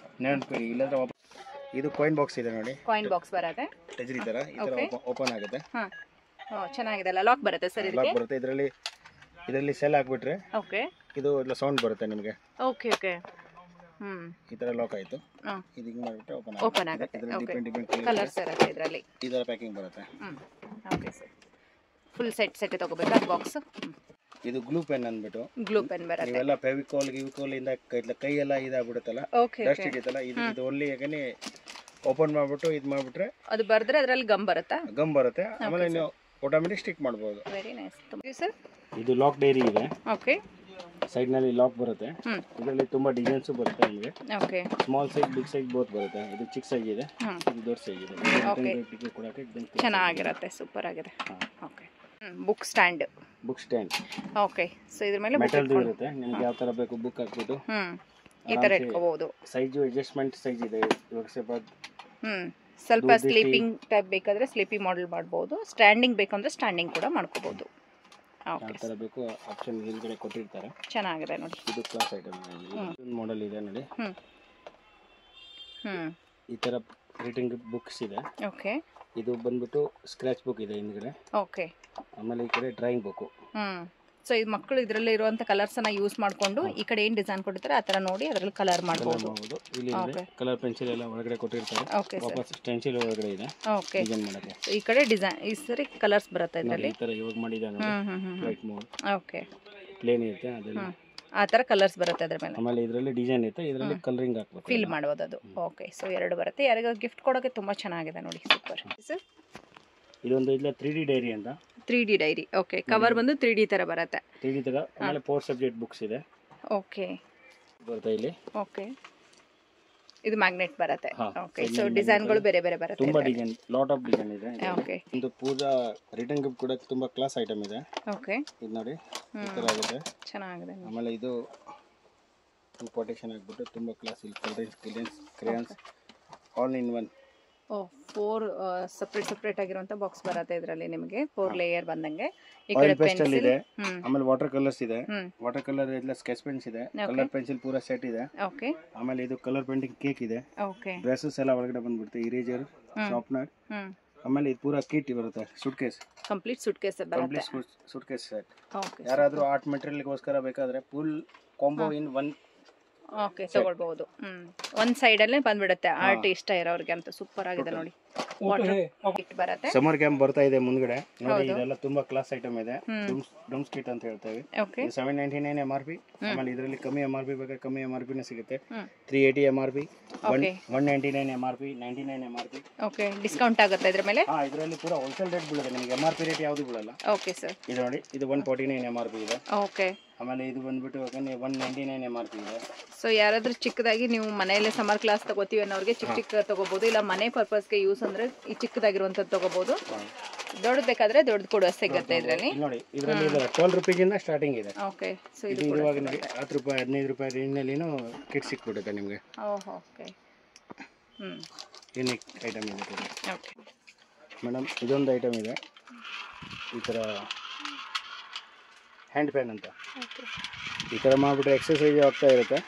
ನೆನಪಿಡಿ. ಇಲ್ಲಾಂದ್ರೆ ಇದು ಕಾಯಿನ್ ಬಾಕ್ಸ್ ಇದೆ ನೋಡಿ. ಕಾಯಿನ್ ಬಾಕ್ಸ್ ಬರುತ್ತೆ ಟೆಜರಿ ತರ. ಈ ತರ ಓಪನ್ ಆಗುತ್ತೆ. ಚೆನ್ನಾಗಿದೆ ಅಲ್ಲ. ಲಾಕ್ ಬರುತ್ತೆ ಸರ್. ಲಾಕ್ ಬರುತ್ತೆ. ಇದರಲ್ಲಿ ಸೆಲ್ ಹಾಕ್ಬಿಟ್ರೆ ಓಕೆ, ಇದು ಸೌಂಡ್ ಬರುತ್ತೆ ನಿಮಗೆ. Okay okay. ಈ ತರ ಲಾಕ್ ಆಯ್ತು. ಇದು ಹಿಂಗ್ ಮಾಡಿಬಿಟ್ಟು ಓಪನ್ ಆಗುತ್ತೆ. ಡಿಫರೆಂಟ್ ಕಲರ್ಸ್ ಇರುತ್ತೆ ಇದರಲ್ಲಿ. ಈ ತರ ಪ್ಯಾಕಿಂಗ್ ಬರುತ್ತೆ. Okay sir. ಫುಲ್ ಸೆಟ್ ತಗೋಬೇಕಾ ಬಾಕ್ಸ್? ಇದು ಗ್ಲೂ ಪೆನ್ ಅಂದ್ಬಿಟ್ಟು ಗ್ಲೂ ಪೆನ್ ಬರುತ್ತೆ. ಇವೆಲ್ಲ ಫೆವಿಕಾಲ್ ಇಂದ ಕೈ ಎಲ್ಲ ಇದಾಗ್ಬಿಡುತ್ತಲ್ಲ, ಡಸ್ಟ್ ಹಿಡಿಯುತ್ತಲ್ಲ. ಇದು ಒಳ್ಳೆ ಯಾಕಂದ್ರೆ ಓಪನ್ ಮಾಡ್ಬಿಟ್ಟು ಇದು ಮಾಡ್ಬಿಟ್ರೆ ಅದು ಬರ್ದ್ರೆ ಅದರಲ್ಲಿ ಗಮ್ ಬರುತ್ತೆ. ಆಮೇಲೆ ನೀವು ಆಟೋಮೆಟಿಕ್ ಸ್ಟಿಕ್ ಮಾಡಬಹುದು. Very nice sir. ಇದು ಲಾಕ್ ಡೈರಿ ಇದೆ. ಓಕೆ. ಸೈಡ್ ನಲ್ಲಿ ಲಾಕ್ ಬರುತ್ತೆ. ಇದರಲ್ಲಿ ತುಂಬಾ ಡಿಸೈನ್ಸ್ ಬರುತ್ತೆ ನಿಮಗೆ. Okay. Small size, big size both ಬರುತ್ತೆ. ಇದು ಚಿಕ್ಕ ಸೈಜ್ ಇದೆ, ಇದು ದೊಡ್ಡ ಸೈಜ್ ಇದೆ. ಓಕೆ, ಚೆನ್ನಾಗಿರುತ್ತೆ. ಸೂಪರ್ ಆಗಿದೆ. Okay. Book stand. Okay. So ಇದ್ರ ಮೇಲೆ ಮೆಟಲ್ ಇರುತ್ತೆ. ನಿಮಗೆ ಯಾವ ತರ ಬೇಕು ಬುಕ್ ಹಾಕ್ಬಿಟ್ಟು ಈ ತರ ಇಟ್ಕೋಬಹುದು. ಸೈಜ್ ಅಡ್ಜಸ್ಟ್ಮೆಂಟ್ ಸೈಜ್ ಇದೆ. ಇವಾಗ ಸ್ವಲ್ಪ ಸ್ಲೀಪಿಂಗ್ ಟೈಪ್ ಬೇಕಾದ್ರೆ ಸ್ಲೀಪಿಂಗ್ ಮಾಡೆಲ್ ಮಾಡಬಹುದು. ಸ್ಟ್ಯಾಂಡಿಂಗ್ ಬೇಕಂದ್ರೆ ಸ್ಟ್ಯಾಂಡಿಂಗ್ ಕೂಡ ಮಾಡ್ಕೋಬಹುದು. ಯಾವ ತರ ಬೇಕು ಆಪ್ಷನ್ ಹಿಂದ್ಗಡೆ ಕೊಟ್ಟಿರ್ತಾರೆ. ಚೆನ್ನಾಗಿದೆ ನೋಡಿ. ಇದು ಕ್ಲಾಸ್ ಐಟಮ್. ಒಂದು ಮಾಡೆಲ್ ಇದೆ ನೋಡಿ. ಈ ತರ ರೀಡಿಂಗ್ ಬುಕ್ಸ್ ಇದೆ. ಓಕೆ. ಇದು ಬಂದ್ಬಿಟ್ಟು ಸ್ಕ್ರಾಚ್ ಬುಕ್ ಇದೆ ಹಿಂದ್ಗಡೆ. ಓಕೆ. ಆಮೇಲೆ ಈ ಕಡೆ ಡ್ರಾಯಿಂಗ್ ಬುಕ್. ಸೊ ಇದು ಮಕ್ಕಳು ಇದರಲ್ಲಿ ಇರುವಂತ ಕಲರ್ಸ್ ಅನ್ನ ಯೂಸ್ ಮಾಡ್ಕೊಂಡು ಈ ಕಡೆ ಏನ್ ಡಿಸೈನ್ ಕೊಟ್ಟಿರ್ತಾರೆ ಆ ತರ ನೋಡಿ ಅದರಲ್ಲಿ ಕಲರ್ ಮಾಡಬಹುದು. ಇಲ್ಲಿ ಕಲರ್ ಪೆನ್ಸಿಲ್ ಎಲ್ಲ ಒಳಗಡೆ ಕೊಟ್ಟಿರ್ತಾರೆ. ಓಕೆ. ವಾಪಸ್ ಸ್ಟೆನ್ಸಿಲ್ ಒಳಗಡೆ ಇದೆ. ಓಕೆ. ಡಿಸೈನ್ ಮಾಡಕ್ಕೆ ಈ ಕಡೆ ಡಿಸೈನ್ ಈ ಸರಿ ಕಲರ್ಸ್ ಬರುತ್ತೆ ಇದರಲ್ಲಿ. ಈ ತರ ಇವಾಗ ಮಾಡಿದಾನೆ ವೈಟ್ ಮೋಡ್. ಓಕೆ. ಪ್ಲೇನ್ ಇರುತ್ತೆ ಅದೆಲ್ಲ ಆ ತರ ಕಲರ್ಸ್ ಬರುತ್ತೆ ಅದರ ಮೇಲೆ. ಆಮೇಲೆ ಇದರಲ್ಲಿ ಡಿಸೈನ್ ಇರುತ್ತೆ. ಇದರಲ್ಲಿ ಕಲರಿಂಗ್ ಹಾಕಬೇಕು, ಫಿಲ್ ಮಾಡೋದು ಅದು. ಓಕೆ. ಸೊ ಎರಡು ಬರುತ್ತೆ. ಯಾರಿಗಾದ್ರೂ ಗಿಫ್ಟ್ ಕೊಡೋಕೆ ತುಂಬಾ ಚೆನ್ನಾಗಿದೆ ನೋಡಿ. Super sir. ಇದೊಂದು ಇಲ್ಲ 3D ಡೈರಿ ಅಂತ. 3D dairy. ಓಕೆ. ಕವರ್ ಬಂದು 3D ತರ ಬರುತ್ತೆ. 3D ತರ. ಆಮೇಲೆ 4 ಸಬ್ಜೆಕ್ಟ್ ಬುಕ್ಸ್ ಇದೆ. ಓಕೆ. ಬರುತ್ತೆ ಇಲ್ಲಿ. ಓಕೆ. ಇದು ಮ್ಯಾಗ್ನೆಟ್ ಬರುತ್ತೆ. ಹಾ, ಓಕೆ, ಸೊ ಡಿಸೈನ್ಗಳು ಬೇರೆ ಬೇರೆ ಬರುತ್ತೆ. ತುಂಬಾ ಡಿಸೈನ್, ಲಾಟ್ ಆಫ್ ಡಿಸೈನ್ ಇದೆ. ಓಕೆ, ಇದು ಪೂಜಾ ರಿಟರ್ನ್ ಗಿಫ್ಟ್ ಕೂಡ ತುಂಬಾ ಕ್ಲಾಸ್ ಐಟಮ್ ಇದೆ. ಓಕೆ, ಇದು ನೋಡಿ ಈ ತರ ಆಗುತ್ತೆ, ಚೆನ್ನಾಗಿದೆ. ಆಮೇಲೆ ಇದು ಇಂಪೋರ್ಟೇಷನ್ ಆಗಿಬಿಟ್ಟು ತುಂಬಾ ಕ್ಲಾಸ್. ಇಲ್ಲಿ colours crayons all in one. ಓ, 4 ಸಪ್ರೇಟ್ ಆಗಿರುವಂತ ಬಾಕ್ಸ್ ಬರುತ್ತೆ ಇದರಲ್ಲಿ ನಿಮಗೆ. 4 ಲೇಯರ್ ಬಂದಂಗೆ. ಈ ಕಡೆ ಆಯಿಲ್ ಪೆನ್ಸಿಲ್ ಇದೆ, ಹ್ಮ್, ಆಮೇಲೆ ವಾಟರ್ ಕಲರ್ಸ್ ಇದೆ, ಹ್ಮ್, ವಾಟರ್ ಕಲರ್ ಎಲ್ಲ ಸ್ಕೆಚ್ ಪೆನ್ಸ್ ಇದೆ, ಕಲರ್ ಪೆನ್ಸಿಲ್ ಪೂರಾ ಸೆಟ್ ಇದೆ. ಓಕೆ, ಆಮೇಲೆ ಇದು ಕಲರ್ ಪೇಂಟಿಂಗ್ ಕೇಕ್ ಇದೆ, ಓಕೆ, ಬ್ರಷಸ್ ಎಲ್ಲ ಒಳಗಡೆ ಬಂದ್ಬಿಡುತ್ತೆ, ಇರೇಜರ್, ಶಾರ್ಪ್ನರ್. ಹ್ಮ್, ಆಮೇಲೆ ಇದು ಪೂರಾ ಕಿಟ್ ಬರುತ್ತೆ, suitcase, complete suitcase ಬರುತ್ತೆ. Complete suitcase set. Okay, ಯಾರಾದ್ರೂ ಆರ್ಟ್ ಮೆಟೀರಿಯಲ್ಗೋಸ್ಕರ ಬೇಕಾದ್ರೆ full combo in one. Okay, ತಗೊಳ್ಬಹುದು. ಒಂದ್ ಸೈಡ್ ಅಲ್ಲೇ ಬಂದ್ಬಿಡುತ್ತೆ. ಆರ್ಟ್ ಇಷ್ಟ ಇರೋರಿಗೆ ಅಂತ ಸೂಪರ್ ಆಗಿದೆ ನೋಡಿ. ವಾಟರ್ ಕಿಟ್ ಬರುತ್ತೆ. ಸಮರ್ ಕ್ಯಾಂಪ್ ಬರ್ತಾ ಇದೆ ಮುಂದ್ಗಡೆ ನೋಡಿ. ಇದೆಲ್ಲ ತುಂಬಾ ಕ್ಲಾಸ್ ಐಟಮ್ ಇದೆ. ಡಮ್ಸ್ ಕಿಟ್ ಅಂತ ಹೇಳ್ತೇವೆ. Okay, 799 MRP. ಆಮೇಲೆ ಇದರಲ್ಲಿ ಕಮ್ಮಿ MRP ಬೇಕಾದ್ರೆ ಕಮ್ಮಿ MRP ನೇ ಸಿಗುತ್ತೆ. 380 MRP, 199 MRP, 99 MRP. Okay, discount ಆಗುತ್ತೆ ಇದ್ರ ಮೇಲೆ. ಹಾ, ಇದರಲ್ಲಿ ಪೂರಾ ಹೋಲ್ಸೇಲ್ ರೇಟ್ ಬೀಳುತ್ತೆ ನಿಮಗೆ, MRP ರೇಟ್ ಯಾವುದು ಬೀಳಲ್ಲ. ಓಕೆ ಸರ್, ಇದು ನೋಡಿ, ಇದು 149 MRP ಇದೆ. ಓಕೆ, ಆಮೇಲೆ ಇದು ಬಂದ್ಬಿಟ್ಟು 199 MRP ಇದೆ. ಸೊ ಯಾರಾದ್ರೂ ಚಿಕ್ಕದಾಗಿ ನೀವು ಮನೆಯಲ್ಲೇ ಸಮರ್ ಕ್ಲಾಸ್ ತಗೋತೀವಿ ಅನ್ನೋರಿಗೆ ಚಿಕ್ಕ ತಗೋಬಹುದು, ಇಲ್ಲ ಮನೆ ಪರ್ಪಸ್ಗೆ ಯೂಸ್ ಅಂದ್ರೆ ಈ ಚಿಕ್ಕದಾಗಿರುವಂತದ್ದು ತಗೋಬಹುದು. ದೊಡ್ಡದು ಬೇಕಾದ್ರೆ ದೊಡ್ಡದು ಕೂಡ ಸಿಗುತ್ತೆ ಇದರಲ್ಲಿ. ನೋಡಿ, ಇದರಲ್ಲಿ 12 ರೂಪಾಯಿಗಿಂತ ಸ್ಟಾರ್ಟಿಂಗ್ ಇದೆ. ಓಕೆ, ಸೊ ಇದು ಇವಾಗ ನೋಡಿ 10 ರೂಪಾಯಿ 15 ರೂಪಾಯಿ ರೇಂಜ್ನಲ್ಲಿನೂ ಕಿಟ್ ಸಿಕ್ಬಿಡುತ್ತೆ ನಿಮಗೆ. ಓಕೆ, ಯೂನಿಕ್ ಐಟಮ್ ಇದೆ. ಓಕೆ ಮೇಡಮ್, ಇದೊಂದು ಐಟಮ್ ಇದೆ, ಈ ಥರ ಹ್ಯಾಂಡ್ ಫ್ಯಾನ್ ಅಂತ. ಈ ಥರ ಮಾಡಿಬಿಟ್ರೆ ಎಕ್ಸಸೈಸ್ ಆಗ್ತಾ ಇರುತ್ತೆ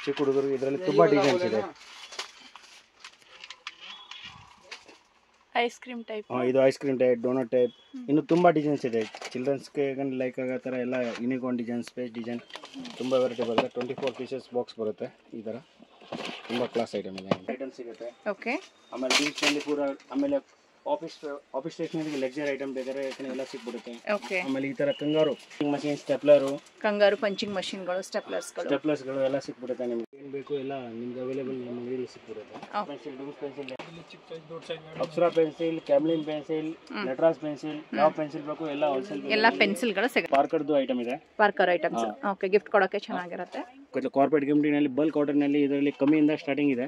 ಚಿಕ್ಕ ಹುಡುಗರು. ಇದರಲ್ಲಿ ತುಂಬ ಡಿಸೈನ್ಸ್ ಇದೆ. Ice cream type. ಇದು ice cream type, donut type, ಇನ್ನು ತುಂಬ ಡಿಸೈನ್ಸ್ ಇದೆ. ಚಿಲ್ಡ್ರನ್ಸ್ಗೆ ಲೈಕ್ ಆಗೋ ಥರ ಎಲ್ಲ ಯೂನಿಕಾರ್ನ್ ಡಿಸೈನ್, ಸ್ಪೇಸ್ ಡಿಸೈನ್, ತುಂಬ ವೆರೈಟಿ ಬರುತ್ತೆ. 24 ಪೀಸಸ್ ಬಾಕ್ಸ್ ಬರುತ್ತೆ. ಈ ಥರ ತುಂಬ ಕ್ಲಾಸ್ ಐಟಮ್ ಇದೆ, ಐಟಮ್ ಸಿಗುತ್ತೆ. ಓಕೆ, ಆಮೇಲೆ ಜೀನ್ಸ್ನಲ್ಲಿ ಪೂರ, ಆಮೇಲೆ ಆಫೀಸ್ ಸ್ಟೇಷನರಿಗೆ ಲೆಕ್ಚರ್ ಐಟಮ್ ಬೇಕಾದ್ರೆ ಎಲ್ಲ ಸಿಕ್ಬಿಡುತ್ತೆ. ಓಕೆ, ಆಮೇಲೆ ಈ ಥರ ಕಂಗಾರು ಮಷೀನ್, ಸ್ಟೆಪ್ಲರು, ಕಂಗಾರು ಪಂಚಿಂಗ್ ಮಷೀನ್ಗಳು, ಸ್ಟೆಪ್ಲರ್ಸ್ಗಳು ಎಲ್ಲ ಸಿಕ್ಬಿಡುತ್ತೆ. ನಿಮ್ಗೆ ಏನು ಬೇಕು ಎಲ್ಲ ನಿಮ್ಗೆ ಅವೈಲೇಬಲ್ ನಮ್ಮ ಅಂಗಡಿಯಲ್ಲಿ ಸಿಕ್ಬಿಡುತ್ತೆ. ಪೆನ್ಸಿಲ್, ಡೂಸ್ pencil, Apsara pencil, Camlin pencil, Nataraj pencil, ಯಾವ ಪೆನ್ಸಿಲ್ ಬೇಕು ಎಲ್ಲ ಹೋಲ್ಸೇಲ್. ಎಲ್ಲ ಪೆನ್ಸಿಲ್ಗಳು ಸಿಗುತ್ತೆ. ಪಾರ್ಕರ್ದು ಐಟಮ್ ಇದೆ, ಪಾರ್ಕರ್ ಐಟಮ್ಸ್. ಓಕೆ, ಗಿಫ್ಟ್ ಕೊಡೋಕೆ ಚೆನ್ನಾಗಿರುತ್ತೆ. ಕಾರ್ಪೊರೇಟ್ ಗಿಫ್ಟಿನಲ್ಲಿ ಬಲ್ಕ್ ಆರ್ಡರ್ನಲ್ಲಿ ಇದರಲ್ಲಿ ಕಮ್ಮಿಯಿಂದ ಸ್ಟಾರ್ಟಿಂಗ್ ಇದೆ.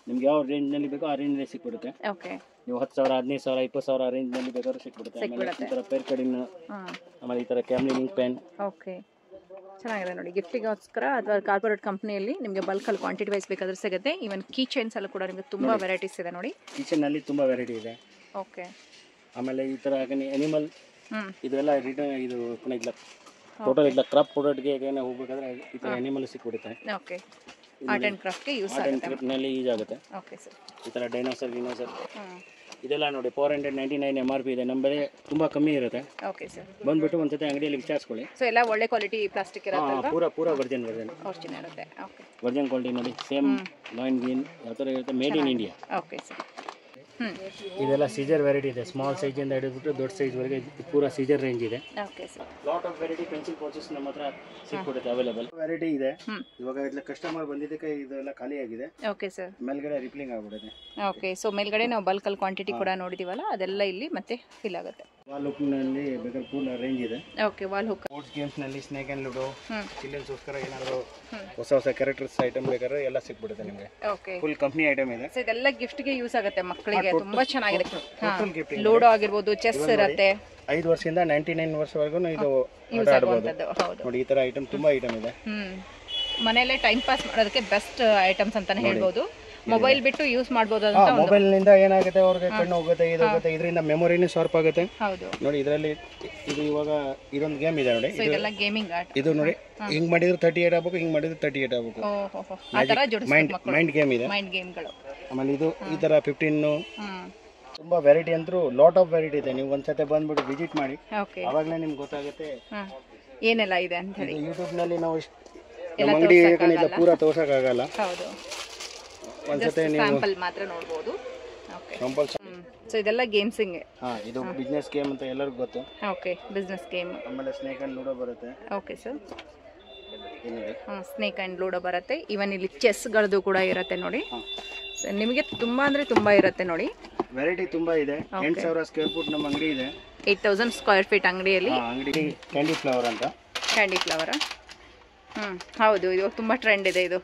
ನಿಮ್ಗೆ ಯಾವ ರೇಂಜ್ನಲ್ಲಿ ಬೇಕೋ ಆ ರೇಂಜ್ನಲ್ಲಿ ಸಿಕ್ಬಿಡುತ್ತೆ. ಓಕೆ, ನೀವು 10,000, 15,000, 20,000 ರೇಂಜ್ನಲ್ಲಿ ಬೇಕಾದ್ರೂ ಸಿಕ್ಬಿಡುತ್ತೆ. ಆಮೇಲೆ ಈ ಥರ ಪೇರ್ ಕಡಿನ, ಆಮೇಲೆ ಈ ಥರ ಕ್ಯಾಮ್ಲಿನ್ ಇಂಕ್ ಪೆನ್. ಓಕೆ, ಚೆನ್ನಾಗಿದೆ ನೋಡಿ. ಗಿಫ್ಟಿಗೋಸ್ಕರ ಅಥವಾ ಕಾರ್ಪೊರೇಟ್ ಕಂಪ್ನಿಯಲ್ಲಿ ನಿಮಗೆ ಬಲ್ಕಲ್ಲಿ ಕ್ವಾಂಟಿಟಿ ವೈಸ್ ಬೇಕಾದ್ರೆ ಸಿಗುತ್ತೆ. ಈವನ್ ಕೀ ಚೈನ್ಸ್ ಎಲ್ಲ ಕೂಡ ನಿಮಗೆ ತುಂಬ ವೆರೈಟೀಸ್ ಇದೆ ನೋಡಿ. ಕಿಚನ್ನಲ್ಲಿ ತುಂಬ ವೆರೈಟಿ ಇದೆ. ಓಕೆ, ಆಮೇಲೆ ಈ ಥರ ಅನಿಮಲ್, ಇದೆಲ್ಲ ರಿಟರ್ನ್, ಇದು ಇಲ್ಲ ಟೋಟಲ್ ಇಲ್ಲ ಕ್ರಾಫ್ಟ್ ಪ್ರಾಡಕ್ಟ್ಗೆ ಏನೇ ಹೋಗ್ಬೇಕಾದ್ರೆ ಈ ಥರ ಅನಿಮಲ್ ಸಿಕ್ಬಿಡುತ್ತೆ. ಓಕೆ, ಆರ್ಟ್ ಆ್ಯಂಡ್ ಕ್ರಾಫ್ಟ್ಗೆ ಯೂಸ್ ಆಗುತ್ತೆ. ಕ್ರಾಫ್ಟ್ನಲ್ಲಿ ಯೂಸ್ ಆಗುತ್ತೆ. ಓಕೆ ಸರ್, ಈ ಥರ ಡೈನೋಸರ್ ಇದೆಲ್ಲ ನೋಡಿ 499 MRP ಇದೆ. ನಮ್ಮ ಬೆಲೆ ತುಂಬ ಕಮ್ಮಿ ಇರುತ್ತೆ. ಓಕೆ ಸರ್, ಬಂದ್ಬಿಟ್ಟು ಒಂದ್ಸತಿ ಅಂಗಡಿಯಲ್ಲಿ ವಿಚಾರಿಸ್ಕೊಳ್ಳಿ. ಸೊ ಎಲ್ಲ ಒಳ್ಳೆ ಕ್ವಾಲಿಟಿ ಪ್ಲಾಸ್ಟಿಕ್ ಇರುತ್ತೆ, ಪೂರ ವರ್ಜನ್ ಒರಿಜಿನಲ್ ಇರುತ್ತೆ. ಓಕೆ, ವರ್ಜನ್ ಕ್ವಾಲಿಟಿ ನೋಡಿ, ಸೇಮ್ ಲಾಯಿನ್ ಗ್ರೀನ್ ಯಾವ ಥರ ಇರುತ್ತೆ, made in India. Okay sir, ಇದೆಲ್ಲ ಸೀಜರ್ ವೆರೈಟಿ ಇದೆ. ಸ್ಮಾಲ್ ಸೈಜಿಂದ ಹಿಡಿದ್ಬಿಟ್ಟು ದೊಡ್ಡ ಸೈಜ್ವರೆಗೆ ಪೂರ ಸೀಜರ್ ರೇಂಜ್ ಇದೆ. Okay sir, lot of variety pencil pouches ನಮ್ಮ ಹತ್ರ ಸಿಕ್ಬಿಡುತ್ತೆ, ಅವೈಲೇಬಲ್ ವೆರೈಟಿ ಇದೆ. ಇವಾಗ ಇಲ್ಲ ಕಸ್ಟಮರ್ ಬಂದಿದ್ದಕ್ಕೆ ಇದೆಲ್ಲ ಖಾಲಿ ಆಗಿದೆ. ಓಕೆ ಸರ್, ಮೇಲ್ಗಡೆ ರಿಪ್ಲಿಂಗ್ ಆಗ್ಬಿಡುತ್ತೆ. ಓಕೆ, ಸೊ ಮೇಲ್ಗಡೆ ನಾವು ಬಲ್ಕಲ್ಲಿ ಕ್ವಾಂಟಿಟಿ ಕೂಡ ನೋಡಿದೀವಲ್ಲ, ಅದೆಲ್ಲ ಇಲ್ಲಿ ಮತ್ತೆ ಫಿಲ್ ಆಗುತ್ತೆ. ವಾಲ್ ಹುಕ್ನಲ್ಲಿ ಬೇಕಾದ್ರೆ ಫುಲ್ ರೇಂಜ್ ಇದೆ. Okay, wall hook. ಸ್ಪೋರ್ಟ್ಸ್ ಗೇಮ್ಸ್ನಲ್ಲಿ ಸ್ನೇಕ್ ಆ್ಯಂಡ್ ಲೂಡೋ, ಚಿಲ್ಡ್ರನ್ಸ್ಗೋಸ್ಕರ ಏನಾದರೂ ಹೊಸ ಕ್ಯಾರೆಕ್ಟರ್ಸ್ ಐಟಮ್ ಬೇಕಾದ್ರೆ ಎಲ್ಲ ಸಿಕ್ಬಿಡುತ್ತೆ ನಿಮಗೆ. ಓಕೆ, ಫುಲ್ ಕಂಪ್ನಿ ಐಟಮ್ ಇದೆ. ಸೊ ಇದೆಲ್ಲ ಗಿಫ್ಟ್ಗೆ ಯೂಸ್ ಆಗುತ್ತೆ ಮಕ್ಕಳಿಗೆ, ತುಂಬಾ ಚೆನ್ನಾಗಿದೆ. ಲೂಡೋ ಆಗಿರ್ಬೋದು, ಚೆಸ್ ಇರುತ್ತೆ. 5 ವರ್ಷದಿಂದ 99 ವರ್ಷವರೆಗೂ ಇದು ಯೂಸ್ ಆಗುವಂಥದ್ದು. ಹೌದು ನೋಡಿ, ಈ ತರ ಐಟಮ್ ತುಂಬಾ ಐಟಮ್ ಇದೆ. ಮನೆಯಲ್ಲೇ ಟೈಮ್ ಪಾಸ್ ಮಾಡೋದಕ್ಕೆ ಬೆಸ್ಟ್ ಐಟಮ್ಸ್ ಅಂತಾನೆ ಹೇಳ್ಬೋದು. ಮೊಬೈಲ್ ಬಿಟ್ಟು ಯೂಸ್ ಮಾಡಬಹುದು ಅಂತ. ಮೊಬೈಲ್ ನಿಂದ ಏನಾಗುತ್ತೆ, ಅವ್ರಿಗೆ ಕಣ್ಣು ಹೋಗುತ್ತೆ, ಇದು ಹೋಗುತ್ತೆ, ಇದರಿಂದ ಮೆಮೊರಿನೂ ಶಾರ್ಪ್ ಆಗುತ್ತೆ. ಹೌದು ನೋಡಿ, ಇದರಲ್ಲಿ ಇದು ಇವಾಗ ಇದೊಂದು ಗೇಮ್ ಇದೆ ನೋಡಿ, ಇದೆಲ್ಲ ಗೇಮಿಂಗ್ ಆರ್ಟ್. ಇದು ನೋಡಿ, ಹಿಂಗ್ ಮಾಡಿದ್ರೆ 38 ಆಗಬೇಕು, ಹಿಂಗ್ ಮಾಡಿದ್ರೆ 38 ಆಗಬೇಕು. ಓಹೋ, ಆ ತರ ಜೋಡಿಸಬೇಕು. ಮೈಂಡ್ ಗೇಮ್ ಇದೆ, ಮೈಂಡ್ ಗೇಮ್ಗಳು. ಆಮೇಲೆ ಇದು ಈ ತರ 15 ತುಂಬಾ ವೆರೈಟಿ ಅಂತೂ ಲಾಟ್ ಆಫ್ ವೆರೈಟಿ ಇದೆ. ನೀವು ಒಂದ್ಸತಿ ಬಂದ್ಬಿಟ್ಟು ವಿಸಿಟ್ ಮಾಡಿ, ಅವಾಗಲೇ ನಿಮ್ಗೆ ಗೊತ್ತಾಗುತ್ತೆ ಏನೆಲ್ಲ ಇದೆ ಅಂತ ಹೇಳಿ. ಯೂಟ್ಯೂಬ್ ನಲ್ಲಿ ನಾವು ನಮ್ಮ ಅಂಗಡಿ ಪೂರ ತೋರ್ಸಕ್ಕಾಗಲ್ಲ. ಹೌದು, ಒಂದ್ಸತಿ ನೀವು ಸ್ಯಾಂಪಲ್ ಮಾತ್ರ ನೋಡಬಹುದು. Okay, sample. ಸೊ ಇದೆಲ್ಲ ಗೇಮ್ಸಿಂಗ್. ಇದು ಬಿಸ್ನೆಸ್ ಗೇಮ್ ಅಂತ ಎಲ್ಲರಿಗೂ ಗೊತ್ತು. Okay, business game. ಆಮೇಲೆ ಸ್ನೇಕ್ ಅಂಡ್ ಲೂಡೋ ಬರುತ್ತೆ. ಓಕೆ ಸರ್, ಏನಿದೆ ಸ್ನೇಕ್ ಅಂಡ್ ಲೂಡೋ ಬರುತ್ತೆ. ಈವನ್ ಇಲ್ಲಿ ಚೆಸ್ಗಳದ್ದು ಕೂಡ ಇರುತ್ತೆ ನೋಡಿ. ನಿಮಗೆ ತುಂಬಾ ಅಂದ್ರೆ ತುಂಬಾ ಇರುತ್ತೆ ನೋಡಿ, ವೆರೈಟಿ ತುಂಬಾ ಇದೆ. 8,000 ಸ್ಕ್ವೇರ್ ಫೀಟ್ ನಮ್ಮ ಅಂಗಡಿ ಇದೆ. 8,000 ಸ್ಕ್ವೇರ್ ಫೀಟ್ ಅಂಗಡಿಯಲ್ಲಿ. ಅಂಗಡಿ ಕ್ಯಾಂಡಿ ಫ್ಲವರ್ ಅಂತ. Candy flower. ಹೌದು, ಇದು ತುಂಬಾ ಟ್ರೆಂಡ್ ಇದೆ. ಇದು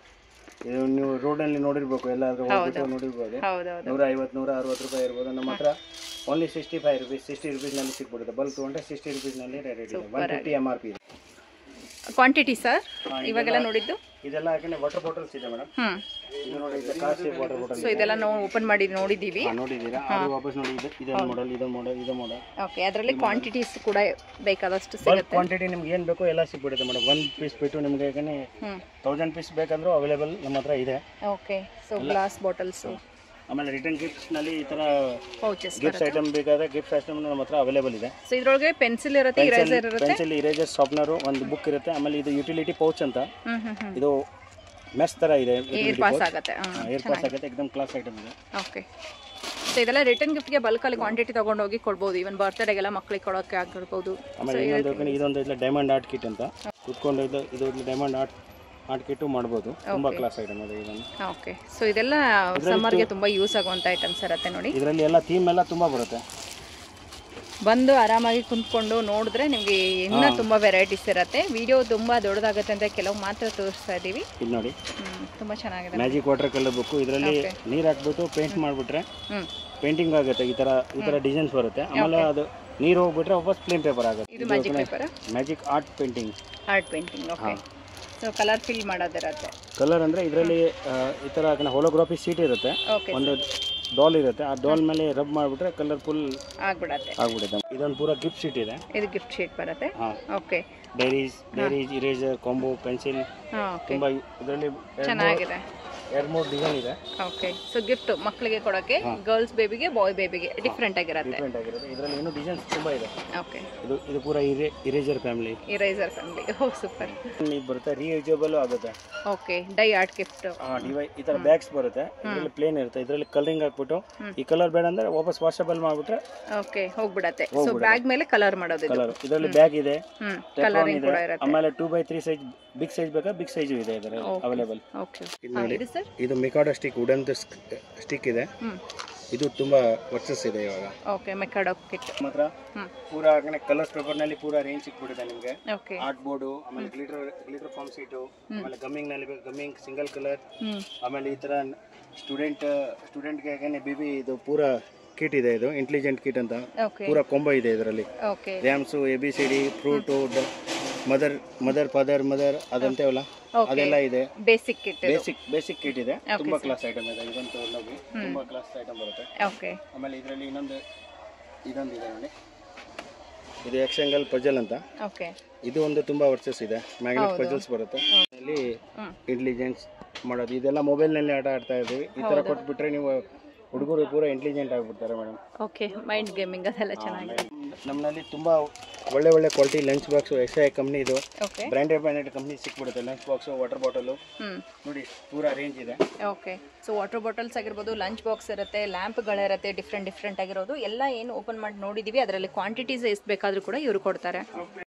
ಇದು ನೀವು ರೋಡಲ್ಲಿ ನೋಡಿರ್ಬೇಕು, ಎಲ್ಲಾದ್ರೂ ಹೋಗ್ಬಿಟ್ಟು ನೋಡಿರ್ಬೋದು. 150 160 ರೂಪಾಯಿ ಇರ್ಬೋದು. ನಮ್ಮ ಹತ್ರ ಓನ್ಲಿ 65 ರುಪೀಸ್ 60 ರುಪೀಸ್ನಲ್ಲಿ ಸಿಕ್ಬಿಡುತ್ತೆ. ಬಲ್ಕ್ ತೊಗೊಂಡ್ರೆ 60 ರುಪೀಸ್ನಲ್ಲಿ ರೆಡಿ ಇದೆ. 150 MRP ಇದೆ. ಕ್ವಾಂಟಿಟಿ ಸರ್ ಇವಾಗೆಲ್ಲ ನೋಡಿದ್ದು ಇದೆಲ್ಲ ಯಾಕಂದ್ರೆ ವಾಟರ್ ಬಾಟಲ್ಸ್ ಇದೆ ಮೇಡಮ್. ಇದು ನೋಡಿ, ಇದು ಕ್ಲಾಸಿಕ್ ವಾಟರ್ ಬಾಟಲ್. ಸೊ ಇದೆಲ್ಲ ನಾವು ಓಪನ್ ಮಾಡಿ ನೋಡಿದ್ದೀವಿ. ನೋಡಿದ್ದೀರಾ? ಅದು ವಾಪಸ್ ನೋಡಿ, ಇದೊಂದು ಮಾಡೆಲ್, ಇದೊಂದು ಮಾಡೆಲ್, ಇದು ಮಾಡೆಲ್. ಓಕೆ, ಅದರಲ್ಲಿ ಕ್ವಾಂಟಿಟೀಸ್ ಕೂಡ ಬೇಕಾದಷ್ಟು ಬಲ್ಕ್ ಸಿಗುತ್ತೆ. ಕ್ವಾಂಟಿಟಿ ನಿಮ್ಗೆ ಏನು ಬೇಕೋ ಎಲ್ಲ ಸಿಕ್ಬಿಡುತ್ತೆ ಮೇಡಮ್. 1 ಪೀಸ್ ಬಿಟ್ಟು ನಿಮಗೆ ಯಾಕಂದ್ರೆ 1000 ಪೀಸ್ ಬೇಕಂದ್ರೂ ಅವೈಲೇಬಲ್ ನಮ್ಮ ಹತ್ರ ಇದೆ. Okay, so glass bottles. ಆಮೇಲೆ ರಿಟರ್ನ್ ಗಿಫ್ಟ್ಸ್ನಲ್ಲಿ ಈ ಥರ ಪೌಚಸ್ ಗಿಫ್ಟ್ಸ್ ಐಟಮ್ ಬೇಕಾದ್ರೆ ಗಿಫ್ಟ್ ಐಟಮ್ ನಮ್ಮ ಹತ್ರ ಅವೈಲೇಬಲ್ ಇದೆ. ಸೊ ಇದರೊಳಗೆ ಪೆನ್ಸಿಲ್ ಇರುತ್ತೆ, ಇರೇಸರ್ ಇರುತ್ತೆ, ಪೆನ್ಸಿಲ್, ಇರೇಸರ್, ಶಾರ್ಪ್ನರ್, ಒಂದು ಬುಕ್ ಇರುತ್ತೆ. ಆಮೇಲೆ ಇದು ಯುಟಿಲಿಟಿ ಪೌಚ್ ಅಂತ, ಇದು ಮೆಸ್ ಥರ ಇದೆ. ಏರ್ ಪಾಸ್ ಆಗುತ್ತೆ. ಏರ್ ಪಾಸ್ ಆಗುತ್ತೆ, ಎಕ್ದಮ್ ಕ್ಲಾಸ್ ಐಟಮ್ ಇದೆ. ಓಕೆ, ಸೊ ಇದೆಲ್ಲ ರಿಟರ್ನ್ ಗಿಫ್ಟ್ಗೆ ಬಲ್ಕಲ್ಲಿ ಕ್ವಾಂಟಿಟಿ ತೊಗೊಂಡೋಗಿ ಕೊಡ್ಬೋದು. ಈವನ್ ಬರ್ತ್ಡೇಗೆಲ್ಲ ಮಕ್ಕಳಿಗೆ ಕೊಡೋಕ್ಕೆ ಆಗಿರ್ಬೋದು. ಆಮೇಲೆ ಇದೊಂದು ಇಲ್ಲ ಡೈಮಂಡ್ ಆರ್ಟ್ ಕಿಟ್ ಅಂತ ಕುತ್ಕೊಂಡು ಇದು ಡೈಮಂಡ್ ಆರ್ಟ್ ಕಿಟ್ಟು ಮಾಡ್ಬೋದು. ತುಂಬ ಕ್ಲಾಸ್ ಐಟಮ್ ಇದೆ ಇದನ್ನು. ಓಕೆ, ಸೊ ಇದೆಲ್ಲ ಸಮ್ಮರ್ಗೆ ತುಂಬ ಯೂಸ್ ಆಗುವಂಥ ಐಟಮ್ಸ್ ಇರುತ್ತೆ ನೋಡಿ. ಇದರಲ್ಲಿ ಎಲ್ಲ ಥೀಮ್ ಎಲ್ಲ ತುಂಬ ಬರುತ್ತೆ. ಬಂದು ಆರಾಮಾಗಿ ಕುಂತ್ಕೊಂಡು ನೋಡಿದ್ರೆ ನಿಮಗೆ ಇನ್ನೂ ತುಂಬ ವೆರೈಟೀಸ್ ಇರುತ್ತೆ. ವಿಡಿಯೋ ತುಂಬ ದೊಡ್ಡದಾಗುತ್ತೆ ಅಂತ ಕೆಲವು ಮಾತ್ರ ತೋರಿಸ್ತಾ ಇದ್ದೀವಿ. ಇದು ನೋಡಿ, ತುಂಬ ಚೆನ್ನಾಗಿದೆ. Magic water colour book. ಇದರಲ್ಲಿ ನೀರು ಹಾಕ್ಬಿಟ್ಟು ಪೇಂಟ್ ಮಾಡಿಬಿಟ್ರೆ ಪೇಂಟಿಂಗ್ ಆಗುತ್ತೆ. ಈ ಥರ ಡಿಸೈನ್ಸ್ ಬರುತ್ತೆ. ಆಮೇಲೆ ಅದು ನೀರು ಹೋಗ್ಬಿಟ್ರೆ ವಾಪಸ್ ಪ್ಲೇನ್ ಪೇಪರ್ ಆಗುತ್ತೆ. ಇದು magic paper, magic art painting. Okay, so colour fill ಮಾಡೋದಿರುತ್ತೆ. ಕಲರ್ ಅಂದರೆ ಇದರಲ್ಲಿ ಈ ಥರ ಹೋಲೋಗ್ರಾಫಿ ಸೀಟ್ ಇರುತ್ತೆ, ಒಂದು ಡಾಲ್ ಇರುತ್ತೆ. ಆ ಡಾಲ್ ಮೇಲೆ ರಬ್ ಮಾಡಿಬಿಟ್ರೆ ಕಲರ್ಫುಲ್ ಆಗ್ಬಿಡುತ್ತೆ. ಇದೊಂದು ಪೂರ ಗಿಫ್ಟ್ ಶೀಟ್ ಇದೆ. ಇದು ಗಿಫ್ಟ್ ಶೀಟ್ ಬರುತ್ತೆ. Okay, diaries, eraser, combo, pencil, ತುಂಬ ಇದರಲ್ಲಿ ಚೆನ್ನಾಗಿದೆ. 2-3 ಡಿಸೈನ್ ಇದೆ. ಓಕೆ, ಸೊ ಗಿಫ್ಟ್ ಮಕ್ಕಳಿಗೆ ಕೊಡೋಕ್ಕೆ, ಗರ್ಲ್ಸ್ ಬೇಬಿಗೆ, ಬಾಯ್ ಬೇಬಿಗೆ ಡಿಫ್ರೆಂಟ್ ಆಗಿರುತ್ತೆ. ಇದರಲ್ಲಿ ಇನ್ನೂ ಡಿಸೈನ್ಸ್ ತುಂಬ ಇದೆ. ಓಕೆ, ಇದು ಪೂರ ಇರೇಸರ್ ಫ್ಯಾಮಿಲಿ. ಓ ಸೂಪರ್. ಇದು ಬರುತ್ತೆ, ರೀಯೂಸಬಲ್ ಆಗುತ್ತೆ. Okay, dye art gift. ಈ ಥರ ಬ್ಯಾಗ್ಸ್ ಬರುತ್ತೆ. ಇದರಲ್ಲಿ ಪ್ಲೇನ್ ಇರುತ್ತೆ. ಇದರಲ್ಲಿ ಕಲರಿಂಗ್ ಹಾಕ್ಬಿಟ್ಟು ಈ ಕಲರ್ ಬೇಡ ಅಂದ್ರೆ ವಾಪಸ್ ವಾಷಬಲ್ ಮಾಡಿಬಿಟ್ರೆ ಓಕೆ ಹೋಗ್ಬಿಡತ್ತೆ. ಸೊ ಬ್ಯಾಗ್ ಮೇಲೆ ಕಲರ್ ಮಾಡೋದು. ಇದರಲ್ಲಿ ಬ್ಯಾಗ್ ಇದೆ, ಕಲರಿಂಗ್ ಕೂಡ ಇರುತ್ತೆ. ಆಮೇಲೆ 2x3 ಸೈಜ್, ಬಿಗ್ ಸೈಜ್ ಬೇಕಾ ಬಿಗ್ ಸೈಜ್ ಇದೆ ಇದರಲ್ಲಿ ಅವೈಲೇಬಲ್. ಓಕೆ, ಇದು ಮಿಕಾಡೋ ಸ್ಟಿಕ್, ವುಡನ್ ಸ್ಟಿಕ್ ಇದೆ. ಇದು ತುಂಬಾ ವರ್ಸಸ್ ಇದೆ ಇವಾಗ. ಓಕೆ, ಮಿಕಾಡೋ ಕಿಟ್ ಮಾತ್ರ ಪೂರಾ ಕಲರ್ಸ್ ಪೇಪರ್ ನಲ್ಲಿ ಪೂರಾ ರೇಂಜ್ ಸಿಕ್ಬಿಟ್ಟಿದೆ ನಿಮಗೆ. ಓಕೆ, ಆರ್ಟ್ ಬೋರ್ಡ್, ಆಮೇಲೆ ಗ್ಲಿಟರ್ ಫಾರ್ಮ್ ಶೀಟು, ಆಮೇಲೆ ಗಮ್ಮಿಂಗ್ ನಲ್ಲಿ ಗಮ್ಮಿಂಗ್ ಸಿಂಗಲ್ ಕಲರ್, ಆಮೇಲೆ ಈ ತರ ಸ್ಟೂಡೆಂಟ್ಗೆ ಬೇಬಿ ಇದು ಪೂರಾ ಕಿಟ್ ಇದೆ. ಇದು ಇಂಟೆಲಿಜೆಂಟ್ ಕಿಟ್ ಅಂತ ಪೂರಾ ಕೊಂಬ ಇದೆ ಇದರಲ್ಲಿ. ರ್ಯಾಮ್ಸು, ABCD, ಫ್ರೂಟು, ಮದರ್ ಫಾದರ್ ಅದಂತೇವಲ್ಲ ಅದೆಲ್ಲ ಇದೆ. ಬೇಸಿಕ್ ಕಿಟ್ ಇದೆ. ತುಂಬಾ ಕ್ಲಾಸ್ ಐಟಮ್ ಇದೆ. ಇದಂತೂ ತುಂಬಾ ಕ್ಲಾಸ್ ಐಟಮ್ ಬರುತ್ತೆ. ಓಕೆ, ಆಮೇಲೆ ಇದರಲ್ಲಿ ಇದೊಂದು ಇದೆ ನೋಡಿ, ಇದು ಎಕ್ಸೆಂಗಲ್ ಪಜಲ್ ಅಂತ. ಓಕೆ, ಇದು ಒಂದು ತುಂಬಾ ವರ್ಸಸ್ ಇದೆ. ಮ್ಯಾಗ್ನೆಟ್ ಪಜಲ್ಸ್ ಬರುತ್ತೆ. ಇಲ್ಲಿ ಇಂಟೆಲಿಜೆನ್ಸ್ ಮಾಡೋದು, ಇದೆಲ್ಲ ಮೊಬೈಲ್ ನಲ್ಲಿ ಆಟ ಆಡ್ತಾ ಇದ್ದೀವಿ. ಈ ತರ ಕೊಟ್ಬಿಟ್ರೆ ನೀವು ಹುಡುಗರು ಪೂರ ಇಂಟೆಲಿಜೆಂಟ್ ಆಗಿಬಿಡ್ತಾರೆ ಮೇಡಮ್. ಓಕೆ, ಮೈಂಡ್ ಗೇಮಿಂಗ್ ಅದೆಲ್ಲ ಚೆನ್ನಾಗಿದೆ. ನಮ್ಮಲ್ಲಿ ತುಂಬಾ ಒಳ್ಳೆ quality lunch box, SI company, ಇದು ಬ್ರ್ಯಾಂಡೆಡ್ ಕಂಪ್ನಿ ಸಿಕ್ಬಿಡುತ್ತೆ. ಲಂಚ್ ಬಾಕ್ಸ್, ವಾಟರ್ ಬಾಟಲ್ ನೋಡಿ ಪೂರಾ ರೇಂಜ್ ಇದೆ. ಓಕೆ, ಸೊ ವಾಟರ್ ಬಾಟಲ್ಸ್ ಆಗಿರ್ಬೋದು, ಲಂಚ್ ಬಾಕ್ಸ್ ಇರುತ್ತೆ, ಲ್ಯಾಂಪ್ಗಳಿರುತ್ತೆ, ಡಿಫ್ರೆಂಟ್ ಆಗಿರೋದು ಎಲ್ಲ ಏನು ಓಪನ್ ಮಾಡಿ ನೋಡಿದೀವಿ. ಅದರಲ್ಲಿ ಕ್ವಾಂಟಿಟೀಸ್ ಎಷ್ಟು ಬೇಕಾದರೂ ಕೂಡ ಇವರು ಕೊಡ್ತಾರೆ.